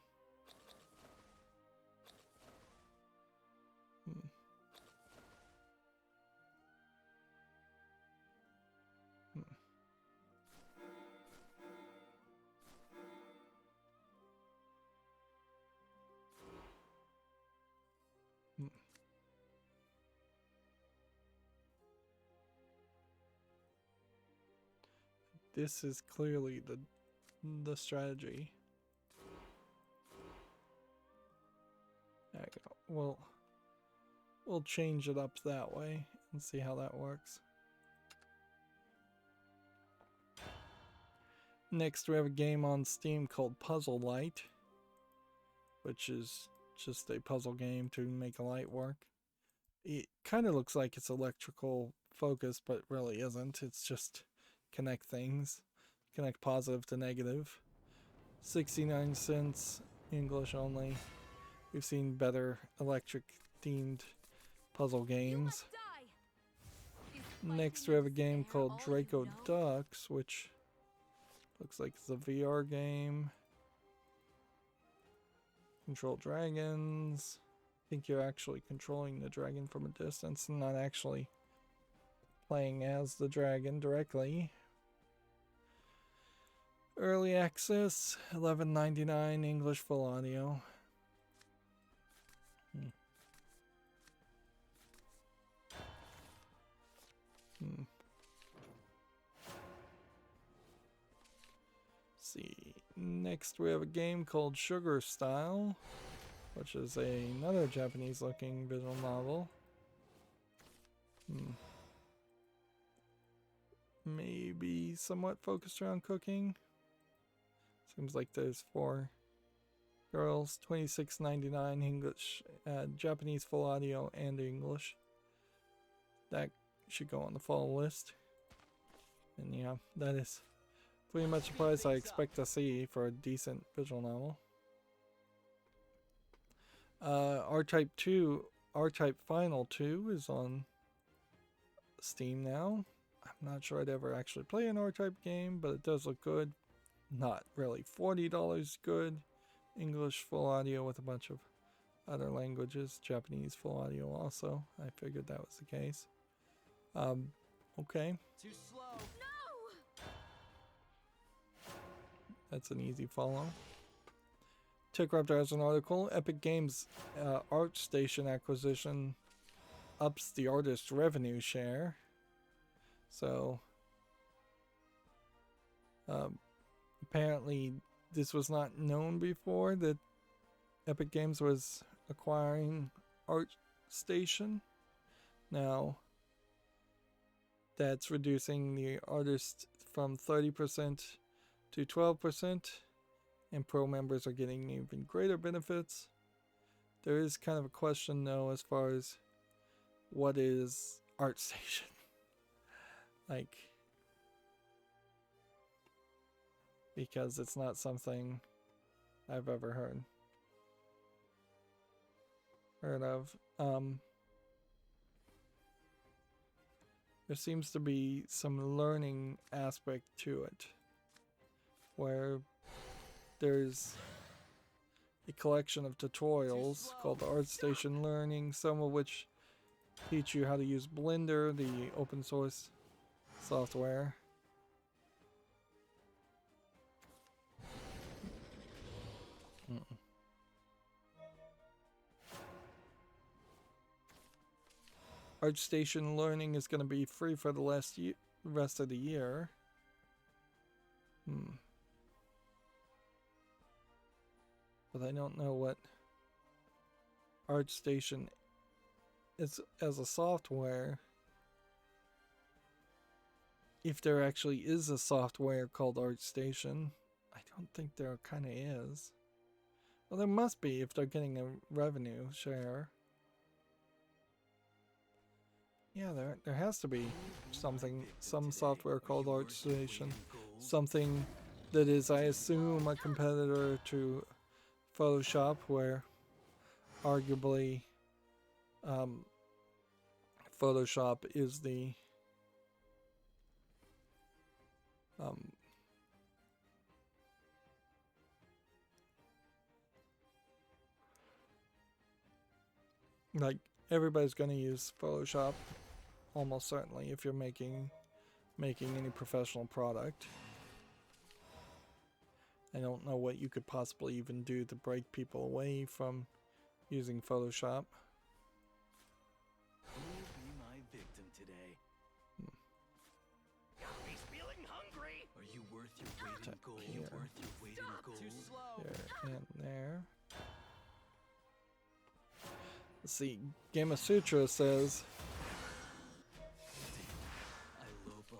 This is clearly the strategy. There we go. We'll change it up that way and see how that works. Next, we have a game on Steam called Puzzle Light, which is just a puzzle game to make a light work. It kind of looks like it's electrical focused, but really isn't. It's just connect things, connect positive to negative. 69 cents, English only. We've seen better electric themed puzzle games. Next, we have a game called Draco Ducks, which looks like it's a VR game. Control dragons. I think you're actually controlling the dragon from a distance and not actually playing as the dragon directly. Early access, $11.99, English full audio. See. Next, we have a game called Sugar Style, which is another Japanese-looking visual novel. Maybe somewhat focused around cooking. Seems like there's 4 girls. $26.99 English, Japanese full audio and English. That should go on the fall list. And yeah, that is pretty much the price I expect to see for a decent visual novel. R-Type Final 2 is on Steam now. I'm not sure I'd ever actually play an R-Type game, but it does look good. Not really $40 good. English full audio with a bunch of other languages. Japanese full audio also. I figured that was the case. Okay. Too slow. No! That's an easy follow. TechRaptor has an article. Epic Games ArtStation acquisition ups the artist's revenue share. So apparently this was not known before, that Epic Games was acquiring ArtStation. Now that's reducing the artist from 30% to 12%, and pro members are getting even greater benefits. There is kind of a question though as far as what is ArtStation. Like, because it's not something I've ever heard of. There seems to be some learning aspect to it, where there's a collection of tutorials called the ArtStation Learning, some of which teach you how to use Blender, the open source software. ArtStation Learning is going to be free for the rest of the year. But I don't know what ArtStation is as a software. If there actually is a software called ArtStation. I don't think there kind of is. Well, there must be if they're getting a revenue share. Yeah, there has to be some software called ArtStation. Something that is, I assume, a competitor to Photoshop, where arguably Photoshop is the like everybody's going to use Photoshop almost certainly if you're making any professional product. I don't know what you could possibly even do to break people away from using Photoshop. Who will be my victim today? Got me feeling hungry. Are you worth your weight in gold? Here. Worth your weight in gold? Too slow. There and there. Let's see. Game of Sutra says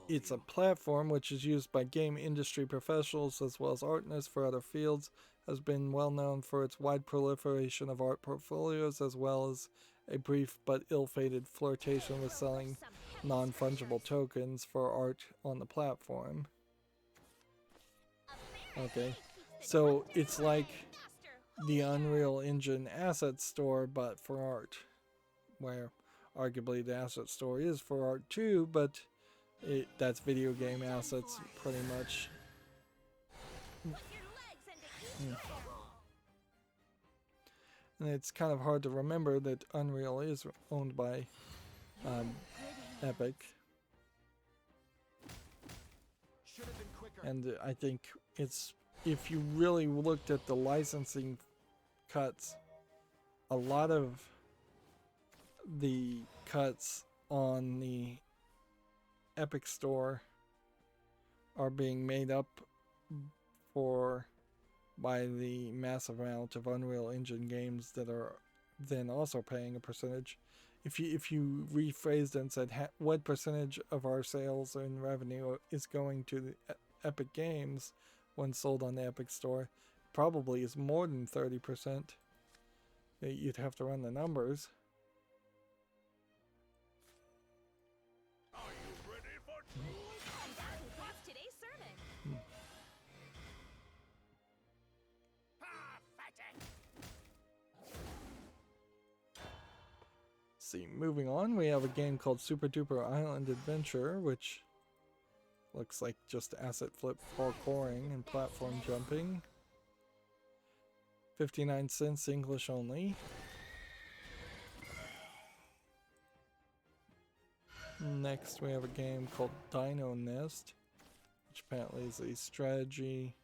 it's a platform which is used by game industry professionals as well as artists for other fields, has been well known for its wide proliferation of art portfolios as well as a brief but ill-fated flirtation with selling non-fungible tokens for art on the platform. Okay, so it's like the Unreal Engine asset store but for art, where arguably the asset store is for art too, but that's video game assets pretty much. And it's kind of hard to remember that Unreal is owned by Epic. And I think it's, if you really looked at the licensing cuts, a lot of the cuts on the Epic Store are being made up for by the massive amount of Unreal Engine games that are then also paying a percentage. If you rephrased and said what percentage of our sales and revenue is going to the Epic games when sold on the Epic Store, probably is more than 30%. You'd have to run the numbers. Are you ready for true combat? What's today's sermon? Pathetic. See, moving on, we have a game called Super Duper Island Adventure, which looks like just asset flip parkouring and platform jumping. 59 cents, English only. Next, we have a game called Dino Nest, which apparently is a strategy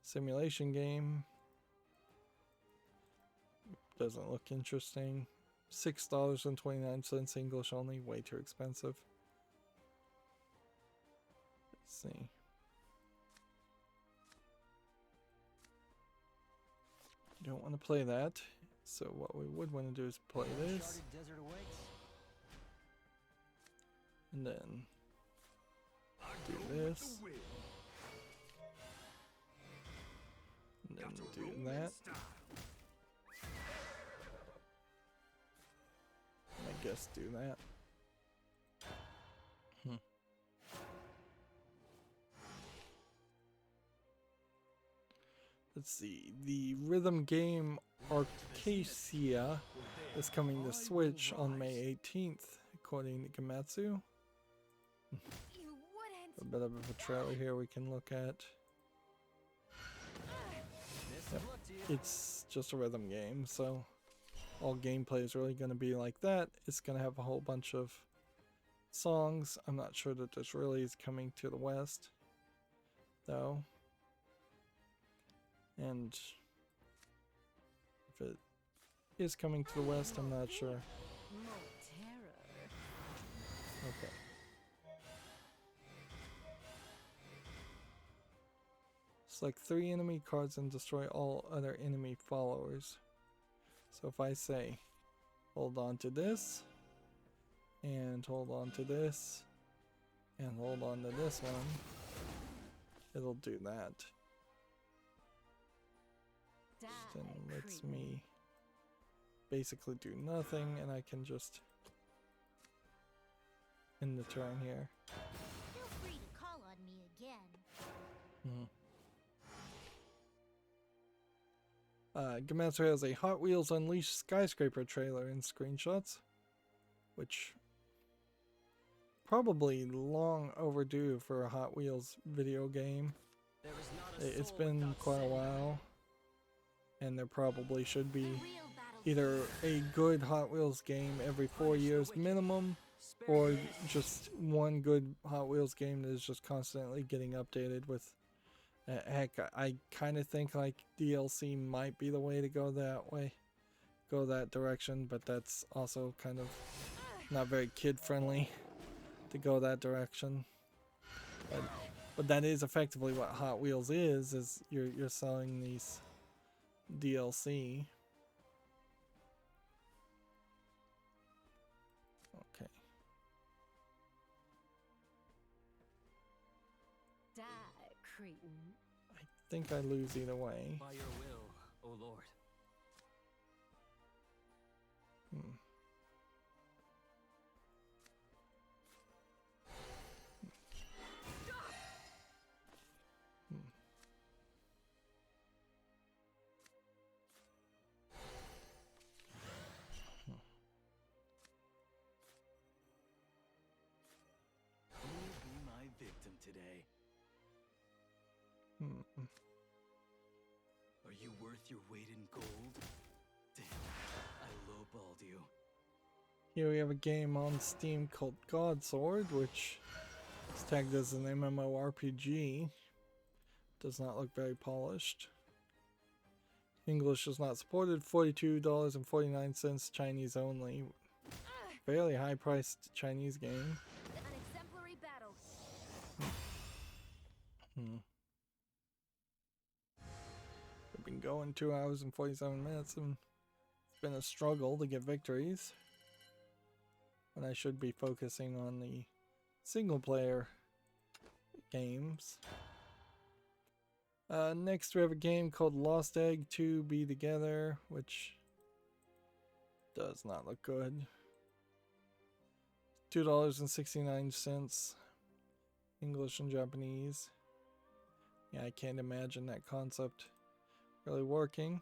simulation game. Doesn't look interesting. $6.29, English only, way too expensive. Let's see. Don't want to play that, so what we would want to do is play this. And then do this. And then do that. I guess do that. Let's see. The rhythm game Arcacia is coming to Switch on May 18th, according to Gamatsu. You wouldn't. A bit of a trailer here we can look at. Yep. It's just a rhythm game, so all gameplay is really going to be like that. It's going to have a whole bunch of songs. I'm not sure that this really is coming to the West, though. And if it is coming to the West, I'm not sure. More terror. Select 3 enemy cards and destroy all other enemy followers. So if I say, hold on to this, and hold on to this, and hold on to this one, it'll do that. Then lets me basically do nothing, and I can just end the turn here. Feel free to call on me again. Gamatsu has a Hot Wheels Unleashed skyscraper trailer and screenshots, which probably long overdue for a Hot Wheels video game. There is not a It's soul been without quite a sin. while, and there probably should be The real battle either a good Hot Wheels game every 4 years minimum, or just one good Hot Wheels game that is just constantly getting updated with. Heck, I kind of think like DLC might be the way to go that direction, but that's also kind of not very kid friendly to go that direction. But that is effectively what Hot Wheels is you're selling these DLC. Okay. Die, cretin. I think I lose either way. By your will, O Lord. Who will be my victim today? Are you worth your weight in gold? Damn, I lowballed you. Here we have a game on Steam called Godsword, which is tagged as an MMORPG. Does not look very polished. English is not supported. $42.49 Chinese only. Fairly high priced Chinese game. An exemplary battle. We've been going 2 hours and 47 minutes, and it's been a struggle to get victories. And I should be focusing on the single player games. Next we have a game called Lost Egg 2 Be Together, which does not look good. $2.69 English and Japanese. Yeah, I can't imagine that concept really working.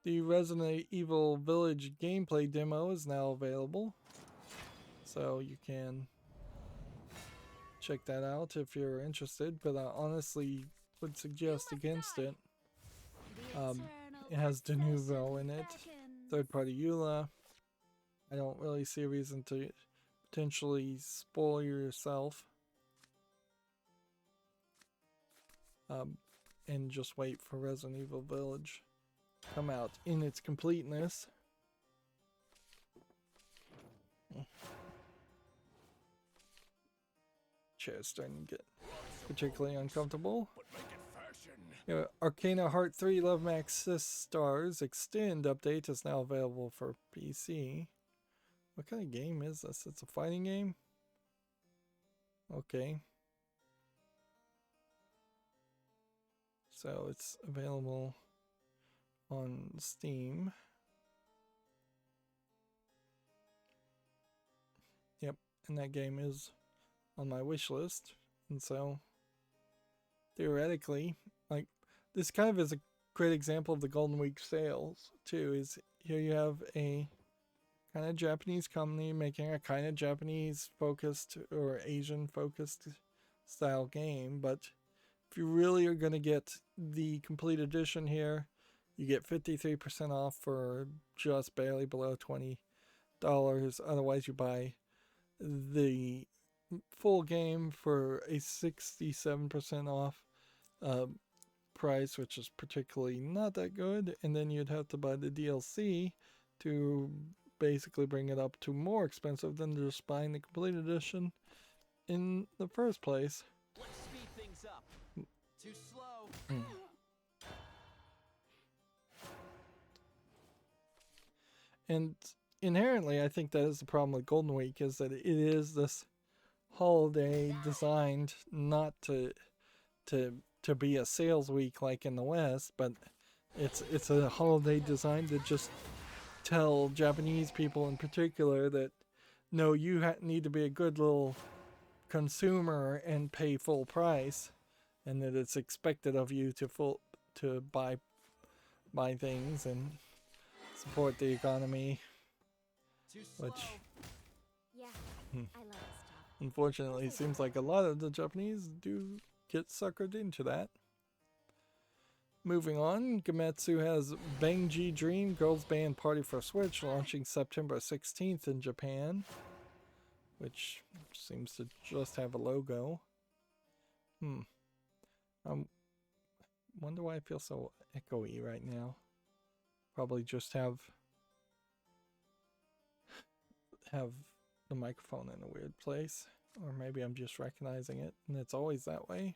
The Resident Evil Village gameplay demo is now available, so you can check that out if you're interested, but I honestly would suggest against it. It has Denuvo in it, third-party EULA. I don't really see a reason to potentially spoil yourself. And just wait for Resident Evil Village to come out in its completeness. Chair's starting to get particularly uncomfortable. Yeah, Arcana Heart 3 Love Max Stars Extend update is now available for PC. What kind of game is this? It's a fighting game? Okay. So it's available on Steam. Yep, and that game is on my wish list. And so theoretically, like, this kind of is a great example of the Golden Week sales too. Is here you have a kind of Japanese company making a kind of Japanese focused or Asian focused style game, but if you really are going to get the complete edition here, you get 53% off for just barely below $20. Otherwise, you buy the full game for a 67% off price, which is particularly not that good. And then you'd have to buy the DLC to basically bring it up to more expensive than just buying the complete edition in the first place. Let's speed things up. Too slow. And inherently, I think that is the problem with Golden Week, is that it is this holiday designed not to be a sales week like in the West, but it's a holiday designed to just tell Japanese people in particular that no, you need to be a good little consumer and pay full price, and that it's expected of you to buy things and support the economy, Too slow. which Yeah, I love this job. unfortunately it seems like a lot of the Japanese do get suckered into that. Moving on, Gametsu has Benji Dream Girls Band Party for Switch launching September 16th in Japan, which seems to just have a logo. Wonder why I feel so echoey right now. Probably just have the microphone in a weird place, or maybe I'm just recognizing it and it's always that way.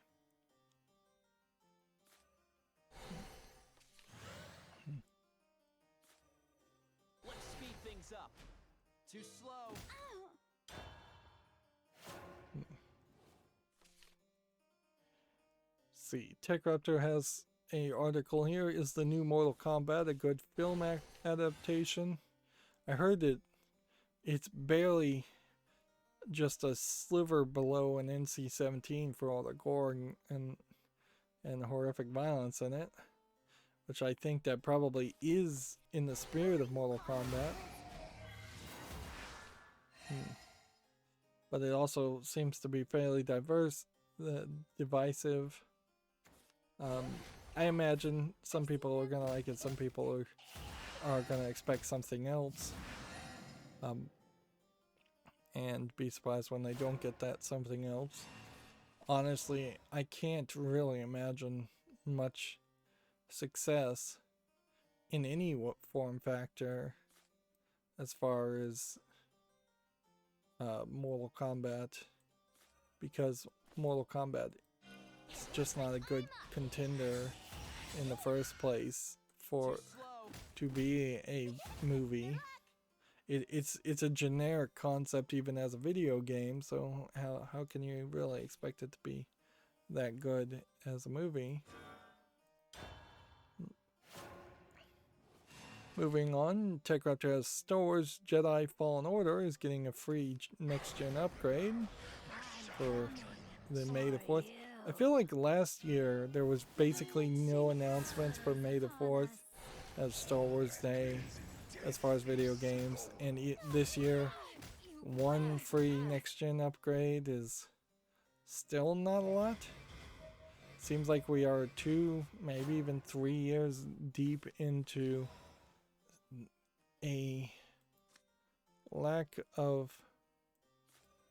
Let's speed things up. Too slow. See, TechRaptor has a article here. Is the new Mortal Kombat a good film adaptation? I heard that it's barely just a sliver below an NC-17 for all the gore and horrific violence in it, which I think that probably is in the spirit of Mortal Kombat. But it also seems to be fairly divisive. I imagine some people are gonna like it, some people are gonna expect something else, and be surprised when they don't get that something else. Honestly, I can't really imagine much success in any form factor as far as Mortal Kombat, because Mortal Kombat is just not a good contender in the first place to be a movie. It's a generic concept even as a video game, so how can you really expect it to be that good as a movie? Moving on, TechRaptor has Star Wars Jedi Fallen Order is getting a free next-gen upgrade for the May the 4th. I feel like last year there was basically no announcements for May the 4th as Star Wars Day as far as video games, and this year one free next-gen upgrade is still not a lot. Seems like we are 2, maybe even 3 years deep into a lack of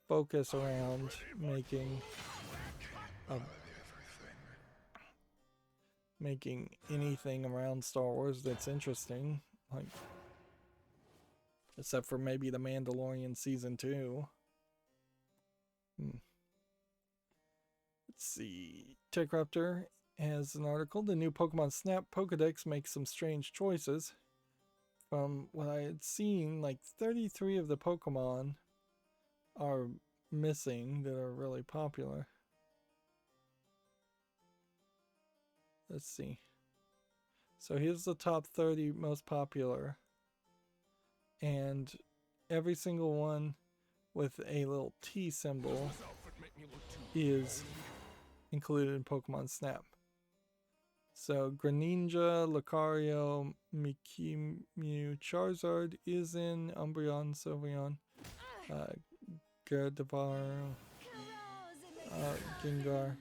focus around making anything around Star Wars that's interesting, like except for maybe The Mandalorian Season 2. Let's see. TechRaptor has an article. The new Pokemon Snap Pokedex makes some strange choices. From what I had seen, like 33 of the Pokemon are missing that are really popular. Let's see. So here's the top 30 most popular. And every single one with a little T symbol is included in Pokemon Snap. So Greninja, Lucario, Mimikyu, Charizard is in, Umbreon, Sylveon, Gardevoir, Gengar.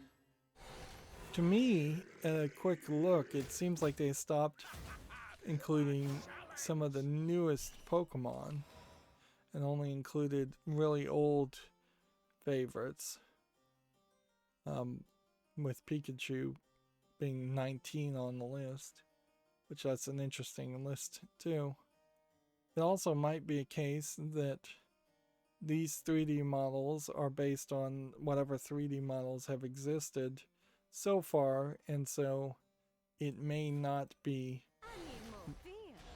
To me, at a quick look, it seems like they stopped including some of the newest Pokemon and only included really old favorites, with Pikachu being 19 on the list, which that's an interesting list too. It also might be a case that these 3D models are based on whatever 3D models have existed so far, and so it may not be, I need more beer.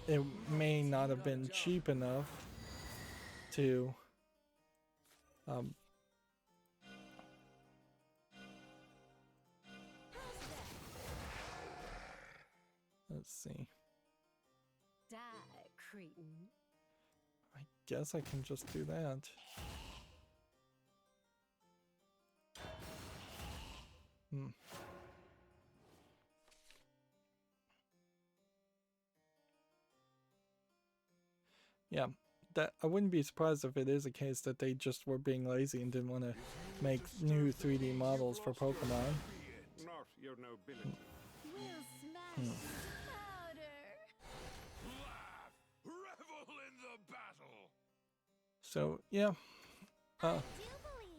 it may not have been cheap enough to let's see. Die, cretin. I guess I can just do that. Yeah, that I wouldn't be surprised if it is a case that they just were being lazy and didn't want to make new 3D models for Pokemon. Not your nobility. We'll smash powder. Laugh! Revel in the battle! So yeah. I do believe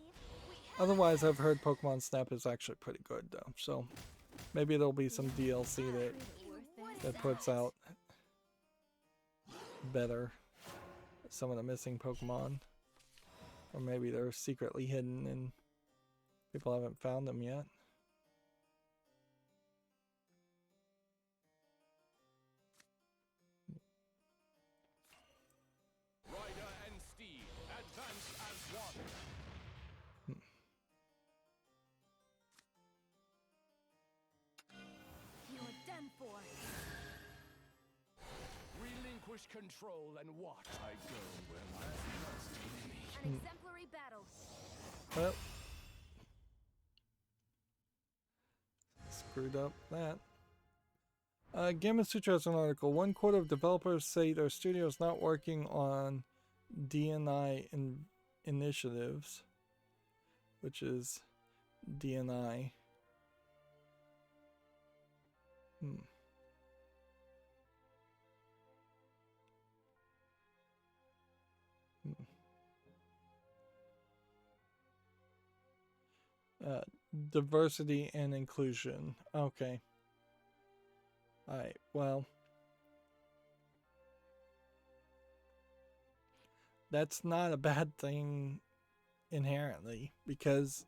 we have Otherwise, I've heard Pokemon Snap is actually pretty good though. So maybe there'll be some DLC that puts out better some of the missing Pokemon, or maybe they're secretly hidden and people haven't found them yet. Ryder and Steed, advance as one. You're done for. Relinquish control and watch. I go where my An exemplary battle. Well, screwed up that. Gamma Sutra has an article. 1/4 of developers say their studio is not working on DNI initiatives, which is DNI. Diversity and inclusion. Okay. Alright, well. That's not a bad thing inherently, because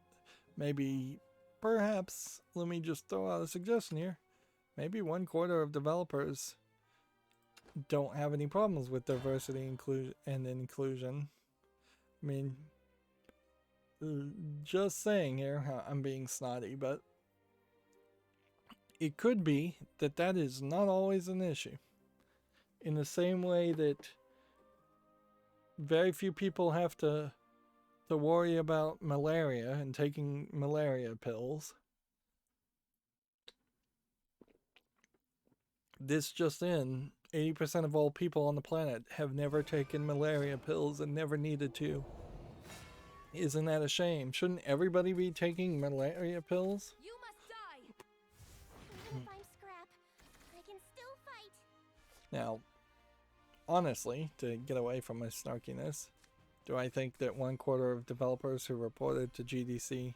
maybe, perhaps, let me just throw out a suggestion here. Maybe 1/4 of developers don't have any problems with diversity and inclusion. I mean, just saying here, I'm being snotty, but it could be that that is not always an issue. In the same way that very few people have to worry about malaria and taking malaria pills. This just in, 80% of all people on the planet have never taken malaria pills and never needed to. Isn't that a shame? Shouldn't everybody be taking malaria pills? You must die. Even if I'm scrap, I can still fight. Now, honestly, to get away from my snarkiness, do I think that 1/4 of developers who reported to GDC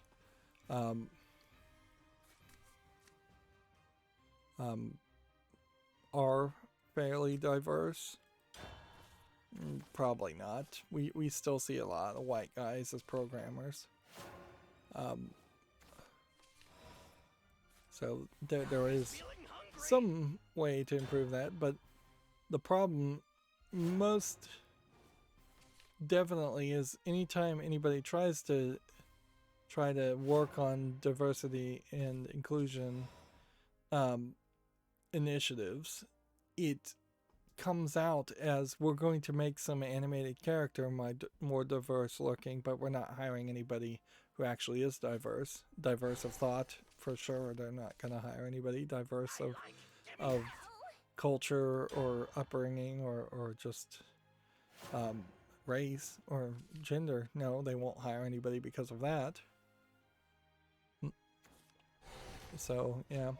are fairly diverse? Probably not. We still see a lot of white guys as programmers. So there is some way to improve that, but the problem most definitely is anytime anybody tries to work on diversity and inclusion initiatives, it comes out as we're going to make some animated character more diverse looking, but we're not hiring anybody who actually is diverse of thought for sure. They're not going to hire anybody diverse of culture or upbringing or just race or gender. No, they won't hire anybody because of that. So yeah,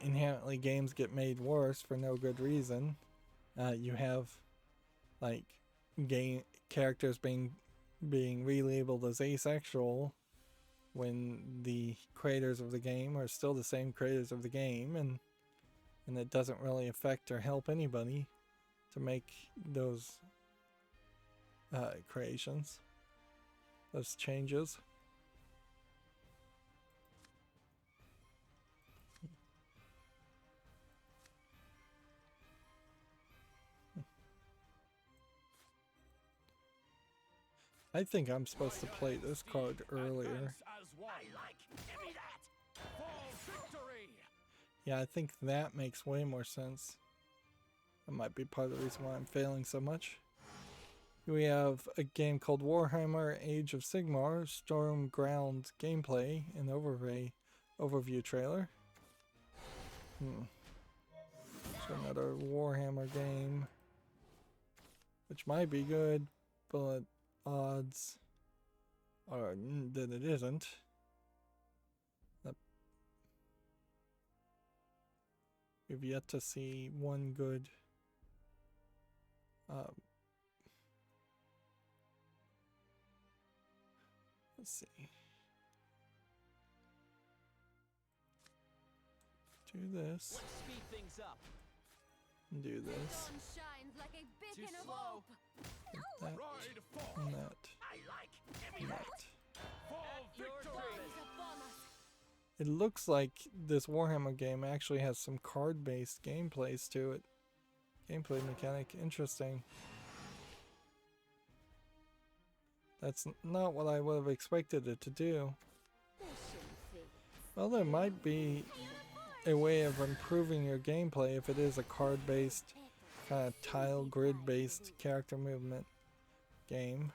inherently games get made worse for no good reason. You have like game characters being relabeled as asexual when the creators of the game are still the same creators of the game, and it doesn't really affect or help anybody to make those creations, those changes. I think I'm supposed to play this card earlier. Yeah, I think that makes way more sense. That might be part of the reason why I'm failing so much. We have a game called Warhammer Age of Sigmar Stormground gameplay and overview trailer. So another Warhammer game, which might be good, but odds are that it isn't. We've yet to see one good let's see. Do this. Let's speed things up. Do this. Sun shines like a beacon Too of slow. hope. That. Ride forth. And that. I like. Give me And that. that. For Your victory. service. Is upon us. It looks like this Warhammer game actually has some card-based gameplays to it. Gameplay mechanic, interesting. That's not what I would have expected it to do. Well, there might be a way of improving your gameplay if it is a card-based, kind of tile grid-based character movement game.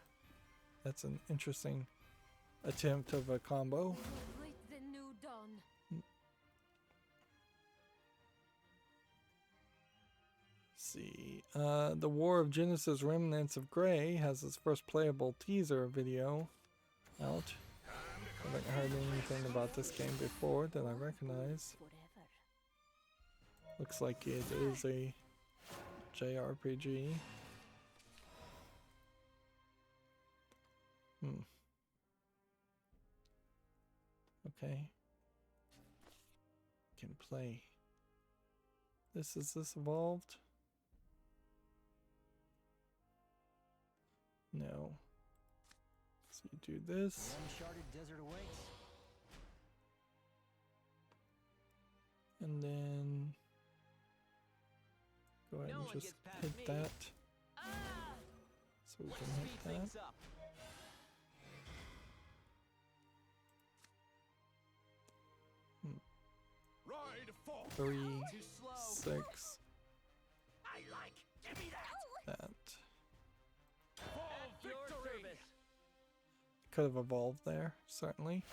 That's an interesting attempt of a combo. Greet the new dawn. See, the War of Genesis Remnants of Grey has its first playable teaser video out. I haven't heard anything about this game before that I recognize. Looks like it is a JRPG. Okay. Can play. Is this evolved? No. So you do this. Uncharted desert awaits. And then go ahead No and one just gets past hit me. that. So we Let's can speed hit that. things up. Ride forth. 3, Too slow. 6, I like. Give me that. that. For At your victory. service. Could have evolved there, certainly.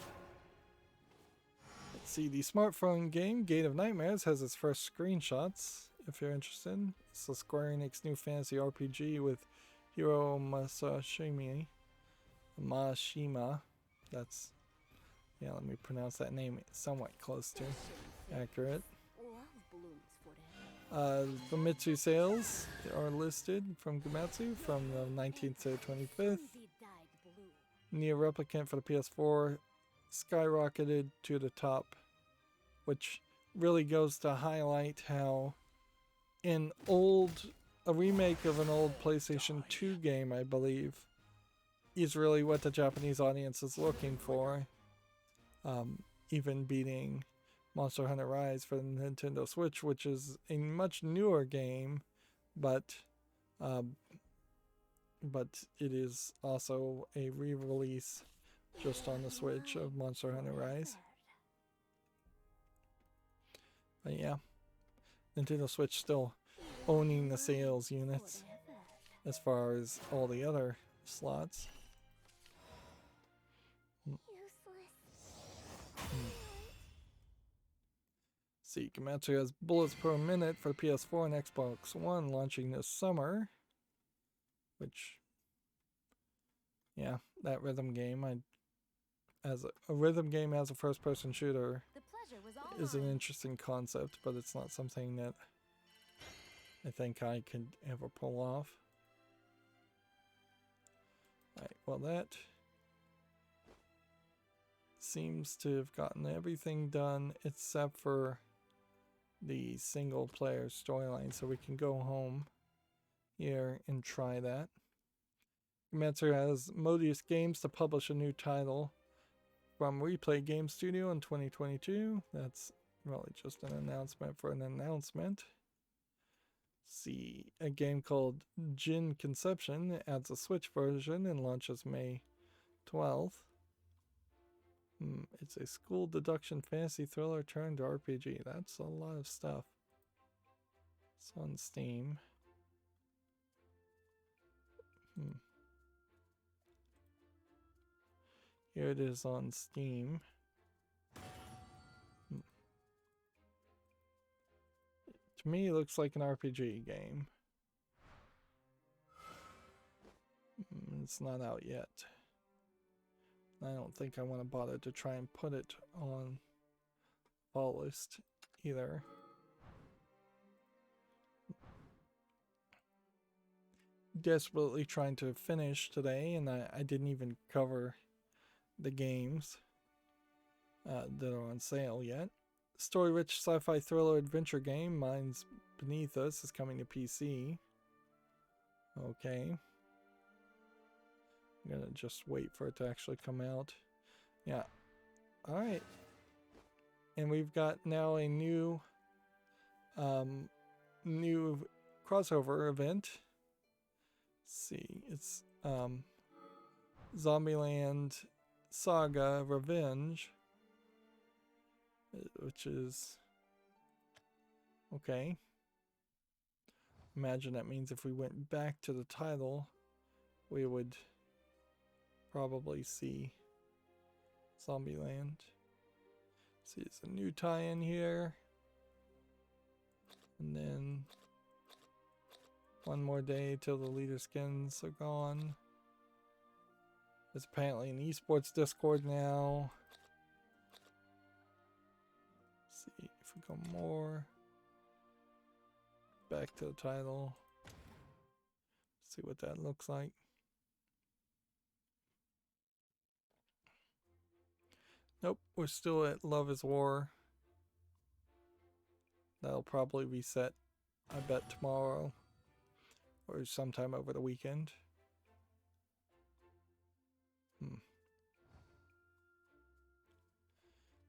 Let's see, the smartphone game Gate of Nightmares has its first screenshots, if you're interested. It's a Square Enix new fantasy RPG with Hiro Mashima. That's, yeah, let me pronounce that name somewhat close to accurate. Famitsu sales are listed from Gamatsu from the 19th to 25th. Near Replicant for the PS4 skyrocketed to the top, which really goes to highlight how a remake of an old PlayStation 2 game, I believe, is really what the Japanese audience is looking for. Even beating Monster Hunter Rise for the Nintendo Switch, which is a much newer game, but it is also a re-release just on the Switch of Monster Hunter Rise. But yeah, Nintendo Switch still owning the sales units as far as all the other slots. See, Gamatsu has bullets per minute for PS4 and Xbox One launching this summer. Which, yeah, that rhythm game, as a rhythm game as a first-person shooter is an interesting concept, but it's not something that I think I could ever pull off. Right, well that seems to have gotten everything done except for the single-player storyline, so we can go home here and try that. Gamatsu has Modius Games to publish a new title from Replay Game Studio in 2022. That's really just an announcement for an announcement. See, a game called Jin Conception adds a Switch version and launches May 12th. It's a school deduction fantasy thriller turned RPG. That's a lot of stuff. It's on Steam. Here it is on Steam. To me, it looks like an RPG game. It's not out yet. I don't think I want to bother to try and put it on fall list either. Desperately trying to finish today, and I didn't even cover the games that are on sale yet. Story-rich sci-fi thriller adventure game Minds Beneath Us is coming to PC. Okay. I'm gonna just wait for it to actually come out. Yeah. Alright. And we've got now a new crossover event. Let's see. It's Zombieland Saga Revenge, which is okay. Imagine that means if we went back to the title, we would probably see Zombieland. See, it's a new tie-in here. And then one more day till the leader skins are gone. There's apparently an esports Discord now. Let's see if we go more. Back to the title. See what that looks like. Nope, we're still at Love is War. That'll probably reset, I bet, tomorrow or sometime over the weekend.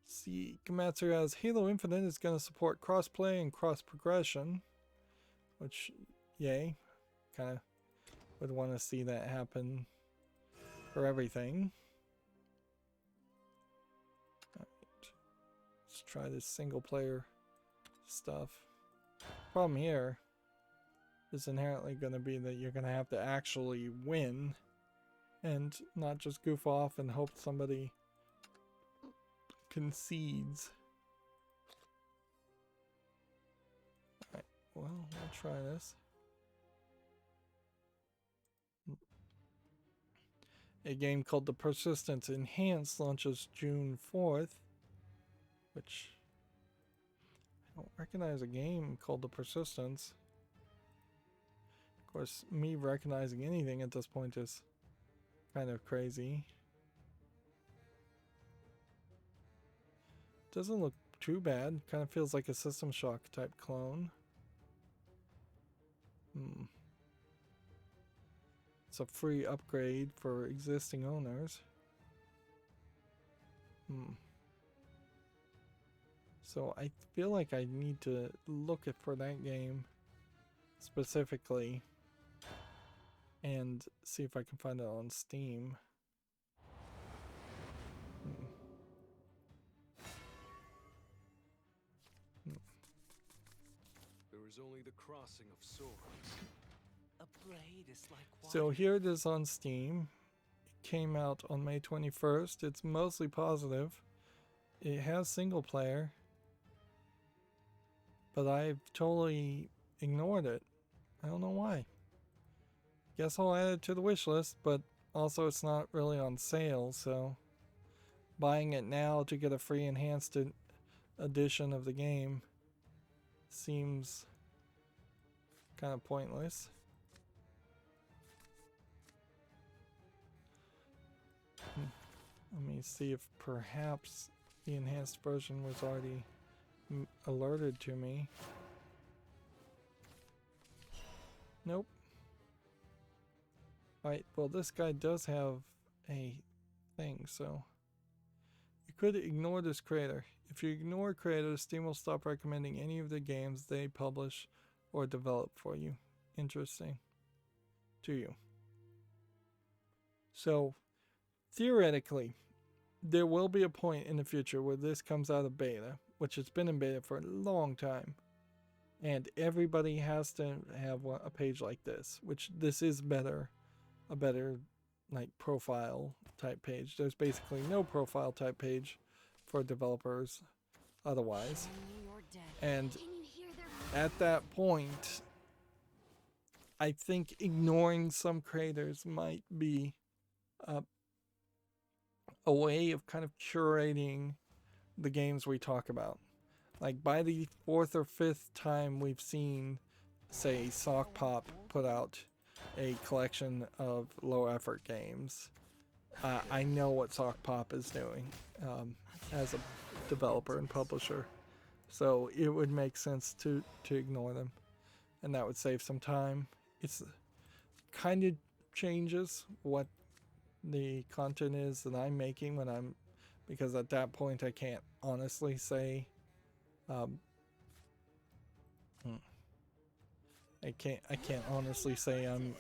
See, Komatsu has Halo Infinite is going to support crossplay and cross progression, which, yay, kind of would want to see that happen for everything. Let's try this single player stuff. Problem here is inherently going to be that you're going to have to actually win and not just goof off and hope somebody concedes. Alright, well, we'll try this. A game called The Persistence Enhanced launches June 4th, which I don't recognize a game called The Persistence. Of course, me recognizing anything at this point is kind of crazy. Doesn't look too bad. Kind of feels like a System Shock type clone. It's a free upgrade for existing owners. So I feel like I need to look for that game specifically and see if I can find it on Steam. There is only the crossing of swords. A blade is like So here it is on Steam. It came out on May 21st. It's mostly positive. It has single player, but I've totally ignored it. I don't know why. Guess I'll add it to the wish list, but also it's not really on sale, so buying it now to get a free enhanced edition of the game seems kind of pointless. Let me see if perhaps the enhanced version was already alerted to me. Nope. Alright, well this guy does have a thing, so you could ignore this creator. If you ignore creators, Steam will stop recommending any of the games they publish or develop for you interesting to you. So theoretically, there will be a point in the future where this comes out of beta, which has been in beta for a long time, and everybody has to have a page like this, which this is a better like profile type page. There's basically no profile type page for developers otherwise. And at that point, I think ignoring some creators might be a way of kind of curating the games we talk about. Like by the 4th or 5th time we've seen, say, Sock Pop put out a collection of low effort games, I know what Sock Pop is doing as a developer and publisher. So it would make sense to ignore them, and that would save some time. It's kind of changes what the content is that I'm making when I'm, because at that point I can't honestly say I can't honestly say I'm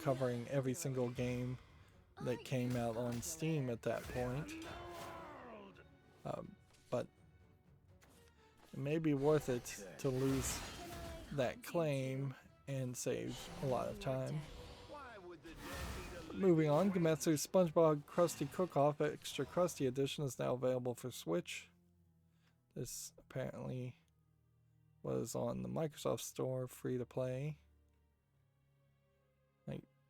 covering every single game that came out on Steam at that point, but it may be worth it to lose that claim and save a lot of time. Moving on, Gametsu's SpongeBob Krusty Cook-Off Extra Krusty Edition is now available for Switch. This apparently was on the Microsoft Store, free to play.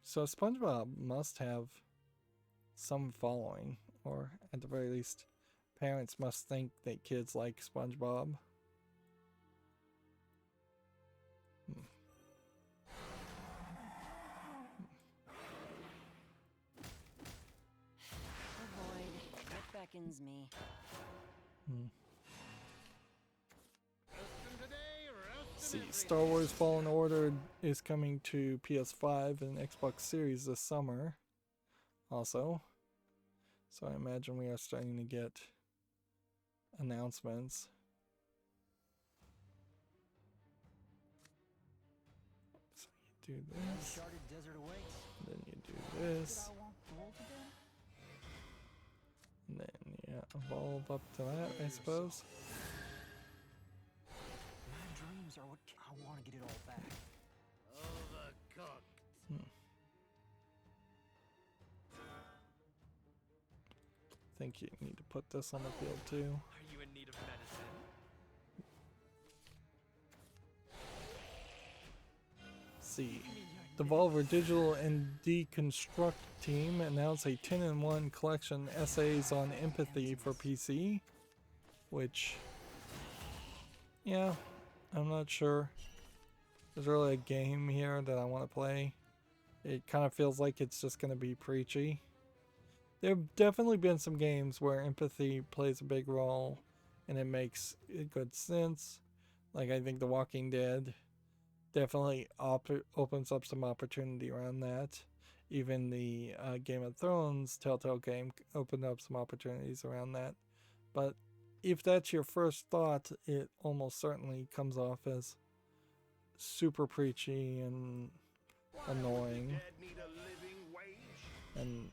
So SpongeBob must have some following, or at the very least, parents must think that kids like SpongeBob. Beckons me. See, Star Wars Fallen Order is coming to PS5 and Xbox Series this summer also. So I imagine we are starting to get announcements. So you do this, then you do this, and then yeah, evolve up to that, I suppose. Dreams are what I want to get it all back. Overcooked. I think you need to put this on the field too. Are you in need of medicine? See, Devolver Digital and Deconstruct team announced a 10-in-1 collection essays on empathy for PC, which, yeah, I'm not sure there's really a game here that I want to play. It kind of feels like it's just going to be preachy. There have definitely been some games where empathy plays a big role and it makes good sense. Like I think The Walking Dead definitely opens up some opportunity around that. Even the Game of Thrones Telltale game opened up some opportunities around that. But if that's your first thought, it almost certainly comes off as super preachy and annoying. And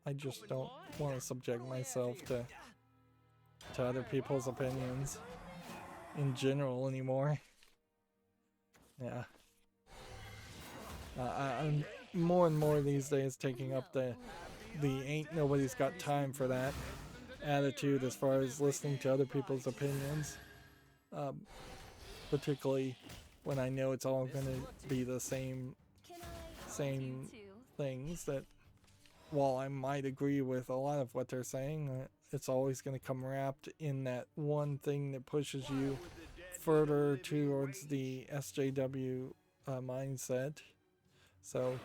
I just don't want to subject myself to other people's opinions in general anymore. Yeah. I'm more and more these days taking up the ain't nobody's got time for that attitude as far as listening to other people's opinions. Particularly when I know it's all going to be the same things, that while I might agree with a lot of what they're saying, it's always going to come wrapped in that one thing that pushes you further towards the SJW mindset. So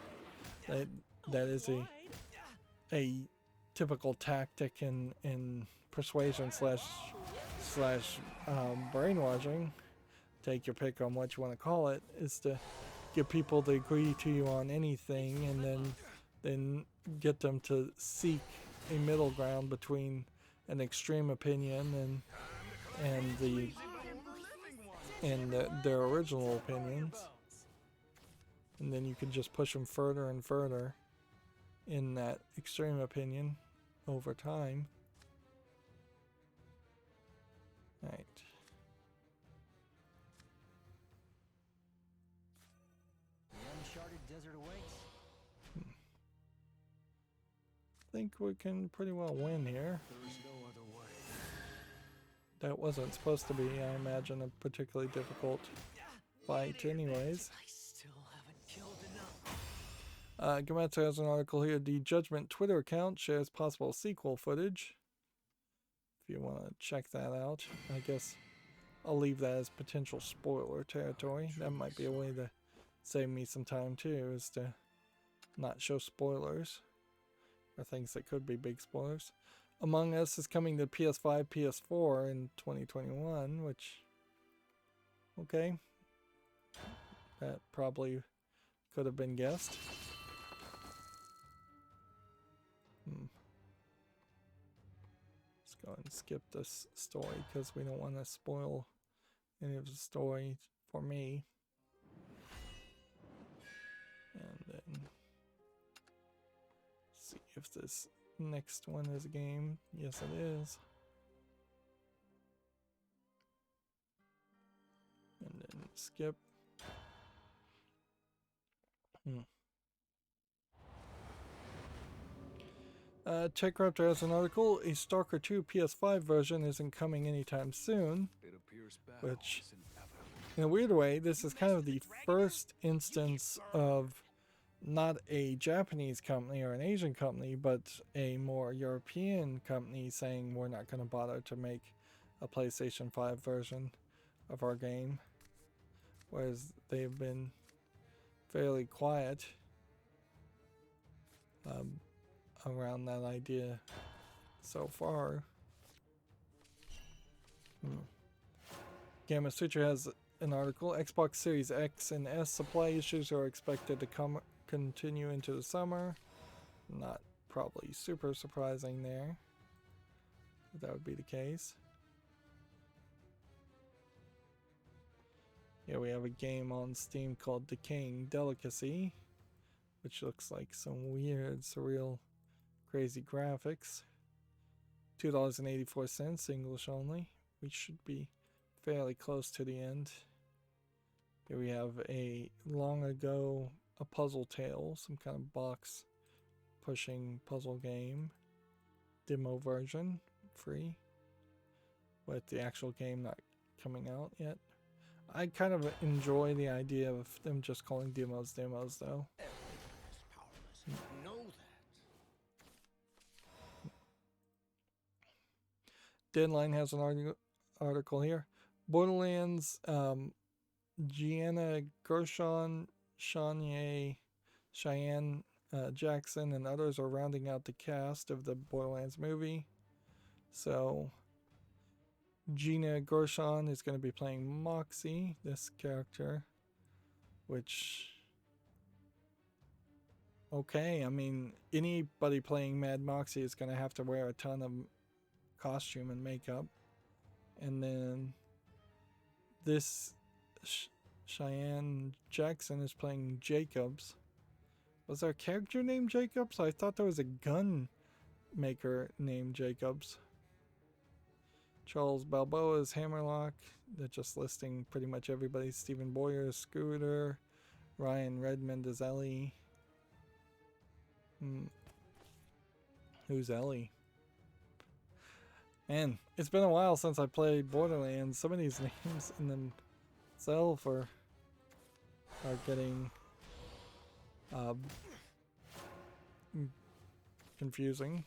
that is a typical tactic in persuasion slash brainwashing. Take your pick on what you want to call it, is to get people to agree to you on anything, and then get them to seek a middle ground between an extreme opinion and in their original opinions, and then you can just push them further and further in that extreme opinion over time. Right. The uncharted desert awaits. I think we can pretty well win here. There's no other way. That wasn't supposed to be, I imagine, a particularly difficult fight anyways. I still haven't killed enough. Gamatsu has an article here. The Judgment Twitter account shares possible sequel footage. If you want to check that out, I guess I'll leave that as potential spoiler territory. That might be a way to save me some time too, is to not show spoilers or things that could be big spoilers. Among Us is coming to PS5, PS4 in 2021, which, okay, that probably could have been guessed. Let's go ahead and skip this story because we don't want to spoil any of the story for me. And then see if this next one is a game. Yes, it is. And then skip. TechRaptor has an article. A Stalker 2 PS5 version isn't coming anytime soon. It appears Which, in a weird way, this is kind of the first instance of not a Japanese company or an Asian company, but a more European company saying we're not going to bother to make a PlayStation 5 version of our game. Whereas they've been fairly quiet around that idea so far. Gamma Sutra has an article. Xbox Series X and S supply issues are expected to continue into the summer. Not probably super surprising there. That would be the case. Here we have a game on Steam called Decaying Delicacy, which looks like some weird, surreal, crazy graphics. $2.84, English only. We should be fairly close to the end. Here we have a long ago, a puzzle tale, some kind of box pushing puzzle game. Demo version, free. With the actual game not coming out yet. I kind of enjoy the idea of them just calling demos though. Know that. Deadline has an article here. Borderlands, Gianna Gershon, Cheyenne Jackson, and others are rounding out the cast of the Borderlands movie. So Gina Gershon is going to be playing Moxie, this character, which, okay, I mean, anybody playing Mad Moxie is going to have to wear a ton of costume and makeup. And then this Cheyenne Jackson is playing Jacobs. Was there a character named Jacobs? I thought there was a gun maker named Jacobs. Charles Balboa is Hammerlock. They're just listing pretty much everybody. Stephen Boyer is Scooter. Ryan Redmond is Ellie. Who's Ellie? Man, it's been a while since I played Borderlands. Some of these names in themselves are getting confusing.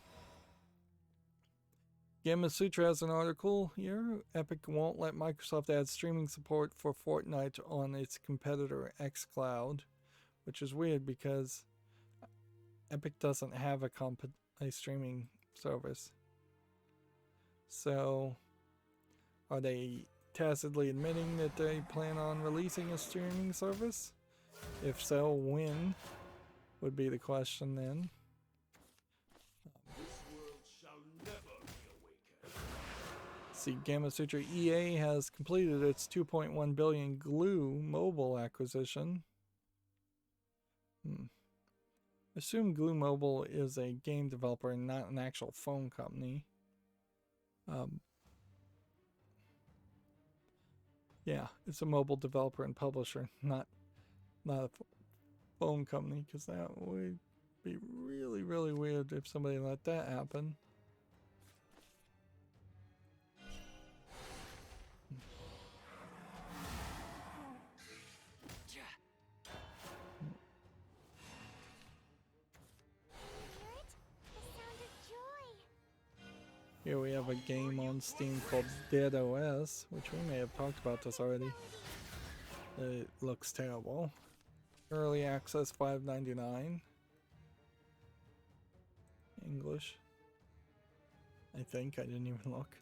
Gamma Sutra has an article here. Epic won't let Microsoft add streaming support for Fortnite on its competitor xCloud, which is weird because Epic doesn't have a streaming service. So, are they tacitly admitting that they plan on releasing a streaming service? If so, when would be the question then. This world shall never be awakened. see, Gamma Sutra EA has completed its 2.1 billion Glue mobile acquisition. Assume Glue Mobile is a game developer and not an actual phone company. Yeah, it's a mobile developer and publisher, not a phone company, because that would be really, really weird if somebody let that happen. Here we have a game on Steam called Dead OS, which we may have talked about this already. It looks terrible. Early access $5.99. English. I think I didn't even look.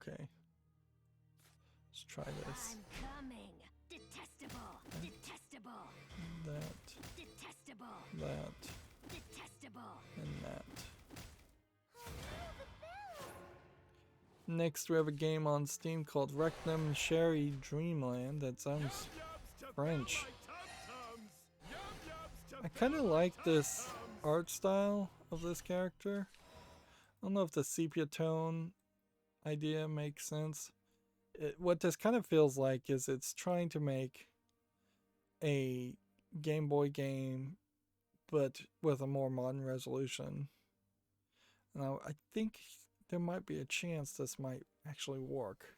Okay. Let's try this. I'm coming. Detestable. Detestable. That. Detestable. That. Detestable. And that. Oh no, the bell! Next we have a game on Steam called Rectum Sherry Dreamland. That sounds French. I kind of like this art style of this character. I don't know if the sepia tone idea makes sense. What this kind of feels like is it's trying to make a Game Boy game, but with a more modern resolution. Now, I think there might be a chance this might actually work.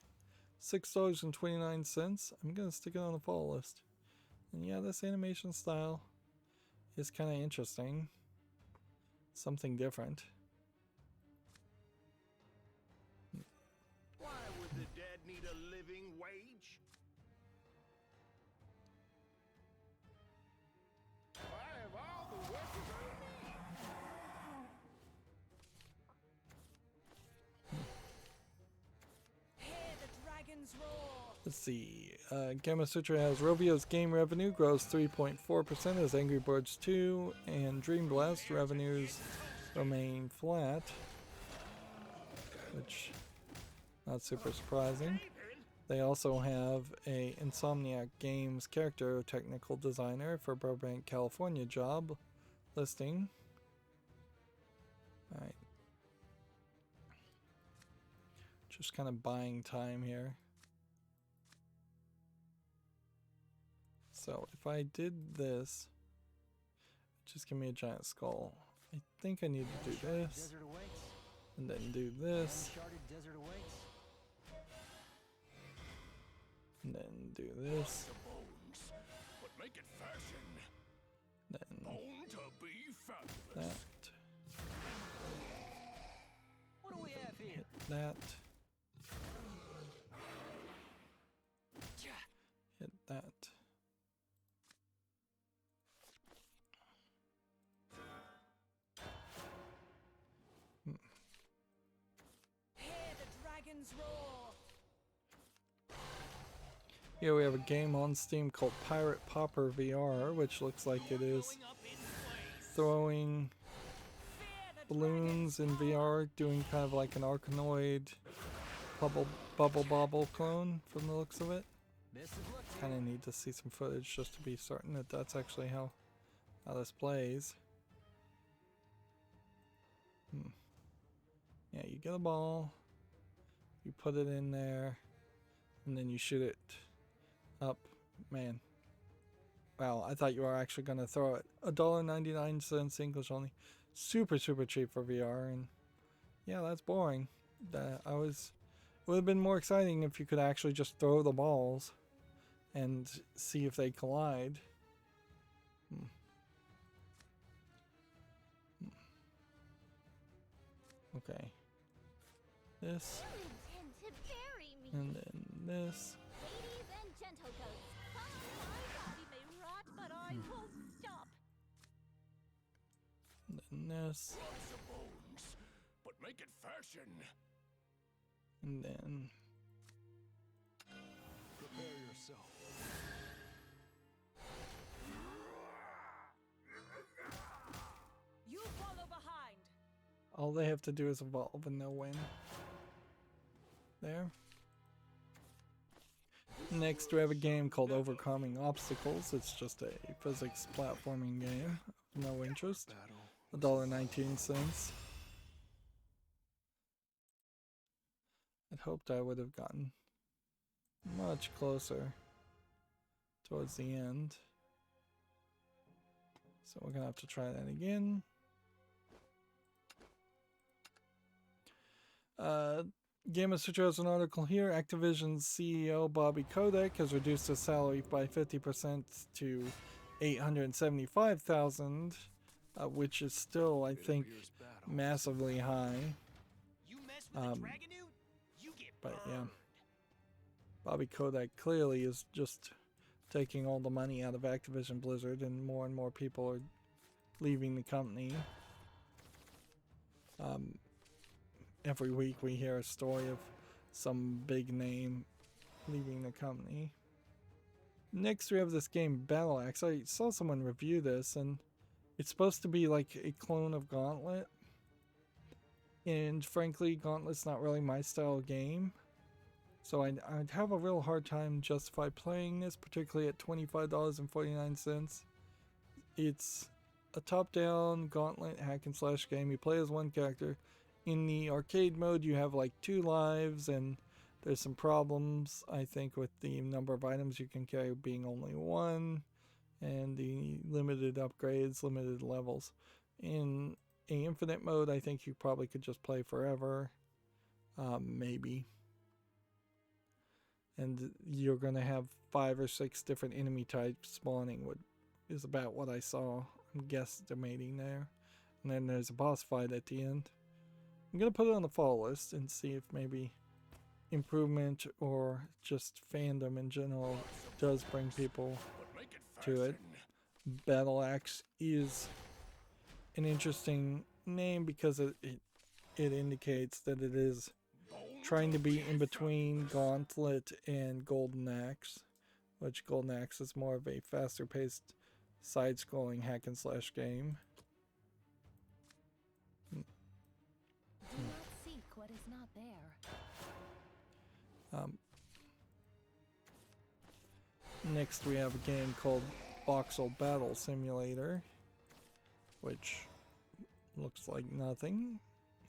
$6.29. I'm gonna stick it on the follow list. And yeah, this animation style is kind of interesting. Something different. Why would the dead need a living wage? I have all the workers on me. Hear the dragons roar. Let's see. Gamma Sutra has Rovio's game revenue grows 3.4% as Angry Birds 2 and Dream Blast revenues remain flat, which not super surprising. They also have a Insomniac Games character technical designer for Burbank, California job listing. Alright. Just kind of buying time here. So if I did this, just give me a giant skull. I think I need to do this, and then do this, and then do this, But make it fashion. then Born to be fabulous. that, What do we have here? hit that, hit that. Hear the dragons roar. Here we have a game on Steam called Pirate Popper VR, which looks like it is throwing balloons in VR, doing kind of like an Arkanoid bubble bobble clone from the looks of it. Best of luck to Kind of need to see some footage just to be certain that that's actually how this plays. Yeah, you get a ball, you put it in there, and then you shoot it up. Man, wow, I thought you were actually gonna throw it. $1.99 English only. Super cheap for VR, and yeah, that's boring. It would have been more exciting if you could actually just throw the balls and see if they collide. Okay. This, You intend to bury me. and then this. Ladies and gentle goats, my body may rot, but I won't stop. And then this. Lots of bones, but make it fashion. And then Prepare yourself. You follow behind. all they have to do is evolve and they'll win. There. Next, we have a game called Overcoming Obstacles. It's just a physics platforming game. No interest. $1.19. I'd hoped I would have gotten much closer towards the end. So we're gonna have to try that again. Game of Sutra has an article here. Activision's CEO Bobby Kotick has reduced his salary by 50% to $875,000, which is still, I think, massively high. You mess with a dragonoot, you get But yeah, burned. Bobby Kotick clearly is just taking all the money out of Activision Blizzard, and more people are leaving the company. Every week we hear a story of some big name leaving the company. Next we have this game Battle Axe. I saw someone review this, and it's supposed to be like a clone of Gauntlet. And frankly, Gauntlet's not really my style of game. So I'd have a real hard time justify playing this, particularly at $25.49. It's a top-down Gauntlet hack and slash game. You play as one character. In the arcade mode, you have like 2 lives, and there's some problems, I think, with the number of items you can carry being only 1, and the limited upgrades, limited levels. In a infinite mode, I think you probably could just play forever, maybe. And you're going to have 5 or 6 different enemy types spawning, is about what I saw. I'm guesstimating there. And then there's a boss fight at the end. I'm going to put it on the fall list and see if maybe improvement or just fandom in general does bring people to it. Battle Axe is an interesting name because it indicates that it is trying to be in between Gauntlet and Golden Axe, which Golden Axe is more of a faster paced side-scrolling hack and slash game. Do not seek what is not there. Next we have a game called Voxel Battle Simulator, which looks like nothing.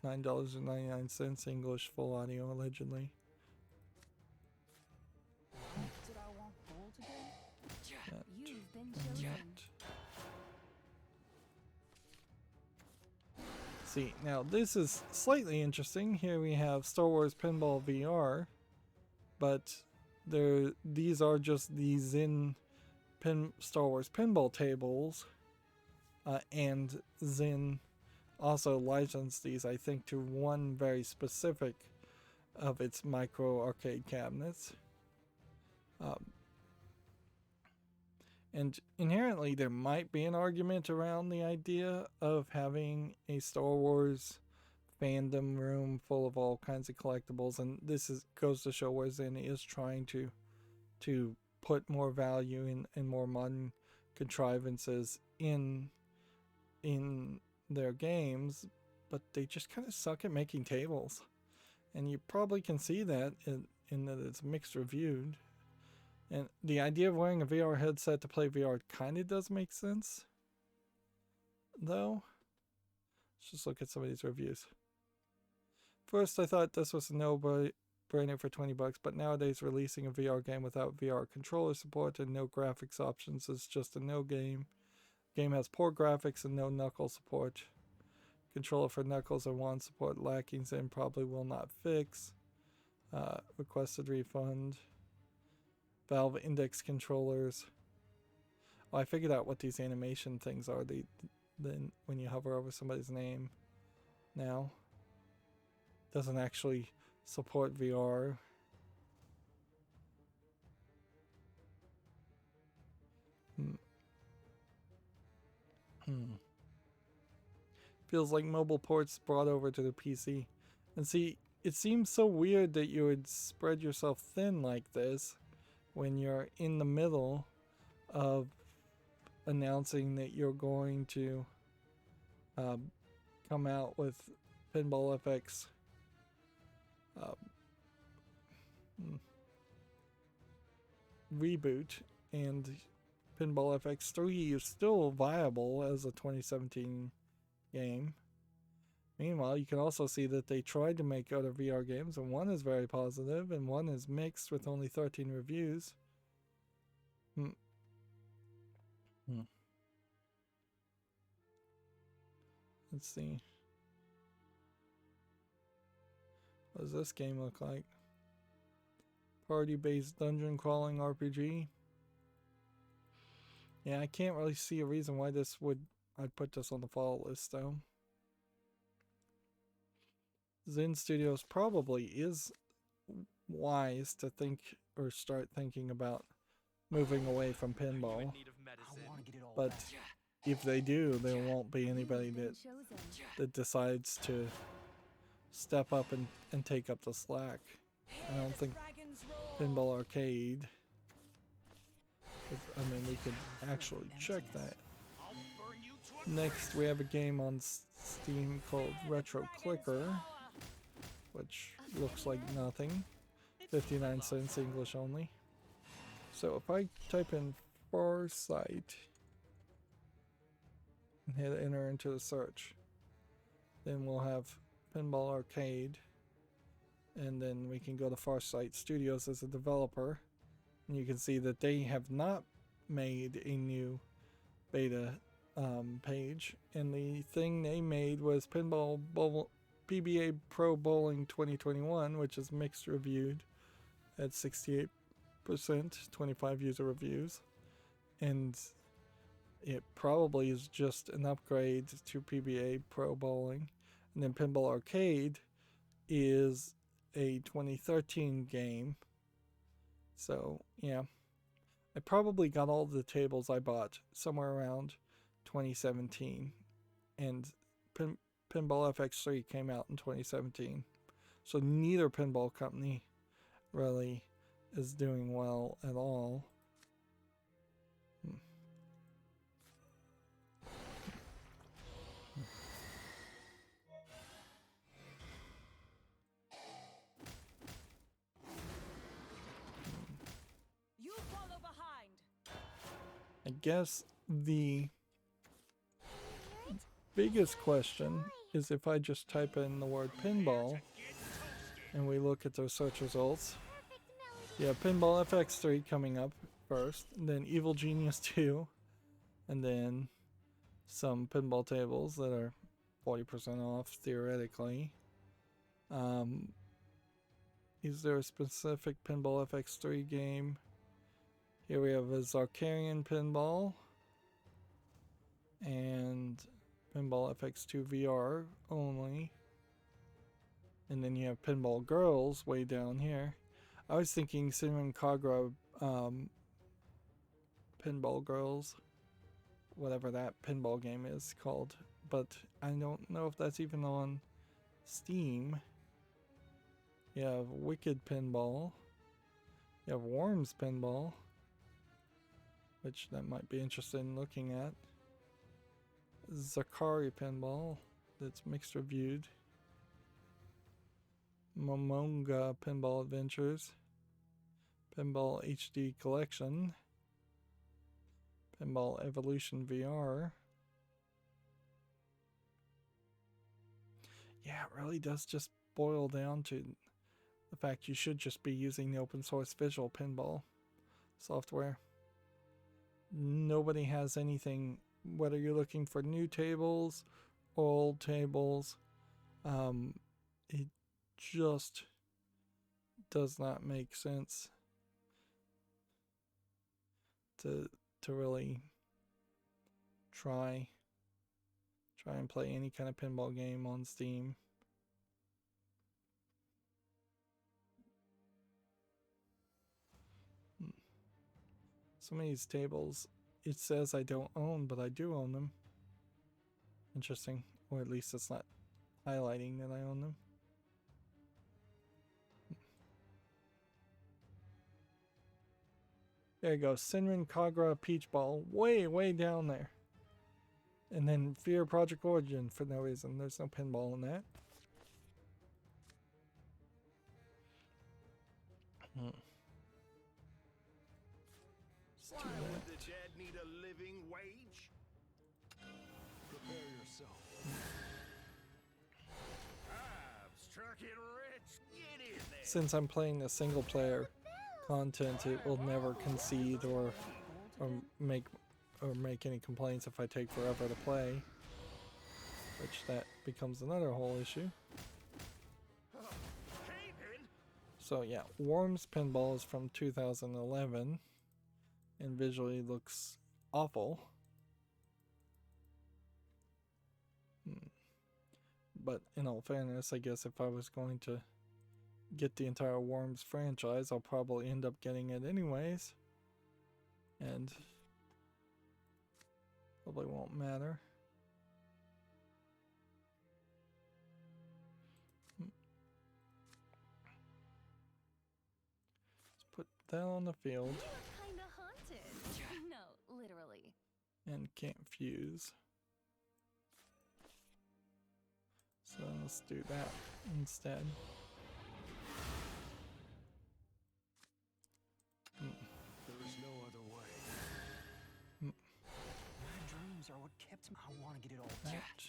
$9.99 English full audio allegedly. Did I want gold again? That, You've been chosen. that. See, now this is slightly interesting. Here we have Star Wars Pinball VR, but these are just the Zyn Star Wars pinball tables, and Zyn also licensed these, I think, to one very specific of its micro arcade cabinets. And inherently there might be an argument around the idea of having a Star Wars fandom room full of all kinds of collectibles, and this goes to show where Zen is trying to put more value in more modern contrivances in their games, but they just kind of suck at making tables, and you probably can see that in that it's mixed reviewed. And the idea of wearing a VR headset to play VR kind of does make sense, though. Let's just look at some of these reviews. First, I thought this was a no-brainer for $20, but nowadays releasing a VR game without VR controller support and no graphics options is just a no game. Game has poor graphics and no knuckle support. Controller for knuckles and wand support lacking, and probably will not fix. Requested refund. Valve Index controllers. Oh, I figured out what these animation things are. Then when you hover over somebody's name, now doesn't actually support VR. Feels like mobile ports brought over to the PC. And see, it seems so weird that you would spread yourself thin like this when you're in the middle of announcing that you're going to come out with Pinball FX reboot, and Pinball FX 3 is still viable as a 2017 game. Meanwhile, you can also see that they tried to make other VR games, and one is very positive, and one is mixed with only 13 reviews. Let's see. What does this game look like? Party-based dungeon crawling RPG. Yeah, I can't really see a reason why I'd put this on the fall list though. Zen Studios probably is wise to think or start thinking about moving away from pinball. But if they do, there won't be anybody that decides to step up and take up the slack. I don't think Pinball Arcade, I mean, we could actually check that. Next, we have a game on Steam called Retro Clicker, which looks like nothing. 59 cents, English only. So if I type in Farsight and hit enter into the search, then we'll have Pinball Arcade, and then we can go to Farsight Studios as a developer, and you can see that they have not made a new beta page, and the thing they made was PBA Pro Bowling 2021, which is mixed reviewed at 68%, 25 user reviews, and it probably is just an upgrade to PBA Pro Bowling. And then Pinball Arcade is a 2013 game. So yeah, I probably got all the tables I bought somewhere around 2017, and Pinball FX3 came out in 2017. So neither pinball company really is doing well at all. You follow behind. I guess the biggest question is if I just type in the word pinball and we look at those search results. Yeah, Pinball FX3 coming up first, and then Evil Genius 2, and then some pinball tables that are 40% off theoretically. Is there a specific Pinball FX3 game? Here we have a Zarkarian Pinball and Pinball FX2 VR only. And then you have Pinball Girls way down here. I was thinking Cinnamon Kagra Pinball Girls, whatever that pinball game is called, but I don't know if that's even on Steam. You have Wicked Pinball. You have Worms Pinball, which that might be interested in looking at. Zakari Pinball, that's mixed reviewed. Momonga Pinball Adventures. Pinball HD Collection. Pinball Evolution VR. Yeah, it really does just boil down to the fact you should just be using the open source visual pinball software. Nobody has anything, whether you're looking for new tables, old tables, it just does not make sense to really try and play any kind of pinball game on Steam. Some of these tables, it says I don't own, but I do own them. Interesting. Or at least it's not highlighting that I own them. There you go. Sinrin Kagra Peach Ball. Way, way down there. And then Fear Project Origin for no reason. There's no pinball in that. Why would the dead need a living wage? Prepare yourself. I've struck it rich. Get in there. Since I'm playing the single player content, it will never concede or make any complaints if I take forever to play, which that becomes another whole issue. So yeah, Worms Pinball is from 2011 and visually looks awful. But in all fairness, I guess if I was going to get the entire Worms franchise, I'll probably end up getting it anyways. And probably won't matter. Let's put that on the field. You look kinda haunted. No, literally. And can't fuse. So let's do that instead. There is no other way. My dreams are what kept me. I want to get it all That. back.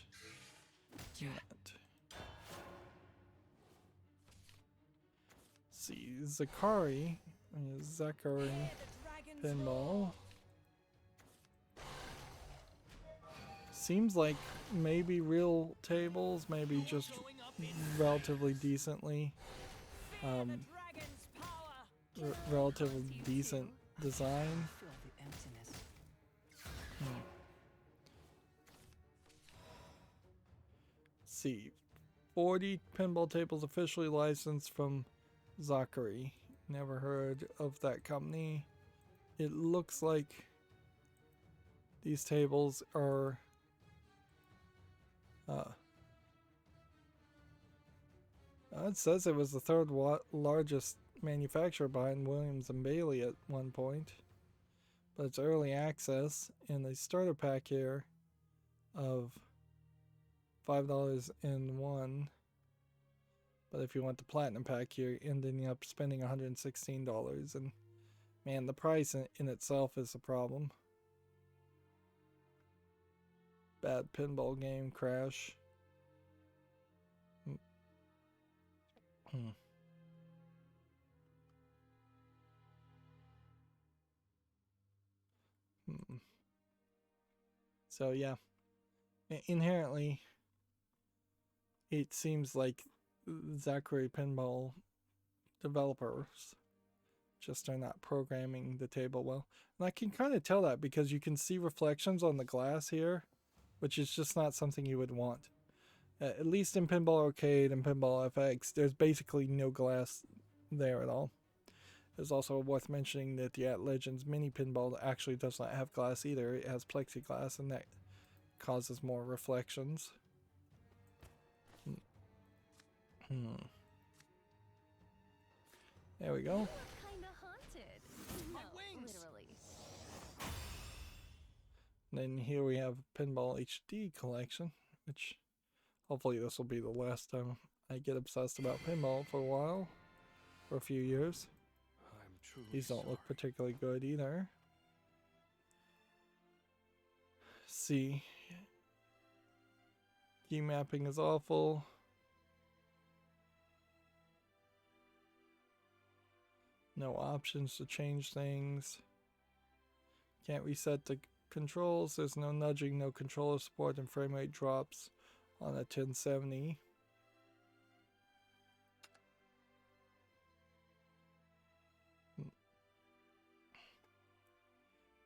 That. See, Zachary Pinball. Seems like maybe real tables, maybe just relatively decently, relatively decent design. Feel the emptiness. See, 40 pinball tables officially licensed from Zachary. Never heard of that company. It looks like these tables are it says it was the third largest manufacturer behind Williams and Bailey at one point, but it's early access, and the starter pack here of $5 in one. But if you want the platinum pack, you're ending up spending $116, and man, the price in itself is a problem. Bad pinball game crash. So yeah, inherently, it seems like Zachary Pinball developers just are not programming the table well. And I can kind of tell that because you can see reflections on the glass here, which is just not something you would want. At least in Pinball Arcade and Pinball FX, there's basically no glass there at all. It's also worth mentioning that the At Legends Mini Pinball actually does not have glass either. It has plexiglass, and that causes more reflections. There we go. You look kinda haunted. No, literally. Then here we have Pinball HD collection, which hopefully this will be the last time I get obsessed about pinball for a while, for a few years. I'm truly These don't look particularly good either. See, key mapping is awful. No options to change things. Can't reset the controls. There's no nudging, no controller support, and frame rate drops on a 1070.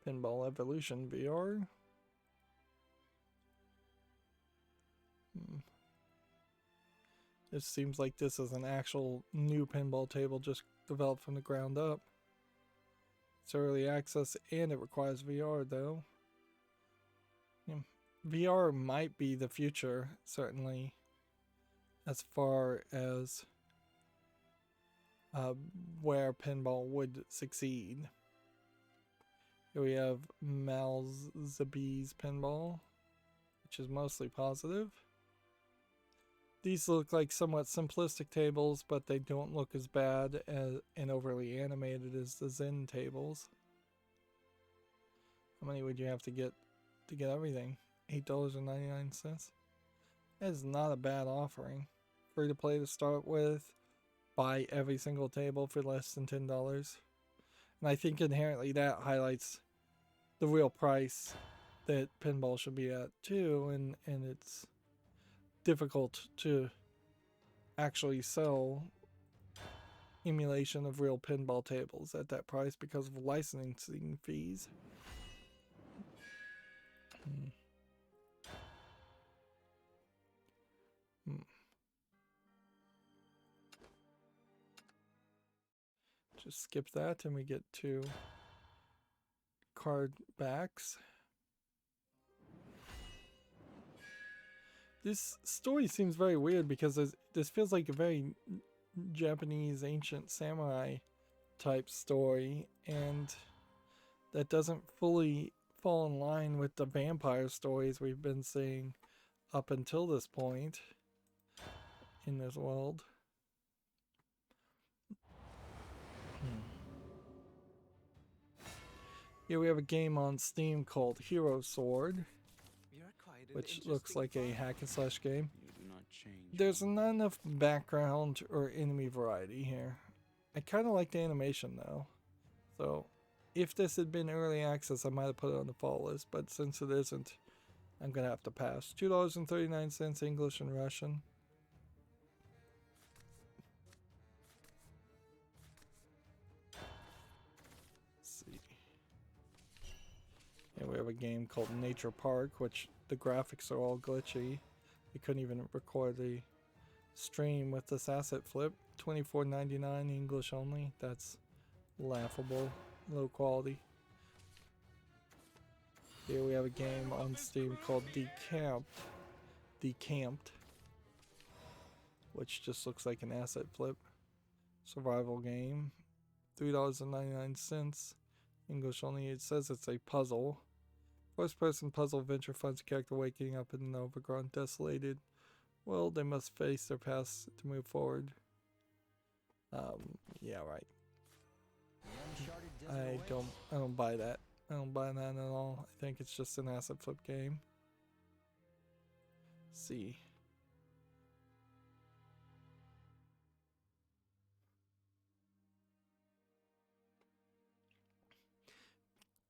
Pinball Evolution VR. It seems like this is an actual new pinball table just developed from the ground up. It's early access and it requires VR though. VR might be the future, certainly, as far as where pinball would succeed. Here we have Malzabi's Pinball, which is mostly positive. These look like somewhat simplistic tables, but they don't look as bad as, and overly animated as the Zen tables. How many would you have to get everything? $8.99. That is not a bad offering. Free to play to start with. Buy every single table for less than $10. And I think inherently that highlights the real price that pinball should be at too, and it's difficult to actually sell emulation of real pinball tables at that price because of licensing fees. Just skip that and we get to card backs. This story seems very weird because this feels like a very Japanese ancient samurai type story, and that doesn't fully fall in line with the vampire stories we've been seeing up until this point in this world. Here we have a game on Steam called Hero Sword, which looks like a hack and slash game. There's not enough background or enemy variety here. I kind of like the animation though, so if this had been early access I might have put it on the fall list, but since it isn't, I'm gonna have to pass. $2.39 English and Russian. Let's see. And we have a game called Nature Park, which the graphics are all glitchy. You couldn't even record the stream with this asset flip. $24.99 English only. That's laughable. Low quality. Here we have a game on Steam called Decamped, which just looks like an asset flip. Survival game. $3.99 English only. It says it's a puzzle. First person puzzle adventure finds a character waking up in an overgrown, desolated world. They must face their past to move forward. Yeah, right. I don't buy that. I don't buy that at all. I think it's just an asset flip game. Let's see.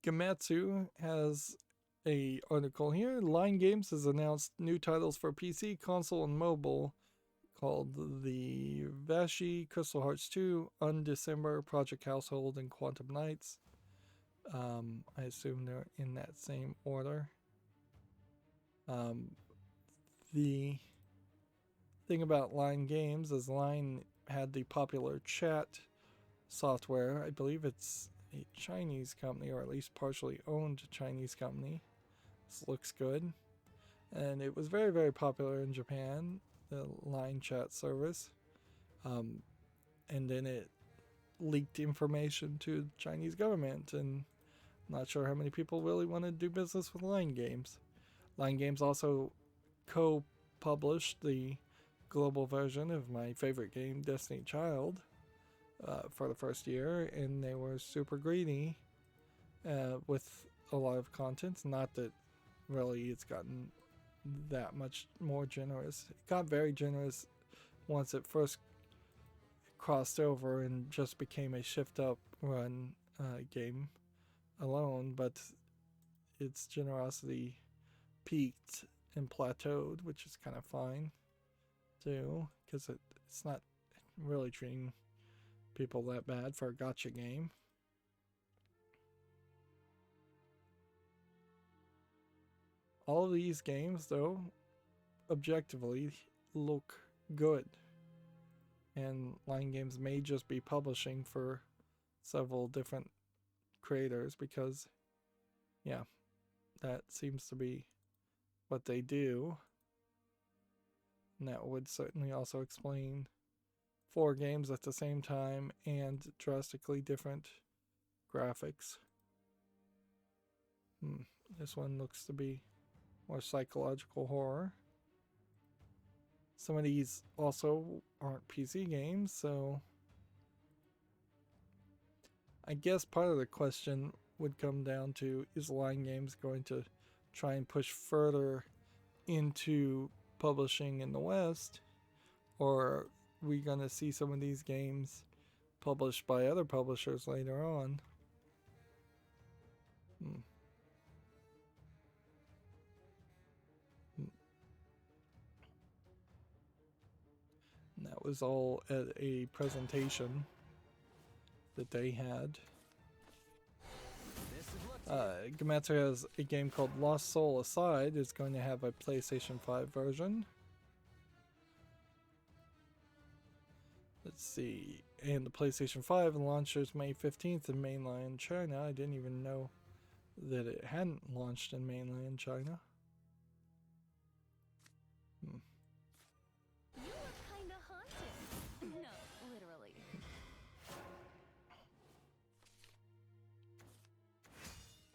Gamatsu has a article here. Line Games has announced new titles for PC, console, and mobile called the Vashi, Crystal Hearts 2, Undecember, Project Household, and Quantum Nights. I assume they're in that same order. The thing about Line Games is Line had the popular chat software. I believe it's a Chinese company, or at least partially owned Chinese company. This looks good. And it was very, very popular in Japan, the Line chat service. And then it leaked information to the Chinese government, and I'm not sure how many people really want to do business with Line Games. Line Games also co-published the global version of my favorite game, Destiny Child, for the first year, and they were super greedy with a lot of content. Not that really it's gotten that much more generous. It got very generous once it first crossed over and just became a shift up run game alone, but its generosity peaked and plateaued, which is kind of fine too, because it's not really treating people that bad for a gacha game. All of these games, though, objectively look good. And Line Games may just be publishing for several different creators because, yeah, that seems to be what they do. And that would certainly also explain 4 games at the same time and drastically different graphics. This one looks to be more psychological horror. Some of these also aren't PC games, so I guess part of the question would come down to, is Line Games going to try and push further into publishing in the West, or are we going to see some of these games published by other publishers later on? And that was all at a presentation that they had. Gamatsu has a game called Lost Soul Aside. It's going to have a PlayStation 5 version. Let's see. And the PlayStation 5 launches May 15th in mainland China. I didn't even know that it hadn't launched in mainland China. You look kinda haunted. No, literally.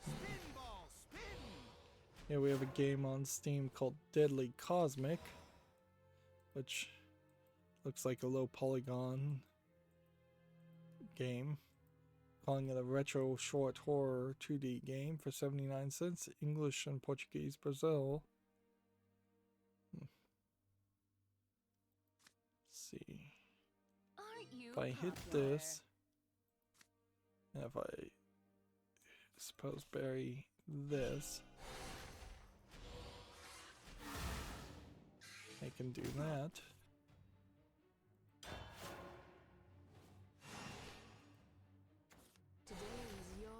Spinball, spin! Here we have a game on Steam called Deadly Cosmic, which looks like a low polygon game. Calling it a retro short horror 2D game for 79 cents, English and Portuguese, Brazil. Let's see. Aren't you If I hit popular? this, and if I suppose bury this, I can do that.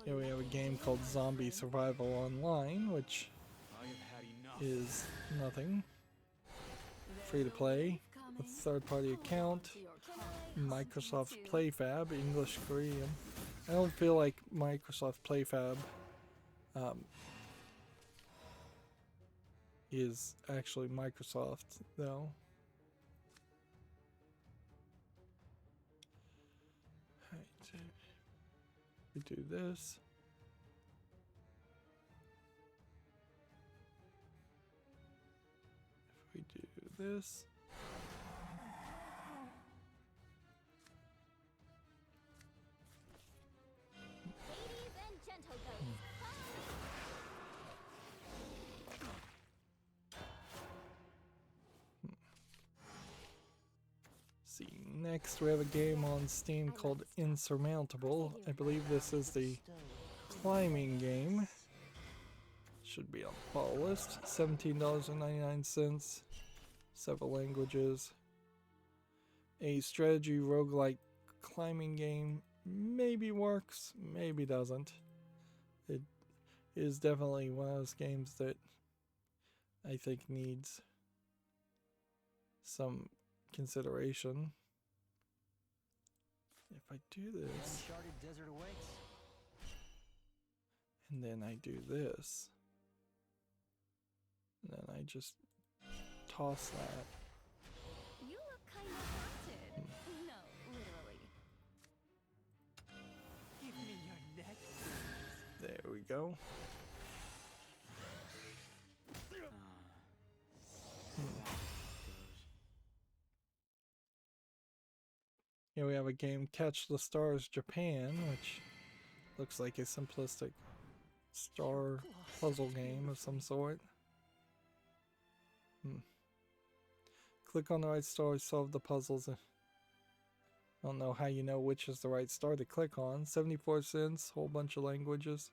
Here we have a game called Zombie Survival Online, which I have had enough. is nothing. Free to play, a third-party account, Microsoft's PlayFab, English, Korean. I don't feel like Microsoft PlayFab is actually Microsoft, though. Right. We do this. If we do this. Ladies and gentle ghosts. See, next we have a game on Steam called Insurmountable. I believe this is the climbing game. Should be on the follow list. $17.99. Several languages. A strategy roguelike climbing game. Maybe works, maybe doesn't. It is definitely one of those games that I think needs some consideration. If I do this, Uncharted desert awaits. and then I do this, and then I just toss that. You look kinda haunted. No, literally. Give me your neck. There we go. Here we have a game, Catch the Stars Japan, which looks like a simplistic star puzzle game of some sort. Click on the right star to solve the puzzles. I don't know how you know which is the right star to click on. 74 cents, whole bunch of languages.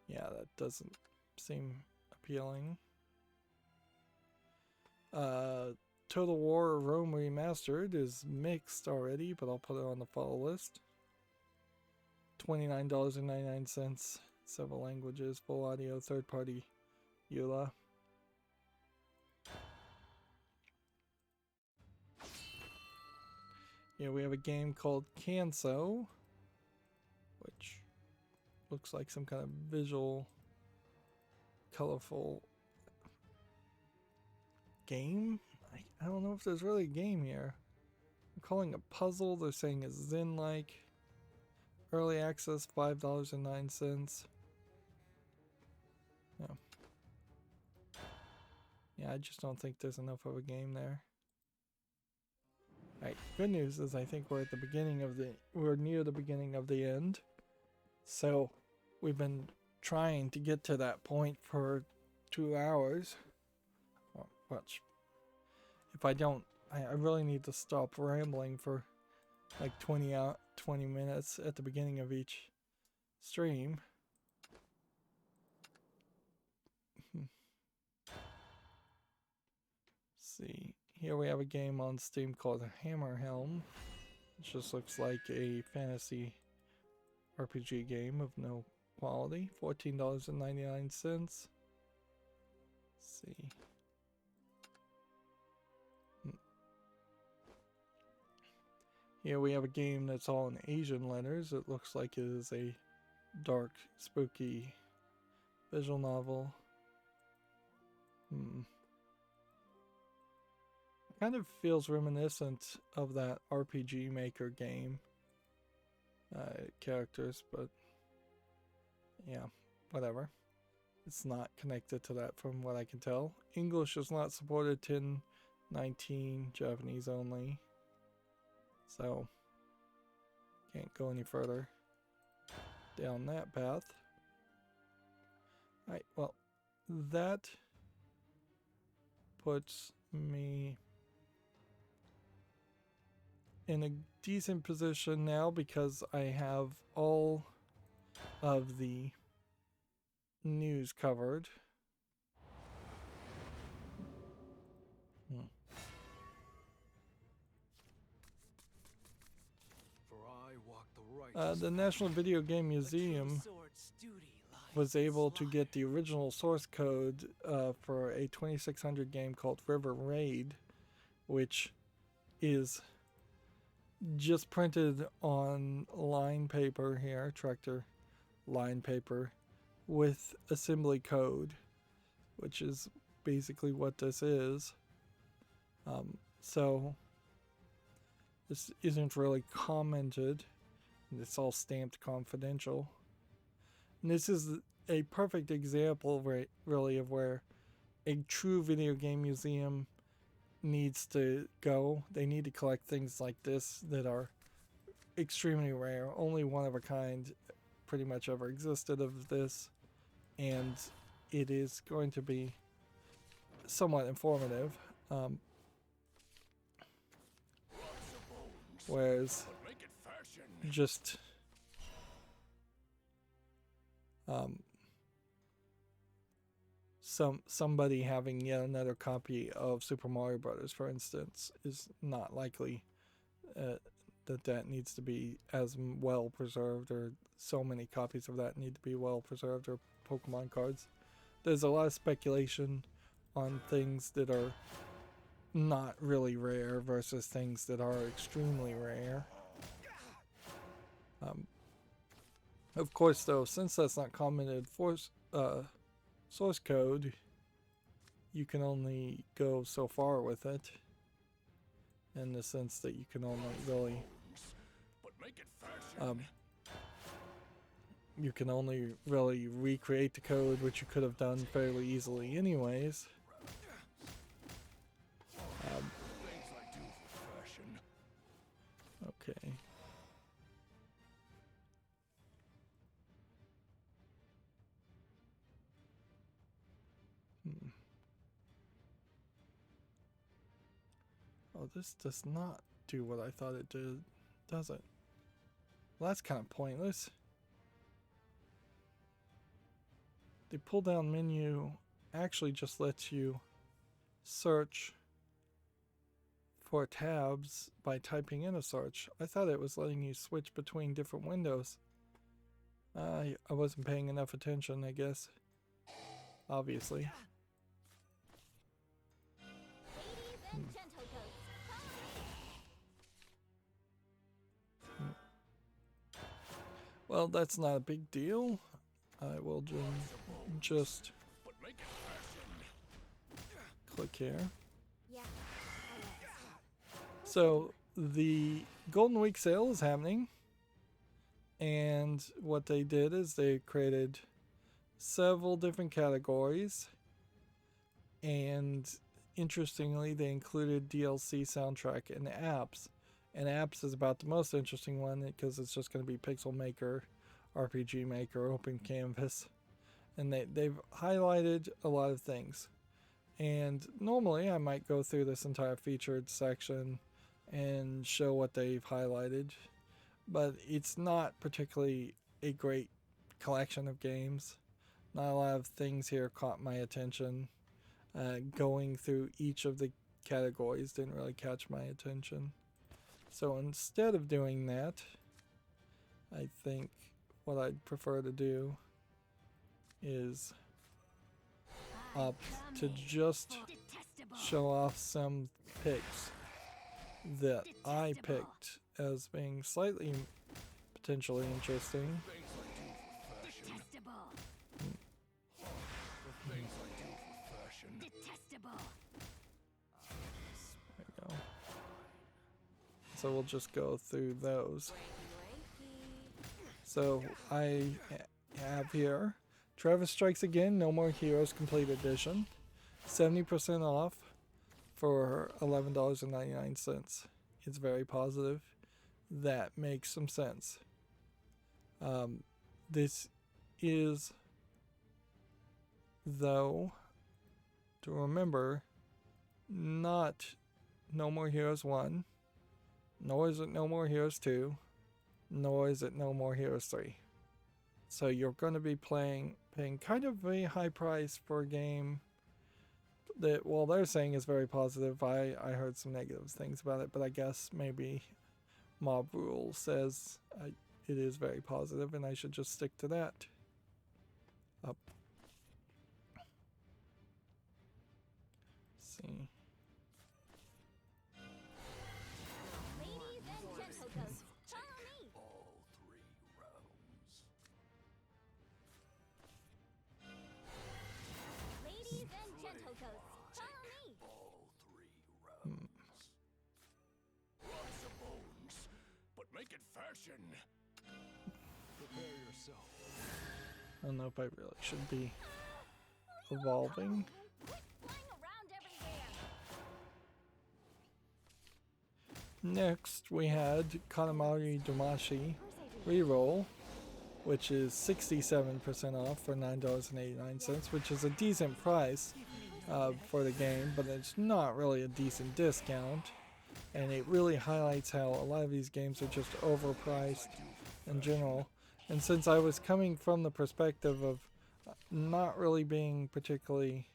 Yeah, that doesn't seem appealing. Total War Rome Remastered is mixed already, but I'll put it on the follow list. $29.99, several languages, full audio, third party, EULA. Yeah, we have a game called Canso, which looks like some kind of visual, colorful game. I don't know if there's really a game here. I'm calling it a puzzle. They're saying it's Zen-like. early access $5.09. Yeah. Yeah, I just don't think there's enough of a game there. Alright, good news is I think we're at the beginning of we're near the beginning of the end. So we've been trying to get to that point for 2 hours. Well, watch. If I don't, I really need to stop rambling for like 20 minutes at the beginning of each stream. See, here we have a game on Steam called Hammerhelm. It just looks like a fantasy RPG game of no quality. $14.99. See. Here we have a game that's all in Asian letters. It looks like it is a dark, spooky visual novel. Kind of feels reminiscent of that RPG Maker game characters, but yeah, whatever. It's not connected to that from what I can tell. English is not supported, 10/19, Japanese only. So, can't go any further down that path. Alright, well, that puts me in a decent position now because I have all of the news covered. The National Video Game Museum was able to get the original source code for a 2600 game called River Raid, which is just printed on line paper here, tractor line paper, with assembly code, which is basically what this is. So this isn't really commented. It's all stamped confidential. And this is a perfect example, really, of where a true video game museum needs to go. They need to collect things like this that are extremely rare. Only one of a kind pretty much ever existed of this. And it is going to be somewhat informative. Whereas just somebody having yet another copy of Super Mario Brothers, for instance, is not likely that needs to be as well preserved, or so many copies of that need to be well preserved, or Pokemon cards. There's a lot of speculation on things that are not really rare versus things that are extremely rare. Of course, though, since that's not commented for source code, you can only go so far with it, in the sense that you can only really you can only really recreate the code, which you could have done fairly easily anyways. Okay. Oh, this does not do what I thought it did, does it? Well, that's kind of pointless. The pull down menu actually just lets you search for tabs by typing in a search. I thought it was letting you switch between different windows. I wasn't paying enough attention, I guess. Obviously. Well, that's not a big deal. I will just click here. So the Golden Week sale is happening. And what they did is they created several different categories, and interestingly they included DLC, soundtrack, and apps. And apps is about the most interesting one because it's just going to be Pixel Maker, RPG Maker, Open Canvas, and they've highlighted a lot of things. And normally I might go through this entire featured section and show what they've highlighted, but it's not particularly a great collection of games. Not a lot of things here caught my attention. Going through each of the categories didn't really catch my attention. So instead of doing that, I think what I'd prefer to do is to just show off some picks that I picked as being slightly potentially interesting. There we go. So we'll just go through those. So I have here Travis Strikes Again, No More Heroes Complete Edition, 70% off for $11.99. It's very positive. That makes some sense. This is, though, to remember, not No More Heroes 1, nor is it No More Heroes 2, nor is it No More Heroes 3. So you're going to be paying kind of a high price for a game that, while they're saying is very positive, I heard some negative things about it, but I guess maybe Mob Rule says it is very positive and I should just stick to that. Up. Let's see. Ladies and gentlemen, follow me. All 3 rounds. Ladies and gentlemen, follow me. All 3 rounds. Lots of bones, but make it fashion. Prepare yourself. I don't know if I really should be evolving. Quit flying around everywhere. Next, we had Katamari Damacy Reroll, which is 67% off for $9.89, which is a decent price for the game, but it's not really a decent discount. And it really highlights how a lot of these games are just overpriced in general. And since I was coming from the perspective of not really being particularly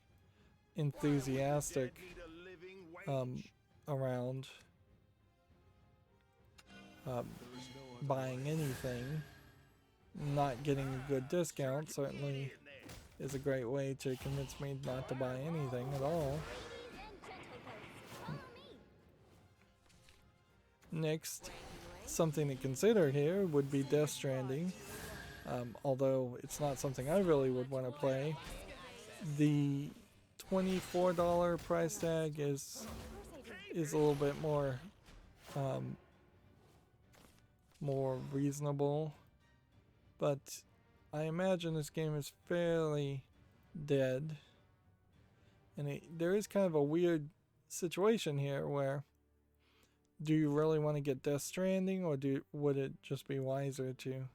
enthusiastic around buying anything, not getting a good discount certainly is a great way to convince me not to buy anything at all. Next, something to consider here would be Death Stranding, although it's not something I really would want to play. The $24 price tag is a little bit more reasonable, but I imagine this game is fairly dead, and there is kind of a weird situation here where, do you really want to get Death Stranding, or would it just be wiser to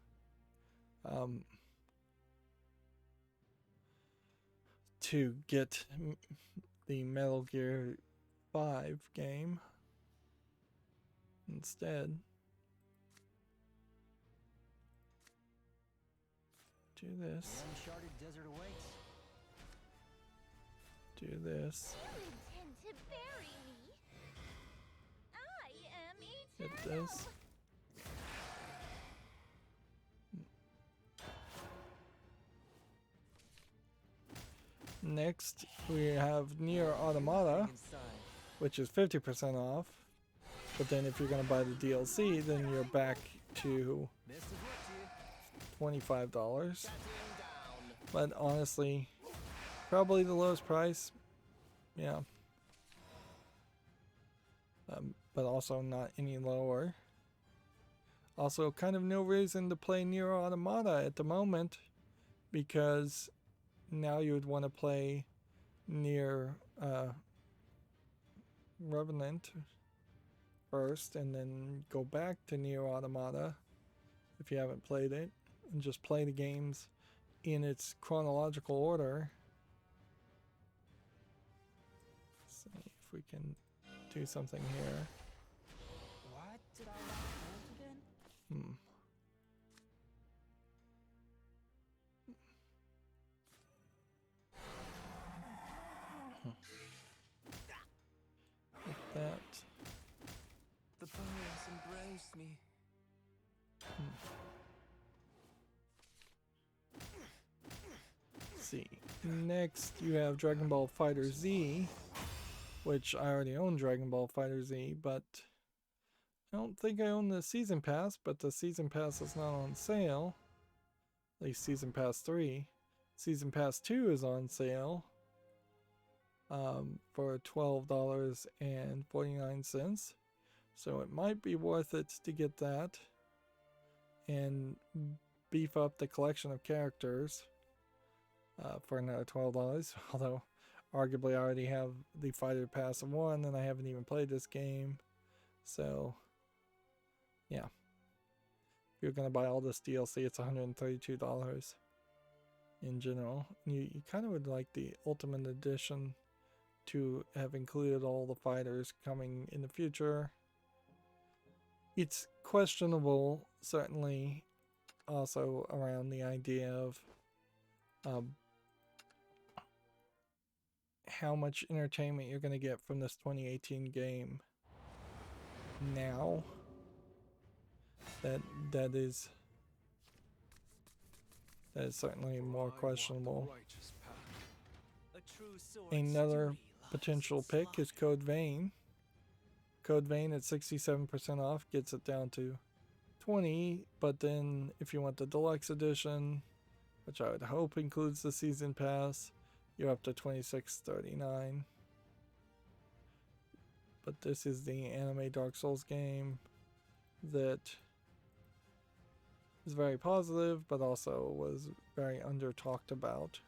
get the Metal Gear 5 game instead? Do this. Uncharted desert awaits. Do this. You intend to bury me. I am Hit eternal. this. Next, we have Nier Automata, which is 50% off. But then if you're going to buy the DLC, then you're back to $25. But honestly, probably the lowest price. Yeah. But also not any lower. Also, kind of no reason to play Nier Automata at the moment, because now you would want to play Nier Revenant first, and then go back to Nier Automata if you haven't played it, and just play the games in its chronological order. Let's see if we can do something here. What did I want again? Like that. The birds embraced me. Let's see. Next, you have Dragon Ball Fighter Z, which I already own Dragon Ball Fighter Z, but I don't think I own the Season Pass, but the Season Pass is not on sale. At least Season Pass 3. Season Pass 2 is on sale for $12.49. So it might be worth it to get that and beef up the collection of characters for another $12. Although, arguably, I already have the Fighter Pass 1 and I haven't even played this game. So, yeah. If you're going to buy all this DLC, it's $132 in general. You kind of would like the Ultimate Edition to have included all the fighters coming in the future. It's questionable, certainly, also around the idea of how much entertainment you're going to get from this 2018 game now. That is certainly more questionable. Another potential pick is Code Vein. Code Vein at 67% off gets it down to $20, but then if you want the deluxe edition, which I would hope includes the season pass, you're up to $26.39. But this is the anime Dark Souls game that is very positive, but also was very under talked about.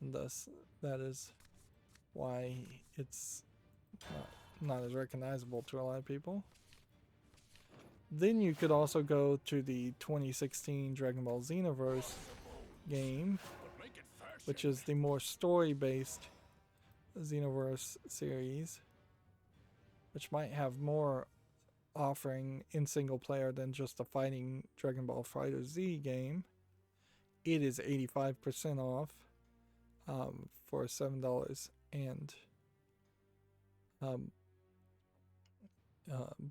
And thus, that is why it's not as recognizable to a lot of people. Then you could also go to the 2016 Dragon Ball Xenoverse game, which is the more story-based Xenoverse series, which might have more offering in single player than just the fighting Dragon Ball Fighter Z game. It is 85% off for $7, and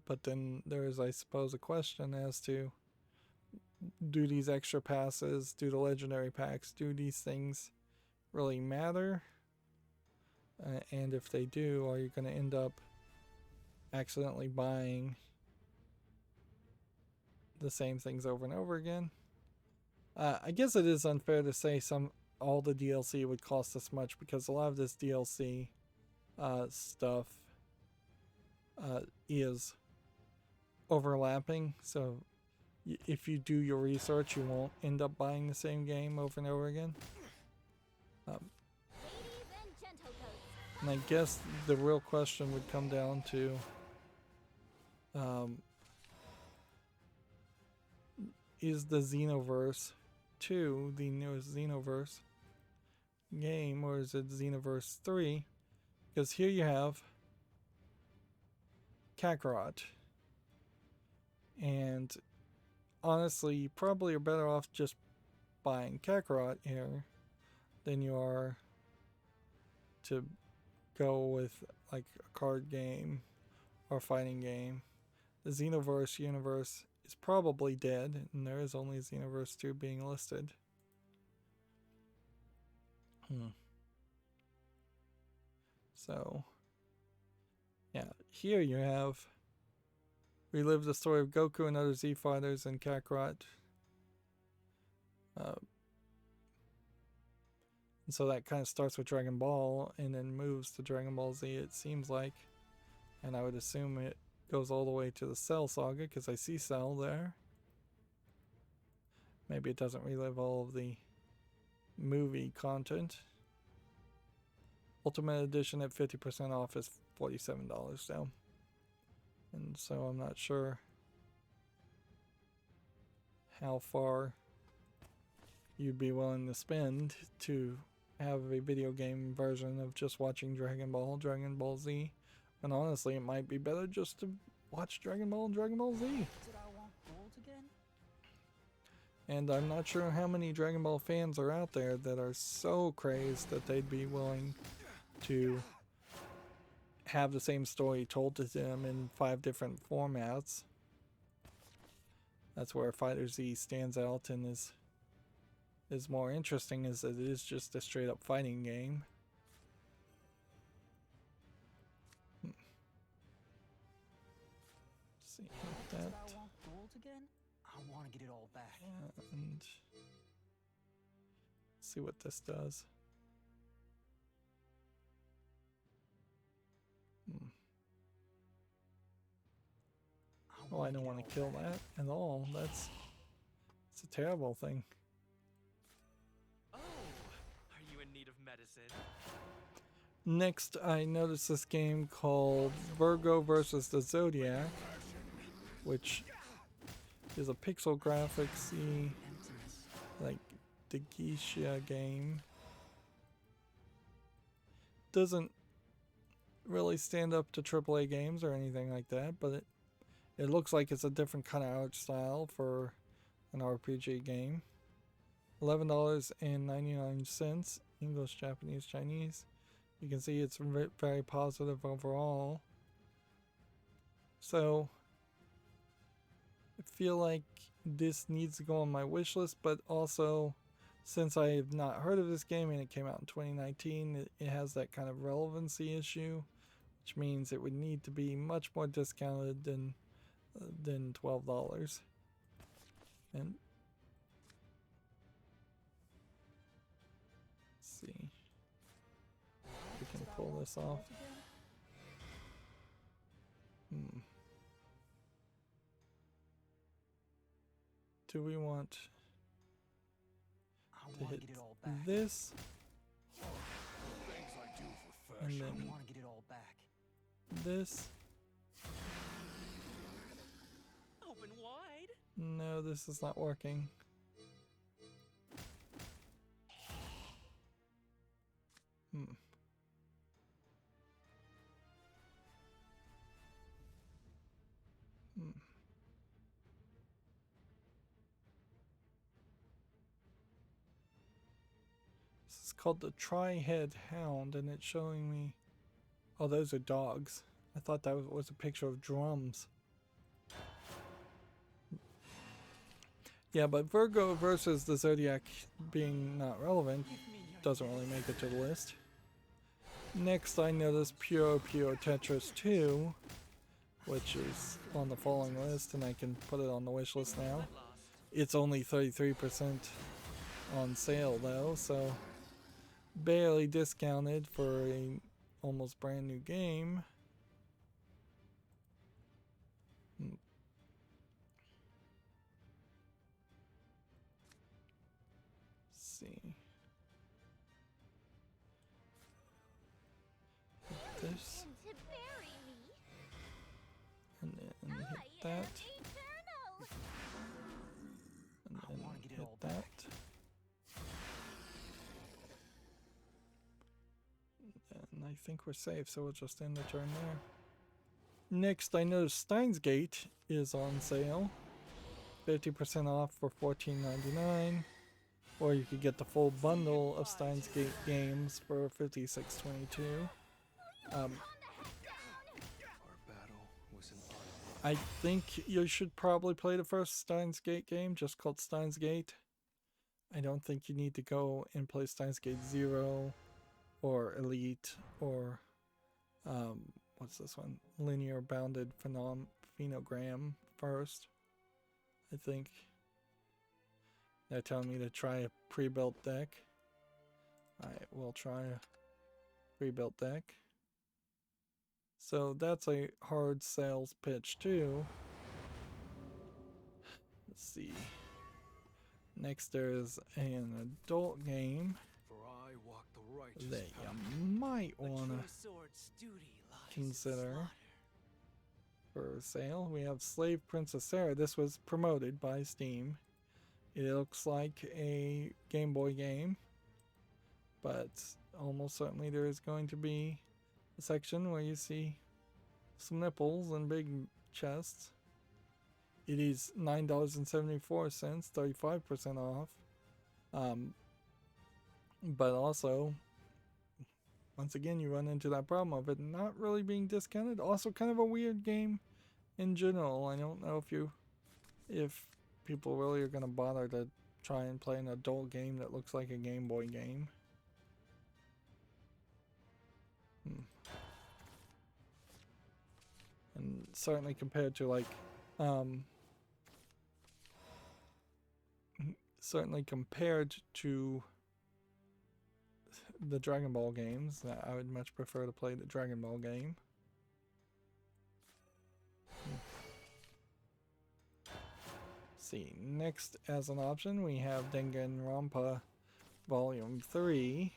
but then there is, I suppose, a question as to, do these extra passes, do the legendary packs, do these things really matter? And if they do, are you going to end up accidentally buying the same things over and over again? I guess it is unfair to say all the DLC would cost this much, because a lot of this DLC stuff is overlapping. So if you do your research, you won't end up buying the same game over and over again. And I guess the real question would come down to is the Xenoverse 2 the newest Xenoverse game, or is it Xenoverse 3? Because here you have Kakarot, and honestly, you probably are better off just buying Kakarot here than you are to go with like a card game or fighting game. The Xenoverse universe is probably dead, and there is only Xenoverse 2 being listed. So, yeah, here you have relive the story of Goku and other Z fighters in Kakarot. And so that kind of starts with Dragon Ball and then moves to Dragon Ball Z, it seems like. And I would assume it goes all the way to the Cell Saga because I see Cell there. Maybe it doesn't relive all of the movie content. Ultimate Edition at 50% off is $47 now. And so I'm not sure how far you'd be willing to spend to have a video game version of just watching Dragon Ball, Dragon Ball Z. And honestly, it might be better just to watch Dragon Ball and Dragon Ball Z. Did I want gold again? And I'm not sure how many Dragon Ball fans are out there that are so crazed that they'd be willing to have the same story told to them in 5 different formats. That's where Fighter Z stands out and is more interesting, is that it is just a straight up fighting game. See Did that. I want gold again? I want to get it all back. And see what this does. Oh, I don't want to kill that at all. It's a terrible thing. Oh, are you in need of medicine? Next, I noticed this game called Virgo versus the Zodiac, which is a pixel graphics-y, like, Degeisha game. Doesn't really stand up to AAA games or anything like that, but it looks like it's a different kind of art style for an RPG game. $11.99, English, Japanese, Chinese. You can see it's very positive overall. So I feel like this needs to go on my wish list, but also since I have not heard of this game and it came out in 2019, it has that kind of relevancy issue, which means it would need to be much more discounted than $12. And let's see if we can pull this off. Do we want to hit this? Things I do for And fashion. then I want to get it all back. this? Open wide. No, this is not working. This is called the Tri-Head Hound, and it's showing me... Oh, those are dogs. I thought that was a picture of drums. Yeah, but Virgo versus the Zodiac being not relevant doesn't really make it to the list. Next, I noticed Pure Tetris 2, which is on the following list, and I can put it on the wish list now. It's only 33% on sale though, so barely discounted for a almost brand new game. Let's see. Hit this, To bury me. and then hit I am that, eternal. and then hit that. And I think we're safe, so we'll just end the turn there. Next, I noticed Steins Gate is on sale. 50% off for $14.99. Or you could get the full bundle of Steins Gate games for $56.22. Our battle was an art. I think you should probably play the first Steins Gate game, just called Steins Gate. I don't think you need to go and play Steins Gate 0 or Elite or what's this one? Linear Bounded Phenogram first. I think they're telling me to try a pre-built deck. Alright, we'll try a pre-built deck. So that's a hard sales pitch too. Let's see. Next there's an adult game For I walk the righteous that you path. might A wanna true sword's duty lies in consider slaughter. for sale. We have Slave Princess Sarah. This was promoted by Steam. It looks like a Game Boy game, but almost certainly there is going to be a section where you see some nipples and big chests. It is $9.74, 35% off. But also, once again, you run into that problem of it not really being discounted. Also, kind of a weird game in general. I don't know if people really are going to bother to try and play an adult game that looks like a Game Boy game. And certainly compared to like certainly compared to the Dragon Ball games, I would much prefer to play the Dragon Ball game. See, next as an option we have Danganronpa Volume 3,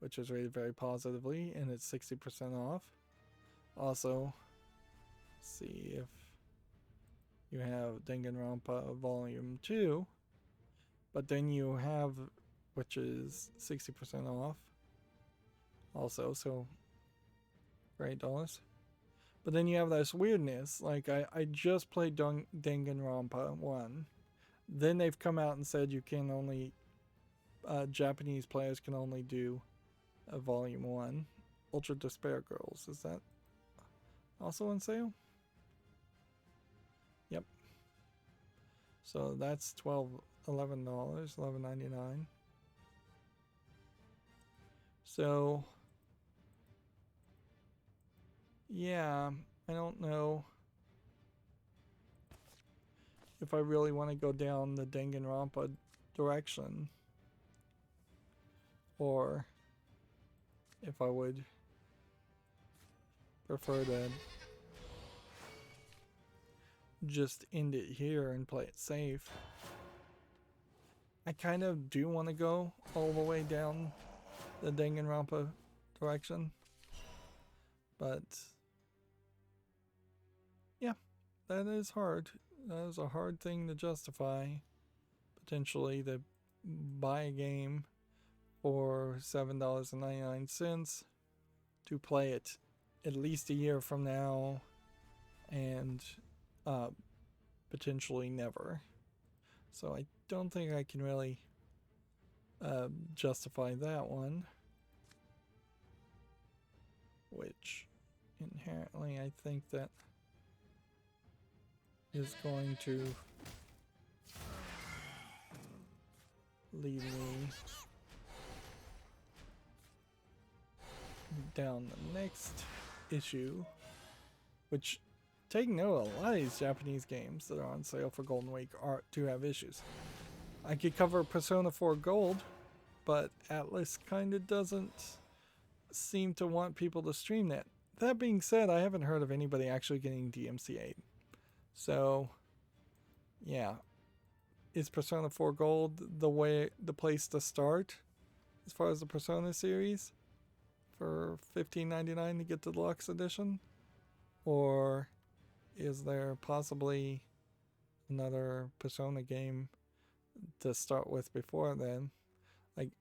which is rated very positively, and it's 60% off. Also, see if you have Danganronpa Volume 2, but then you have, which is 60% off also, so for $8. But then you have this weirdness, like I just played Danganronpa 1, then they've come out and said you can only, Japanese players can only do Volume 1. Ultra Despair Girls, is that also on sale? Yep. So that's $11, $11.99. So yeah, I don't know if I really want to go down the Danganronpa direction, or if I would prefer to just end it here and play it safe. I kind of do want to go all the way down the Danganronpa direction, but yeah, that is hard. That is a hard thing to justify, potentially, to buy a game for $7.99 to play it at least a year from now and potentially never. So I don't think I can really justify that one, which inherently I think that is going to lead me down the next issue, which, take note, a lot of these Japanese games that are on sale for Golden Week do have issues. I could cover Persona 4 Gold, but Atlas kind of doesn't seem to want people to stream that. That being said, I haven't heard of anybody actually getting DMCA'd. So, yeah. Is Persona 4 Gold the place to start as far as the Persona series for $15.99 to get the deluxe edition? Or is there possibly another Persona game to start with before then? Like,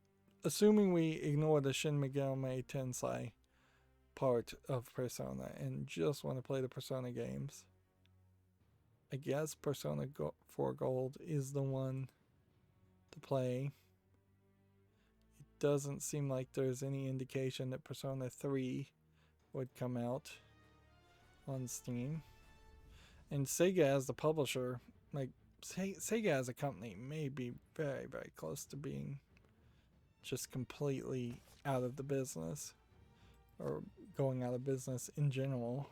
assuming we ignore the Shin Megami Tensei part of Persona and just want to play the Persona games, I guess Persona 4 Gold is the one to play. It doesn't seem like there's any indication that Persona 3 would come out on Steam. And Sega as the publisher, like Sega as a company, may be very, very close to being just completely out of the business, or going out of business in general.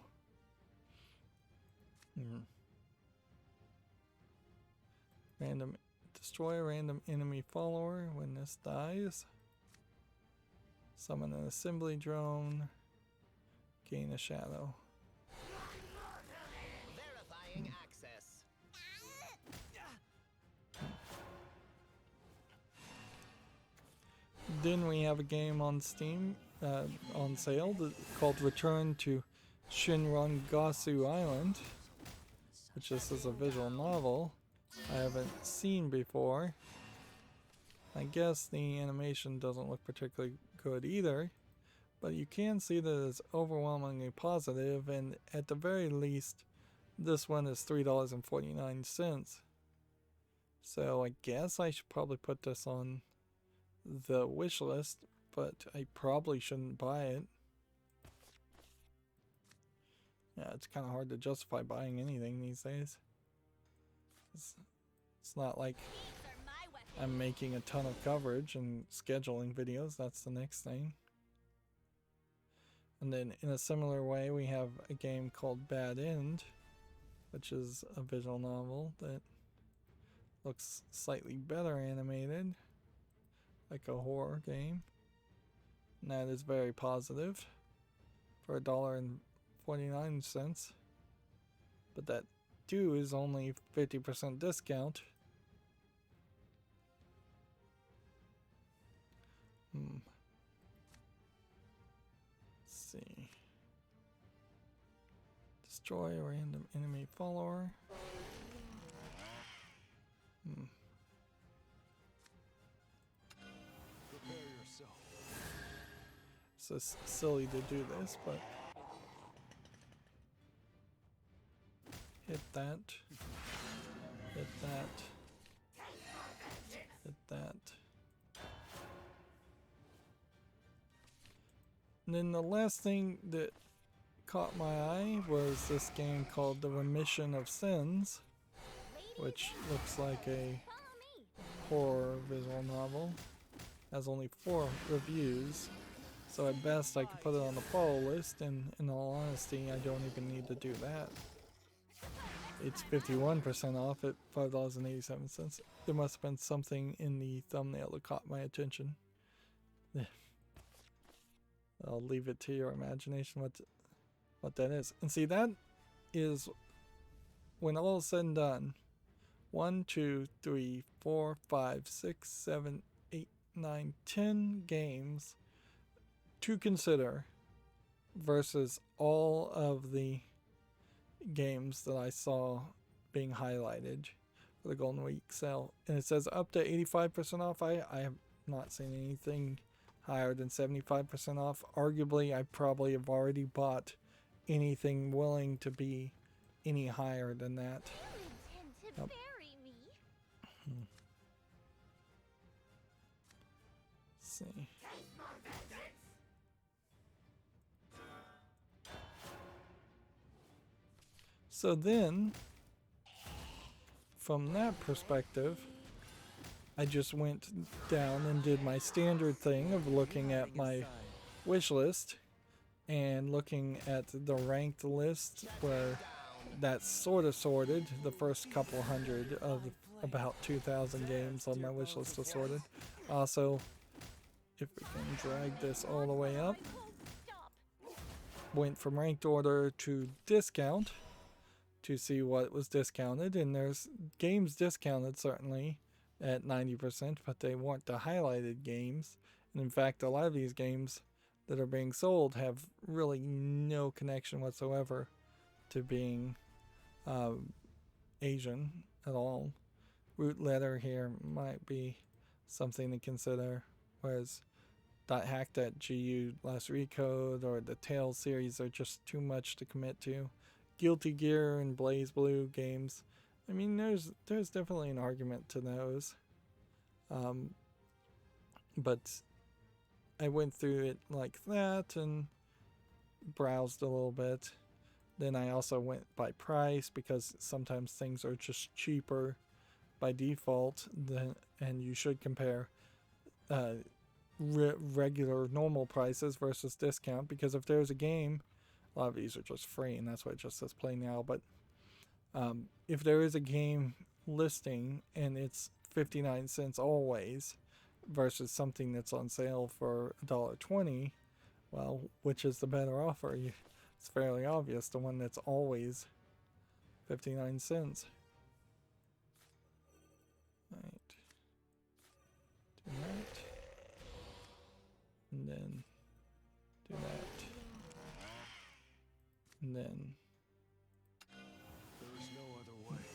Destroy a random enemy follower when this dies. Summon an assembly drone. gain a shadow. Verifying access. Then we have a game on Steam on sale called Return to Shinrangasu Island, which this is a visual novel I haven't seen before. I guess the animation doesn't look particularly good either, but you can see that it's overwhelmingly positive, and at the very least, this one is $3.49. So I guess I should probably put this on the wish list, but I probably shouldn't buy it. Yeah, it's kind of hard to justify buying anything these days. It's not like These are my weapons. I'm making a ton of coverage and scheduling videos. That's the next thing. And then in a similar way, we have a game called Bad End, which is a visual novel that looks slightly better animated, like a horror game. And that is very positive for $1.49. But that too is only 50% discount. Let's see. Destroy a random enemy follower. Prepare yourself. So it's silly to do this, but hit that, hit that, hit that. And then the last thing that caught my eye was this game called The Remission of Sins, which looks like a horror visual novel. Has only 4 reviews, so at best I could put it on the follow list, and in all honesty I don't even need to do that. It's 51% off at $5.87. There must have been something in the thumbnail that caught my attention. I'll leave it to your imagination what that is. And see, that is, when all is said and done, 1, 2, 3, 4, 5, 6, 7, 8, 9, 10 games to consider versus all of the games that I saw being highlighted for the Golden Week sale. And it says up to 85% off. I have not seen anything higher than 75% off. Arguably, I probably have already bought anything willing to be any higher than that. You intend to bury me? Let's see. So then, from that perspective, I just went down and did my standard thing of looking at my wish list and looking at the ranked list where that's sort of sorted. The first couple hundred of about 2,000 games on my wish list are sorted. Also, if we can drag this all the way up, went from ranked order to discount to see what was discounted, and there's games discounted certainly at 90%, but they weren't the highlighted games. And in fact, a lot of these games that are being sold have really no connection whatsoever to being Asian at all. Root letter here might be something to consider, whereas .hack.gu Last Recode or the Tales series are just too much to commit to. Guilty Gear and Blaze Blue games, I mean, there's definitely an argument to those. But I went through it like that and browsed a little bit. Then I also went by price, because sometimes things are just cheaper by default and you should compare regular normal prices versus discount, because if there's a game, a lot of these are just free and that's why it just says play now, but if there is a game listing and it's 59 cents always versus something that's on sale for $1.20, well, which is the better offer? It's fairly obvious, the one that's always 59 cents. Right. Do that. And then do that. And then There's no other way.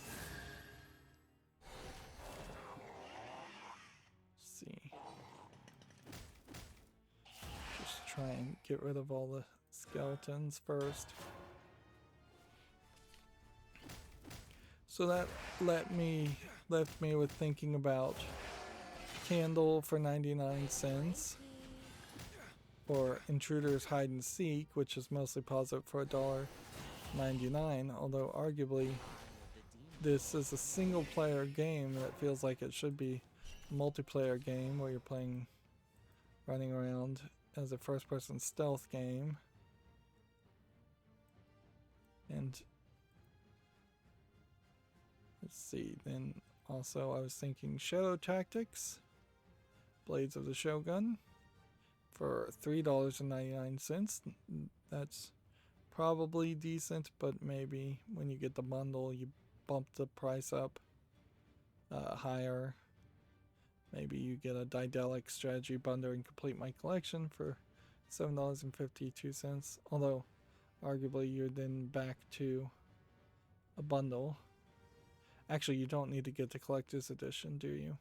see. Just try and get rid of all the skeletons first. So that left me with thinking about Candle for 99 cents, or Intruders Hide and Seek, which is mostly positive for $1.99, although arguably this is a single player game that feels like it should be a multiplayer game where you're running around as a first person stealth game. And let's see, then also I was thinking Shadow Tactics, Blades of the Shogun for $3.99. That's probably decent, but maybe when you get the bundle you bump the price up higher. Maybe you get a Daedalic strategy bundle and complete my collection for $7.52, although arguably you're then back to a bundle. Actually, you don't need to get the collector's edition, do you?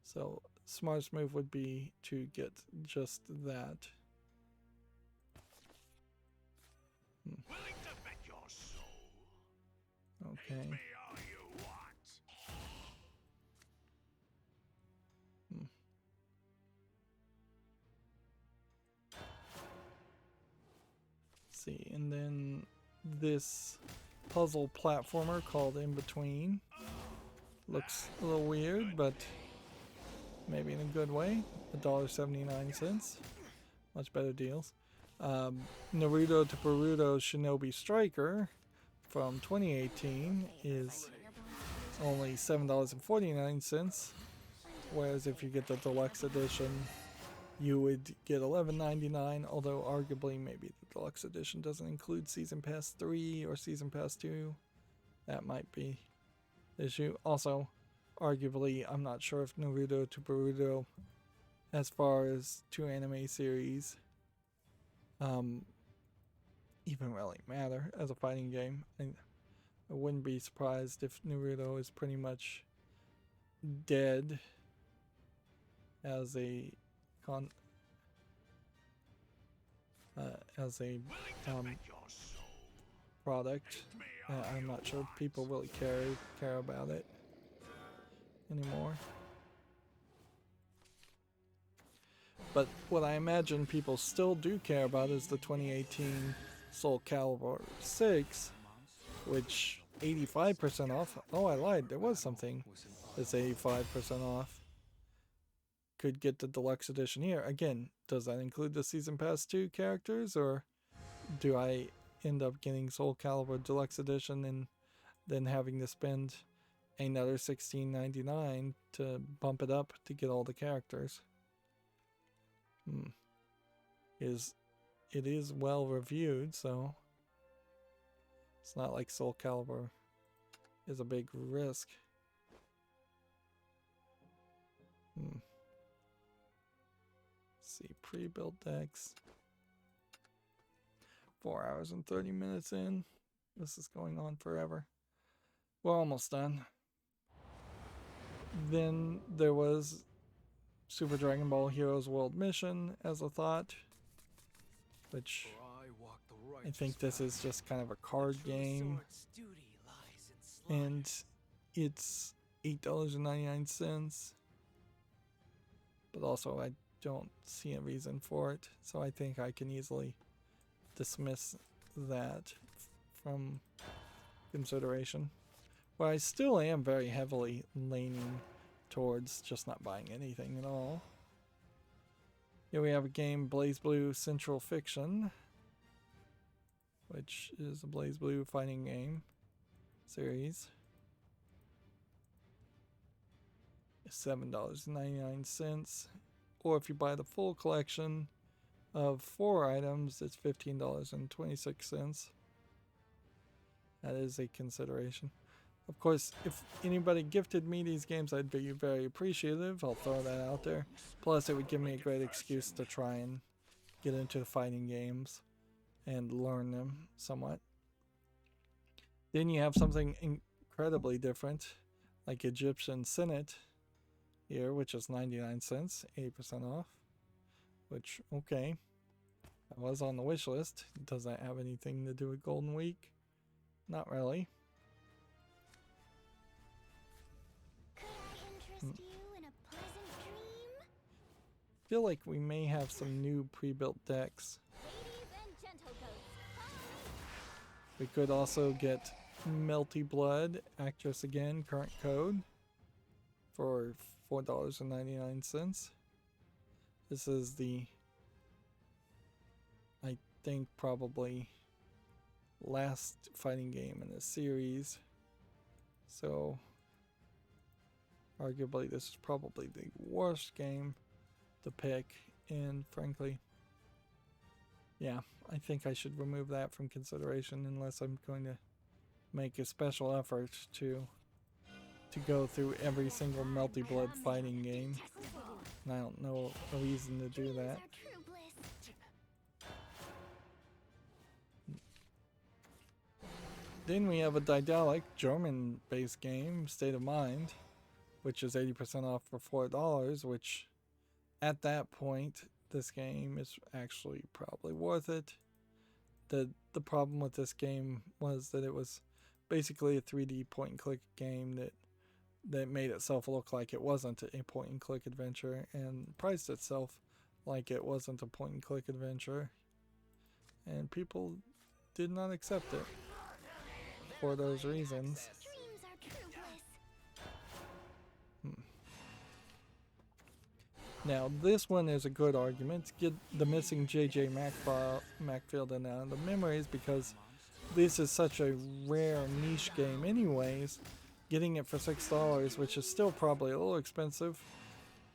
So smartest move would be to get just that. Willing to bet your soul. Okay. Hate me all you want. See, and then this puzzle platformer called In Between looks a little weird, but maybe in a good way. $1.79, much better deals. Naruto to Boruto Shinobi Striker from 2018 is only $7.49, whereas if you get the deluxe edition you would get $11.99, although arguably maybe the deluxe edition doesn't include Season Pass 3 or Season Pass 2. That might be the issue. Also, arguably, I'm not sure if Naruto to Boruto, as far as two anime series, even really matter as a fighting game. I wouldn't be surprised if Naruto is pretty much dead as a product. I'm not sure people really care about it anymore. But what I imagine people still do care about is the 2018 Soul Calibur 6, which 85% off. Oh, I lied. There was something that's 85% off. Could get the deluxe edition here. Again, does that include the Season Pass 2 characters, or do I end up getting Soul Calibur Deluxe Edition and then having to spend another $16.99 to bump it up to get all the characters? It is well reviewed, so it's not like Soul Calibur is a big risk. See, pre-built decks. 4 hours and 30 minutes in. This is going on forever. We're almost done. Then there was Super Dragon Ball Heroes World Mission as a thought, which I think this is just kind of a card game, and it's $8.99, but also I don't see a reason for it, so I think I can easily dismiss that from consideration. But I still am very heavily leaning towards just not buying anything at all. Here we have a game, BlazBlue Central Fiction, which is a BlazBlue fighting game series. $7.99, or if you buy the full collection, of 4 items, it's $15.26. That is a consideration. Of course, if anybody gifted me these games, I'd be very appreciative. I'll throw that out there. Plus, it would give me a great excuse to try and get into the fighting games and learn them somewhat. Then you have something incredibly different, like Egyptian Senate here, which is 99 cents, 80% off. Which, okay, that was on the wish list. Does that have anything to do with Golden Week? Not really. Could I interest you in a pleasant dream? I feel like we may have some new pre-built decks. Ladies and gentleghosts, We could also get Melty Blood, Actress Again, current code, for $4.99. This is the, I think, probably last fighting game in the series. So, arguably, this is probably the worst game to pick. And frankly, yeah, I think I should remove that from consideration unless I'm going to make a special effort to go through every single Melty Blood fighting game. And I don't know a reason to do that. are true bliss. Then we have a Daedalic German-based game, State of Mind, which is 80% off for $4, which at that point, this game is actually probably worth it. The problem with this game was that it was basically a 3D point-and-click game that made itself look like it wasn't a point-and-click adventure and priced itself like it wasn't a point-and-click adventure. And people did not accept it for those reasons. Dreams are true bliss. Now, this one is a good argument. Get the missing JJ Macfield and out of the memories because this is such a rare niche game anyways. Getting it for $6, which is still probably a little expensive,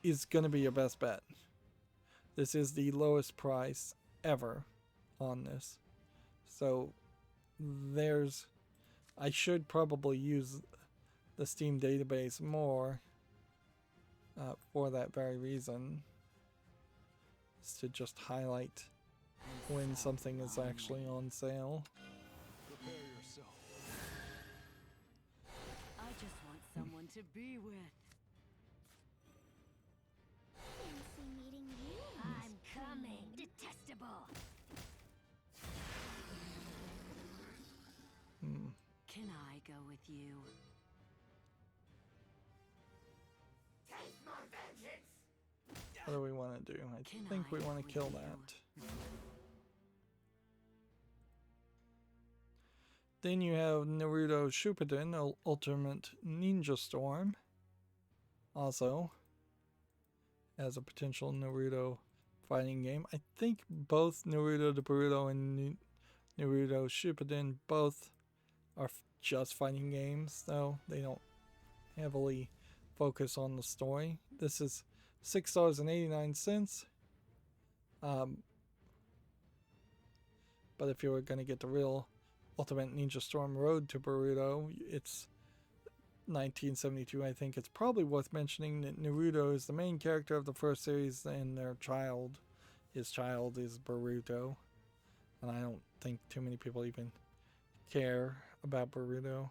is going to be your best bet. This is the lowest price ever on this. So I should probably use the Steam database more for that very reason. Is to just highlight when something is actually on sale. Prepare yourself. I just want someone to be with. Fancy meeting you. I'm coming. Detestable. Can I go with you? What do we want to do? I Can think we I want to with kill you? that. Then you have Naruto Shippuden Ultimate Ninja Storm. Also, as a potential Naruto fighting game. I think both Naruto to Boruto and Naruto Shippuden both are just fighting games, though they don't heavily focus on the story. This is $6.89. But if you were going to get the real Ultimate Ninja Storm Road to Boruto, it's 1972. I think it's probably worth mentioning that Naruto is the main character of the first series, and his child is Boruto. And I don't think too many people even care about Boruto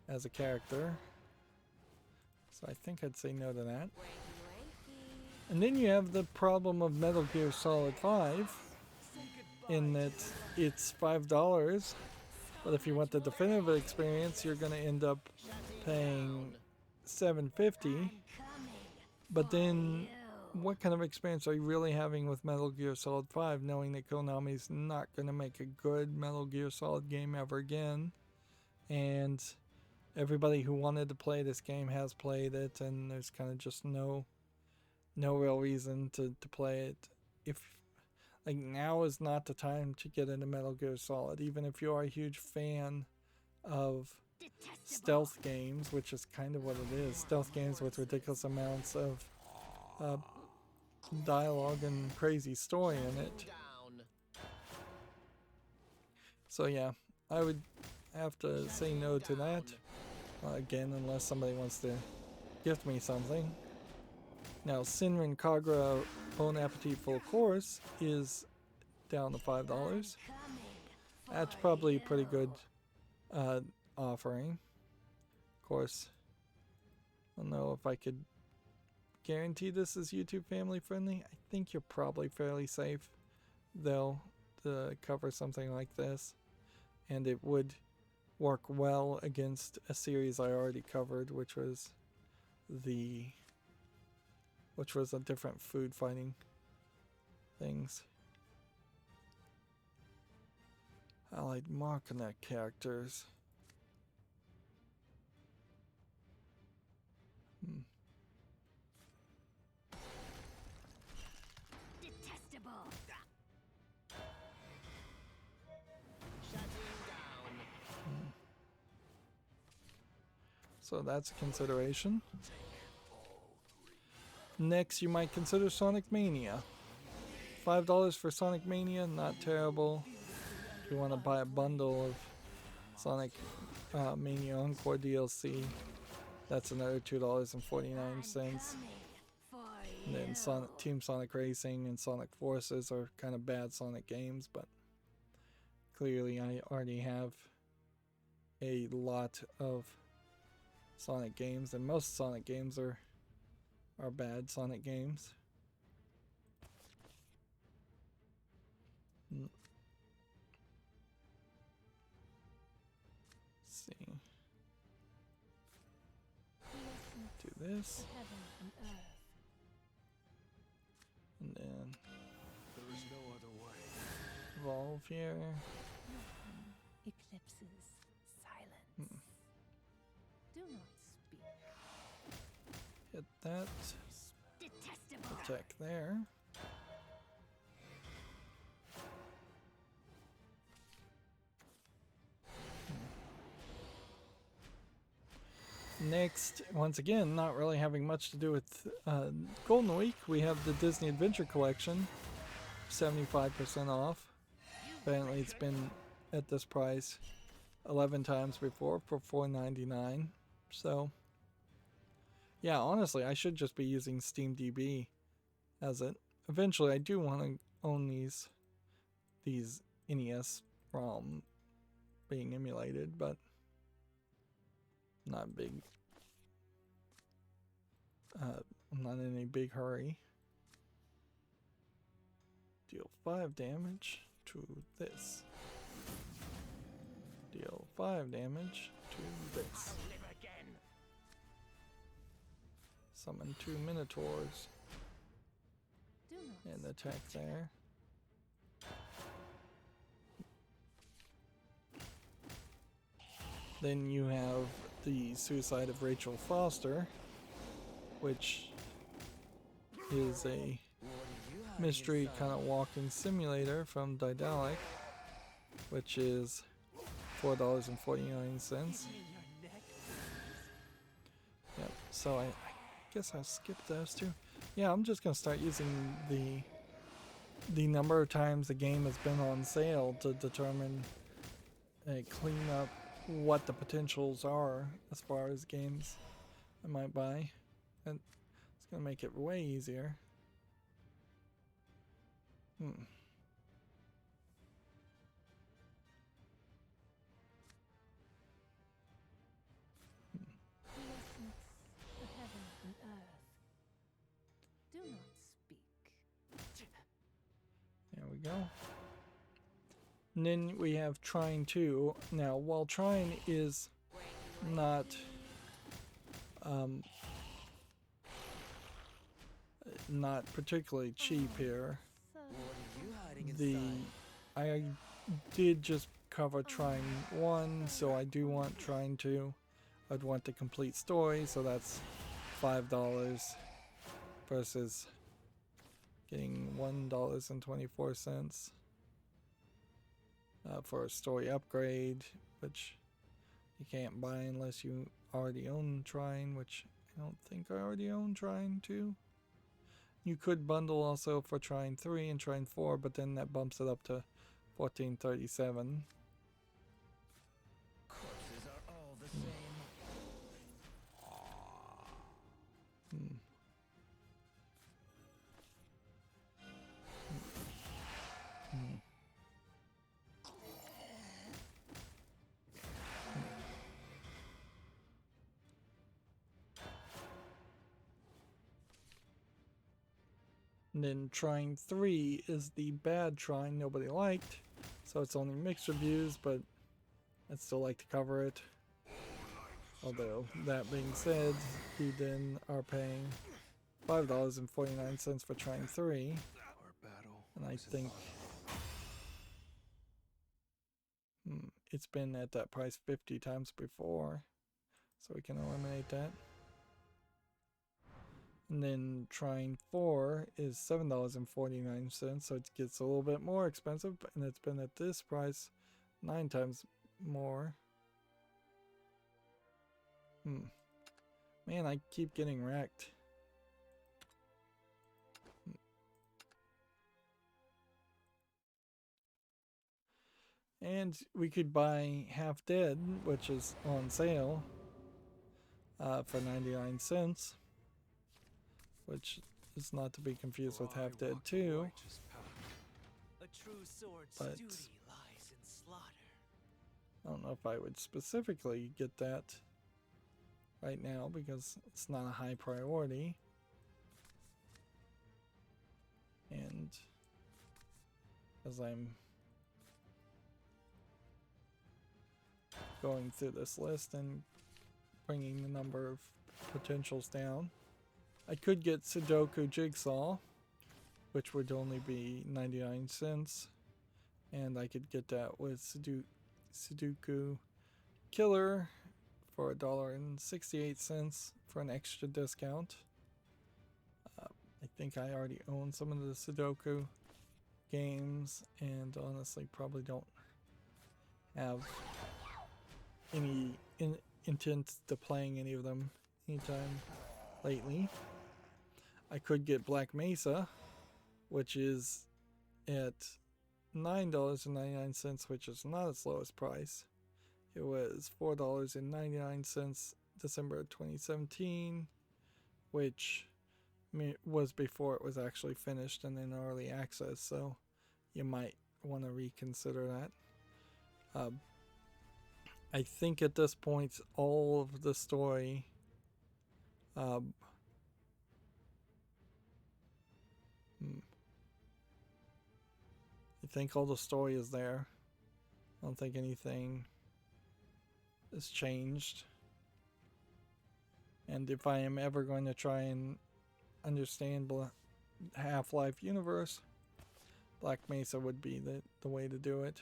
as a character. So I think I'd say no to that. And then you have the problem of Metal Gear Solid 5, in that it's $5, but if you want the definitive experience, you're going to end up paying $7.50. But then, what kind of experience are you really having with Metal Gear Solid 5, knowing that Konami's not going to make a good Metal Gear Solid game ever again? And everybody who wanted to play this game has played it, and there's kind of just no real reason to play it. Like, now is not the time to get into Metal Gear Solid, even if you are a huge fan of stealth games, which is kind of what it is. Stealth games with ridiculous amounts of dialogue and crazy story in it. So yeah, I would have to say no to that. Again, unless somebody wants to gift me something. Now, Sinrin Kagra Bon Appetit Full Course is down to $5. That's probably a pretty good offering. Of course, I don't know if I could guarantee this is YouTube family friendly. I think you're probably fairly safe, though, to cover something like this. And it would work well against a series I already covered, which was a different food fighting things. Allied Marknet characters. Detestable. So that's a consideration. Next, you might consider Sonic Mania. $5 for Sonic Mania, not terrible. If you want to buy a bundle of Sonic Mania Encore DLC, that's another $2.49. And then Team Sonic Racing and Sonic Forces are kind of bad Sonic games, but clearly I already have a lot of Sonic games, and most Sonic games are bad Sonic games. Let's see. Do this. And then There is no other way. evolve here. Eclipses silence. Do not speak. Hit that. Detestable. Attack there. Next, once again, not really having much to do with Golden Week, we have the Disney Adventure Collection, 75% off. Apparently it's been at this price 11 times before for $4.99. So, yeah, honestly, I should just be using SteamDB as it. Eventually, I do want to own these NES ROM being emulated, but not big. I'm not in a big hurry. Deal 5 damage to this. Deal 5 damage to this. Summon 2 Minotaurs. Do not And attack there. Then you have the Suicide of Rachel Foster, which is a mystery kind of walking simulator from Daedalic, which is $4.49. Yep, so I guess I'll skip those two. Yeah, I'm just gonna start using the number of times the game has been on sale to determine clean up what the potentials are as far as games I might buy, and it's gonna make it way easier. the heaven and earth. Do not speak. There we go. And then we have Trine 2. Now, while Trine is not not particularly cheap here, I did just cover Trine 1, so I do want Trine 2. I'd want the complete story, so that's $5 versus getting $1.24 for a story upgrade, which you can't buy unless you already own Trine, which I don't think I already own Trine 2. You could bundle also for Trine 3 and Trine 4, but then that bumps it up to 1437. Corpses are all the same. And then Trine 3 is the bad Trine nobody liked, so it's only mixed reviews, but I'd still like to cover it. Although, that being said, we then are paying $5.49 for Trine 3, and I think it's been at that price 50 times before, so we can eliminate that. And then Trine 4 is $7.49, so it gets a little bit more expensive, and it's been at this price 9 times more. Man, I keep getting wrecked. And we could buy Half Dead, which is on sale for 99 cents. Which is not to be confused with Half Dead 2. A true sword's But duty lies in slaughter. I don't know if I would specifically get that right now because it's not a high priority. And as I'm going through this list and bringing the number of potentials down, I could get Sudoku Jigsaw, which would only be 99 cents, and I could get that with Sudoku Killer for $1.68 for an extra discount. I think I already own some of the Sudoku games, and honestly probably don't have any intent to playing any of them anytime lately. I could get Black Mesa, which is at $9.99, which is not its lowest price. It was $4.99 December 2017, which was before it was actually finished and in early access, so you might want to reconsider that. I think at this point all of the story I think all the story is there. I don't think anything has changed. And if I am ever going to try and understand Half-Life universe, Black Mesa would be the way to do it.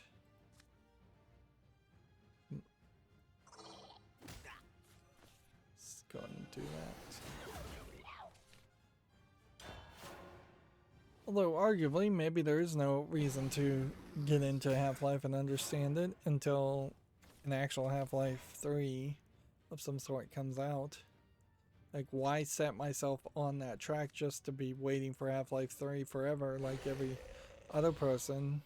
Let's go ahead and do that. Although arguably, maybe there is no reason to get into Half-Life and understand it until an actual Half-Life 3 of some sort comes out. Like, why set myself on that track just to be waiting for Half-Life 3 forever like every other person?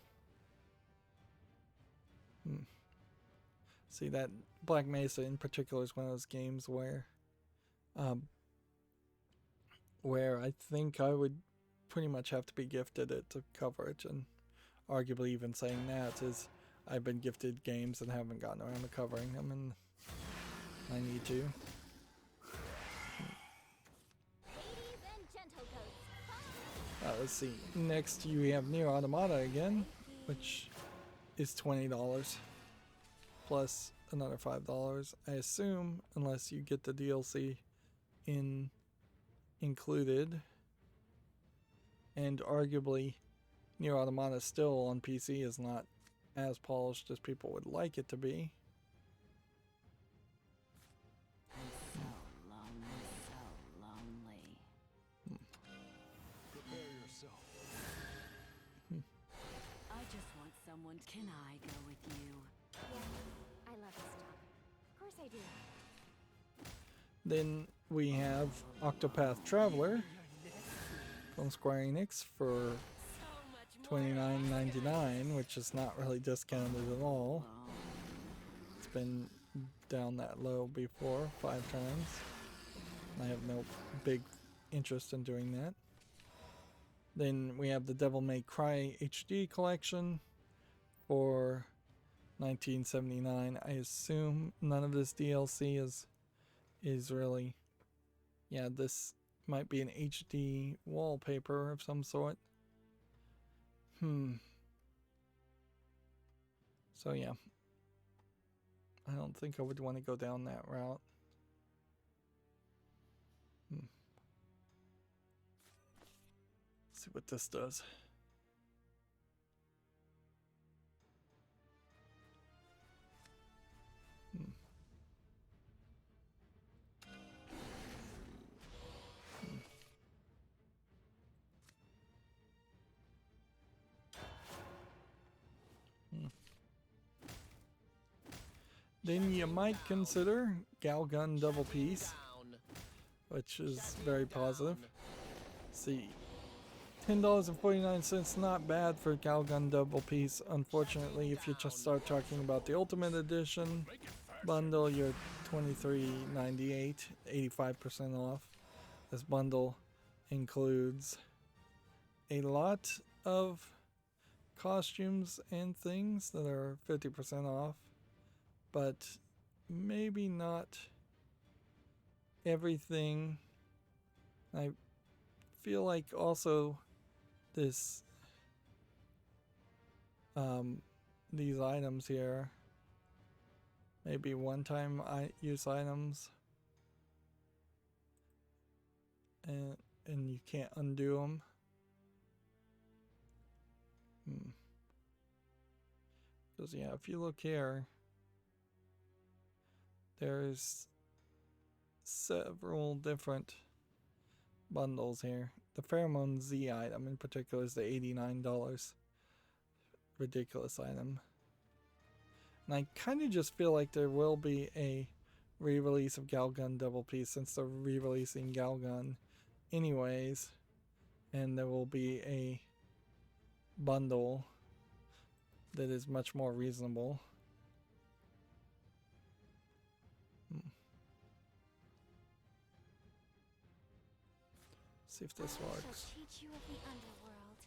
See, that Black Mesa in particular is one of those games where I think I would pretty much have to be gifted it to cover it, and arguably even saying that is I've been gifted games and haven't gotten around to covering them, and I need to. Let's see. Next you have Nier Automata again, which is $20 plus another $5, I assume, unless you get the DLC included. And arguably, Nier Automata still on PC is not as polished as people would like it to be. I'm so lonely. Prepare yourself. I just want someone. Can I go with you? Yeah, I love this job. Of course I do. Then we have Octopath Traveler from Square Enix for $29.99, which is not really discounted at all. It's been down that low before 5 times. I have no big interest in doing that. Then we have the Devil May Cry HD collection for $19.79. I assume none of this DLC is really, yeah, this might be an HD wallpaper of some sort. So yeah, I don't think I would want to go down that route. See what this does. Then you might consider Galgun Double Piece, which is very positive. See, $10.49, not bad for Galgun Double Piece. Unfortunately, if you just start talking about the Ultimate Edition bundle, you're $23.98, 85% off. This bundle includes a lot of costumes and things that are 50% off, but maybe not everything. I feel like also this these items here, maybe one-time use items, and you can't undo them. Because yeah, if you look here, there's several different bundles here. The Pheromone Z item in particular is the $89 ridiculous item. And I kind of just feel like there will be a re-release of Galgun Double Piece, since they're re-releasing Galgun anyways, and there will be a bundle that is much more reasonable. See if this works. Teach you of the underworld.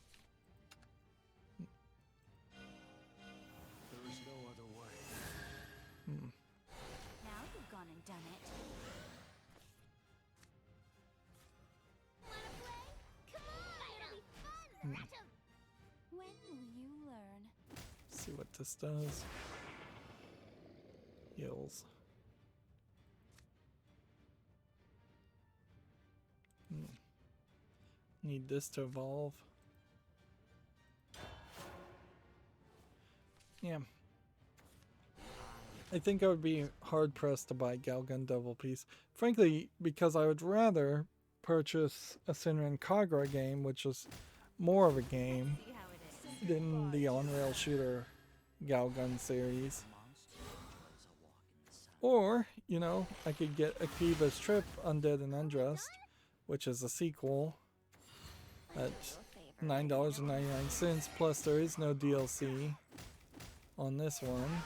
There is no other way. Now you've gone and done it. Wanna play? Come on! It'll be fun! When will you learn? See what this does. Heals. Need this to evolve. Yeah. I think I would be hard pressed to buy Galgun Double Piece. Frankly, because I would rather purchase a Sinran Kagura game, which is more of a game, than the on-rail shooter Galgun series. Or, you know, I could get Akiva's Trip Undead and Undressed, which is a sequel at $9.99, plus there is no DLC on this one.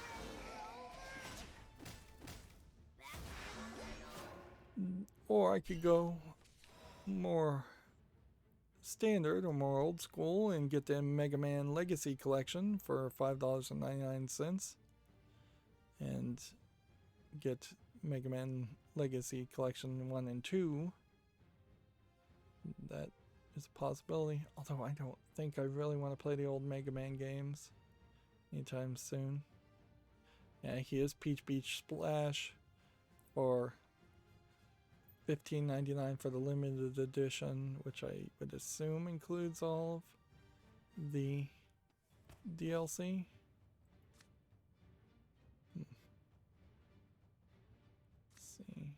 Or I could go more standard or more old school and get the Mega Man Legacy Collection for $5.99 and get Mega Man Legacy Collection 1 and 2. That is a possibility, although I don't think I really want to play the old Mega Man games anytime soon. Yeah, here's Peach Beach Splash for $15.99 for the limited edition, which I would assume includes all of the DLC. Let's see.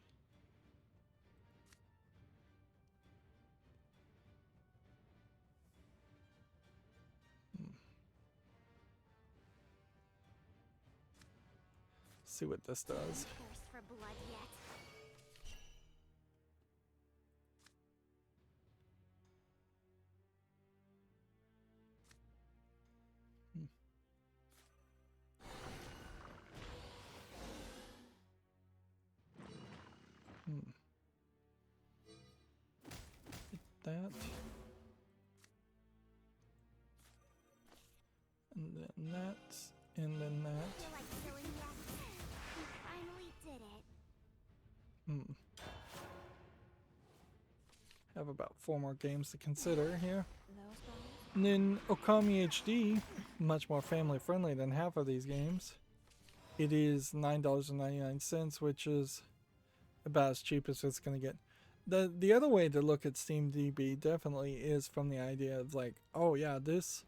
See what this does. Thirst for blood yet? that. And then that. And then that. Feel like killing yet? We finally did it. Have about 4 more games to consider here. Those bones? And then Okami HD, much more family friendly than half of these games. It is $9.99, which is about as cheap as it's going to get. The other way to look at SteamDB definitely is from the idea of like, oh yeah, this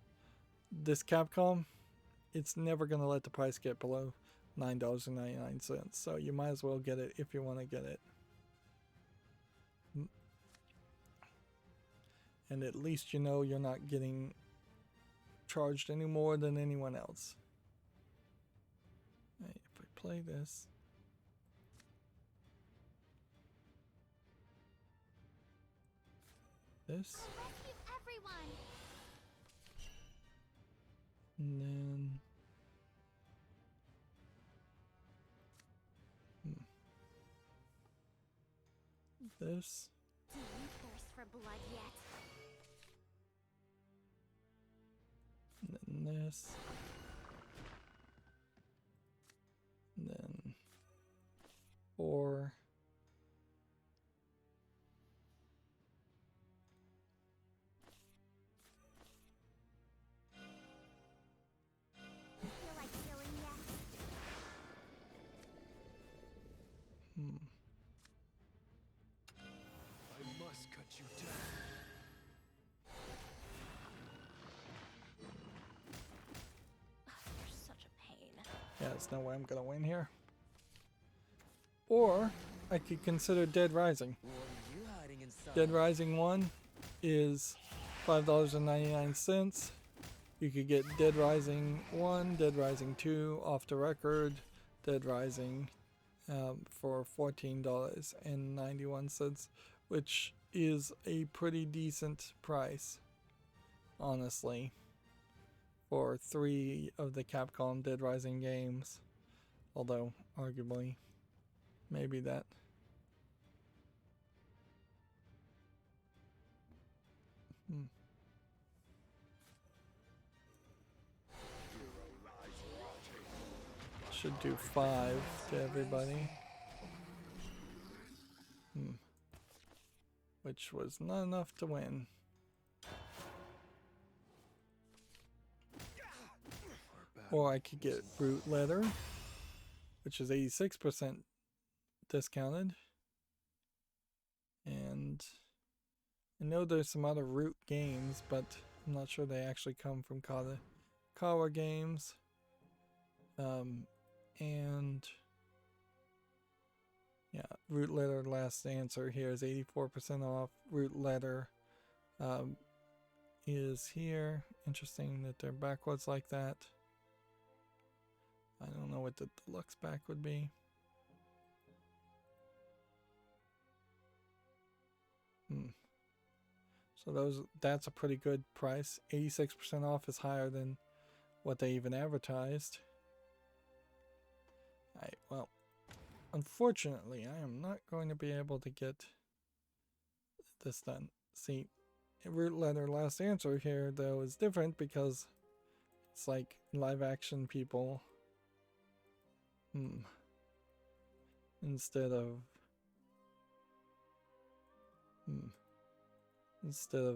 Capcom, it's never going to let the price get below $9.99. So you might as well get it if you want to get it. And at least you know you're not getting charged any more than anyone else. Hey, if I play this. This. Rescue everyone. And then. This. Do you thirst for blood yet? And then this. And then 4. Feel like killing yet? I must cut you down. You're such a pain. Yeah, there's no way I'm gonna win here. Or I could consider Dead Rising. What are you hiding inside? Dead Rising 1 is $5.99. You could get Dead Rising 1, Dead Rising 2 off the record, Dead Rising for $14.91, which is a pretty decent price, honestly, for 3 of the Capcom Dead Rising games. Although, arguably, maybe that. Should do 5 to everybody. Which was not enough to win. Or I could get Root Letter, which is 86% discounted. And I know there's some other Root games, but I'm not sure they actually come from Kawa Games. And yeah, Root Letter Last Answer here is 84% off. Root Letter is here. Interesting that they're backwards like that. I don't know what the deluxe back would be. So that's a pretty good price. 86% off is higher than what they even advertised. Alright, well, unfortunately, I am not going to be able to get this done. See, Root Letter Last Answer here, though, is different because it's like live action people. Instead of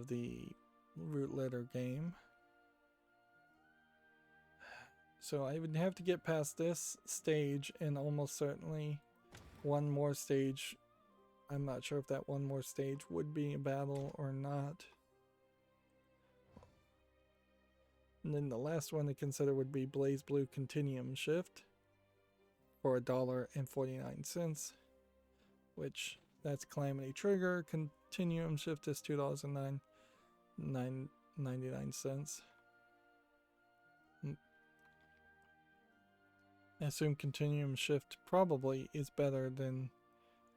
the Root Letter game. So I would have to get past this stage and almost certainly one more stage. I'm not sure if that one more stage would be a battle or not. And then the last one to consider would be Blaze Blue Continuum Shift for $1.49, which that's Calamity Trigger. Continuum Shift is $2.99. I assume Continuum Shift probably is better than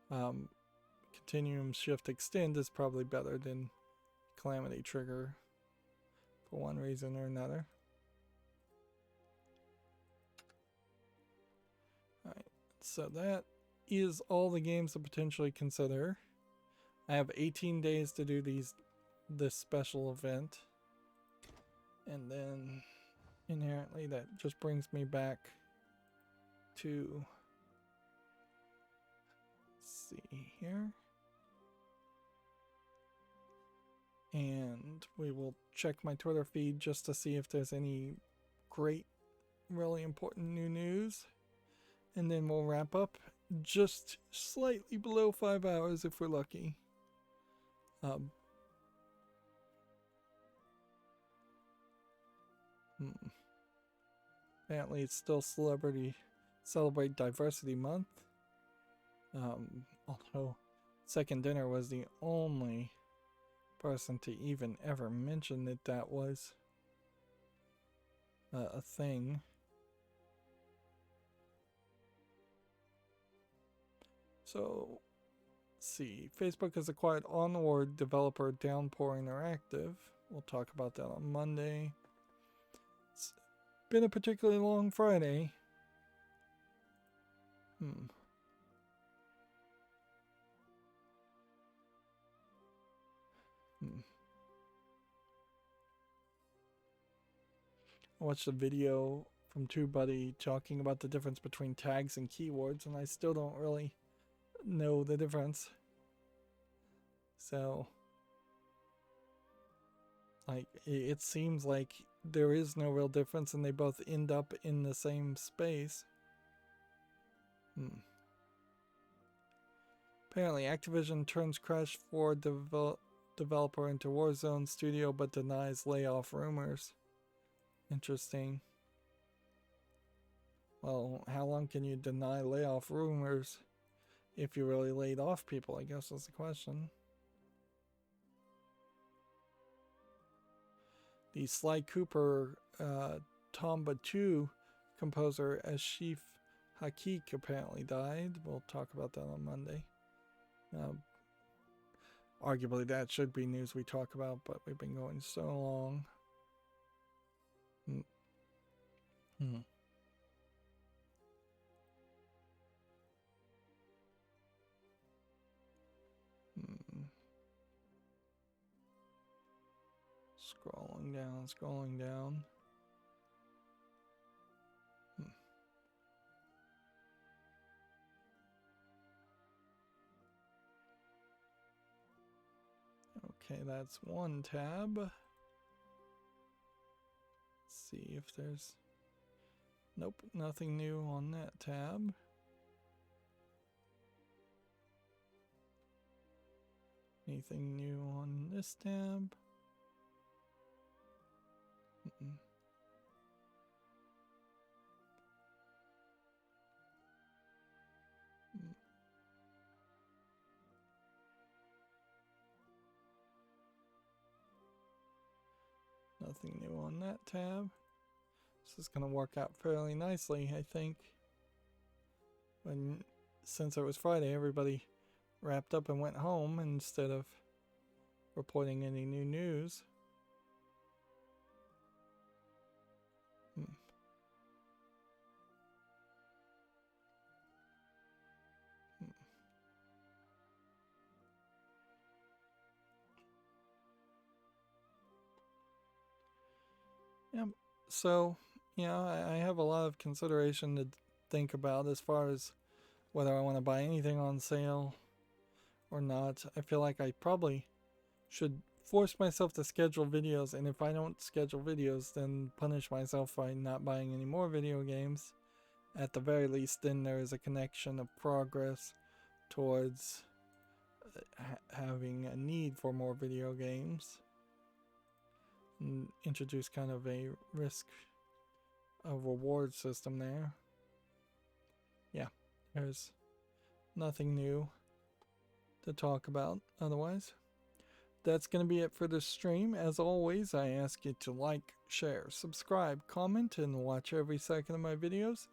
Continuum Shift Extend is probably better than Calamity Trigger for one reason or another. Alright, so that is all the games to potentially consider. I have 18 days to do these this special event. And then inherently that just brings me back to, let's see here. And we will check my Twitter feed just to see if there's any great, really important new news. And then we'll wrap up just slightly below 5 hours if we're lucky. Apparently it's still Celebrate Diversity Month. Although Second Dinner was the only person to even ever mention that was a thing. So, let's see. Facebook has acquired Onward developer Downpour Interactive. We'll talk about that on Monday. It's been a particularly long Friday. I watched a video from TubeBuddy talking about the difference between tags and keywords, and I still don't really know the difference. So, like, it seems like there is no real difference and they both end up in the same space. Apparently, Activision turns Crash 4 developer into Warzone Studio but denies layoff rumors. Interesting. Well, how long can you deny layoff rumors if you really laid off people, I guess is the question. The Sly Cooper Tomba 2 composer Ashif Hakik apparently died. We'll talk about that on Monday. Arguably that should be news we talk about, but we've been going so long. Scrolling down. Okay, that's one tab. Let's see if there's... Nope, nothing new on that tab. Anything new on this tab? Nothing new on that tab. This is going to work out fairly nicely, I think. Since it was Friday, everybody wrapped up and went home instead of reporting any new news. Yeah, so, I have a lot of consideration to think about as far as whether I want to buy anything on sale or not. I feel like I probably should force myself to schedule videos, and if I don't schedule videos, then punish myself by not buying any more video games. At the very least, then there is a connection of progress towards having a need for more video games. And introduce kind of a reward system there. Yeah, there's nothing new to talk about otherwise. That's going to be it for this stream. As always, I ask you to like, share, subscribe, comment, and watch every second of my videos.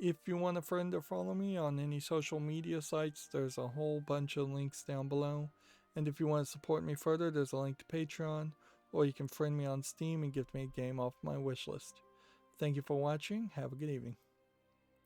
If you want a friend or follow me on any social media sites, there's a whole bunch of links down below. And if you want to support me further, there's a link to Patreon, or you can friend me on Steam and give me a game off my wishlist. Thank you for watching. Have a good evening.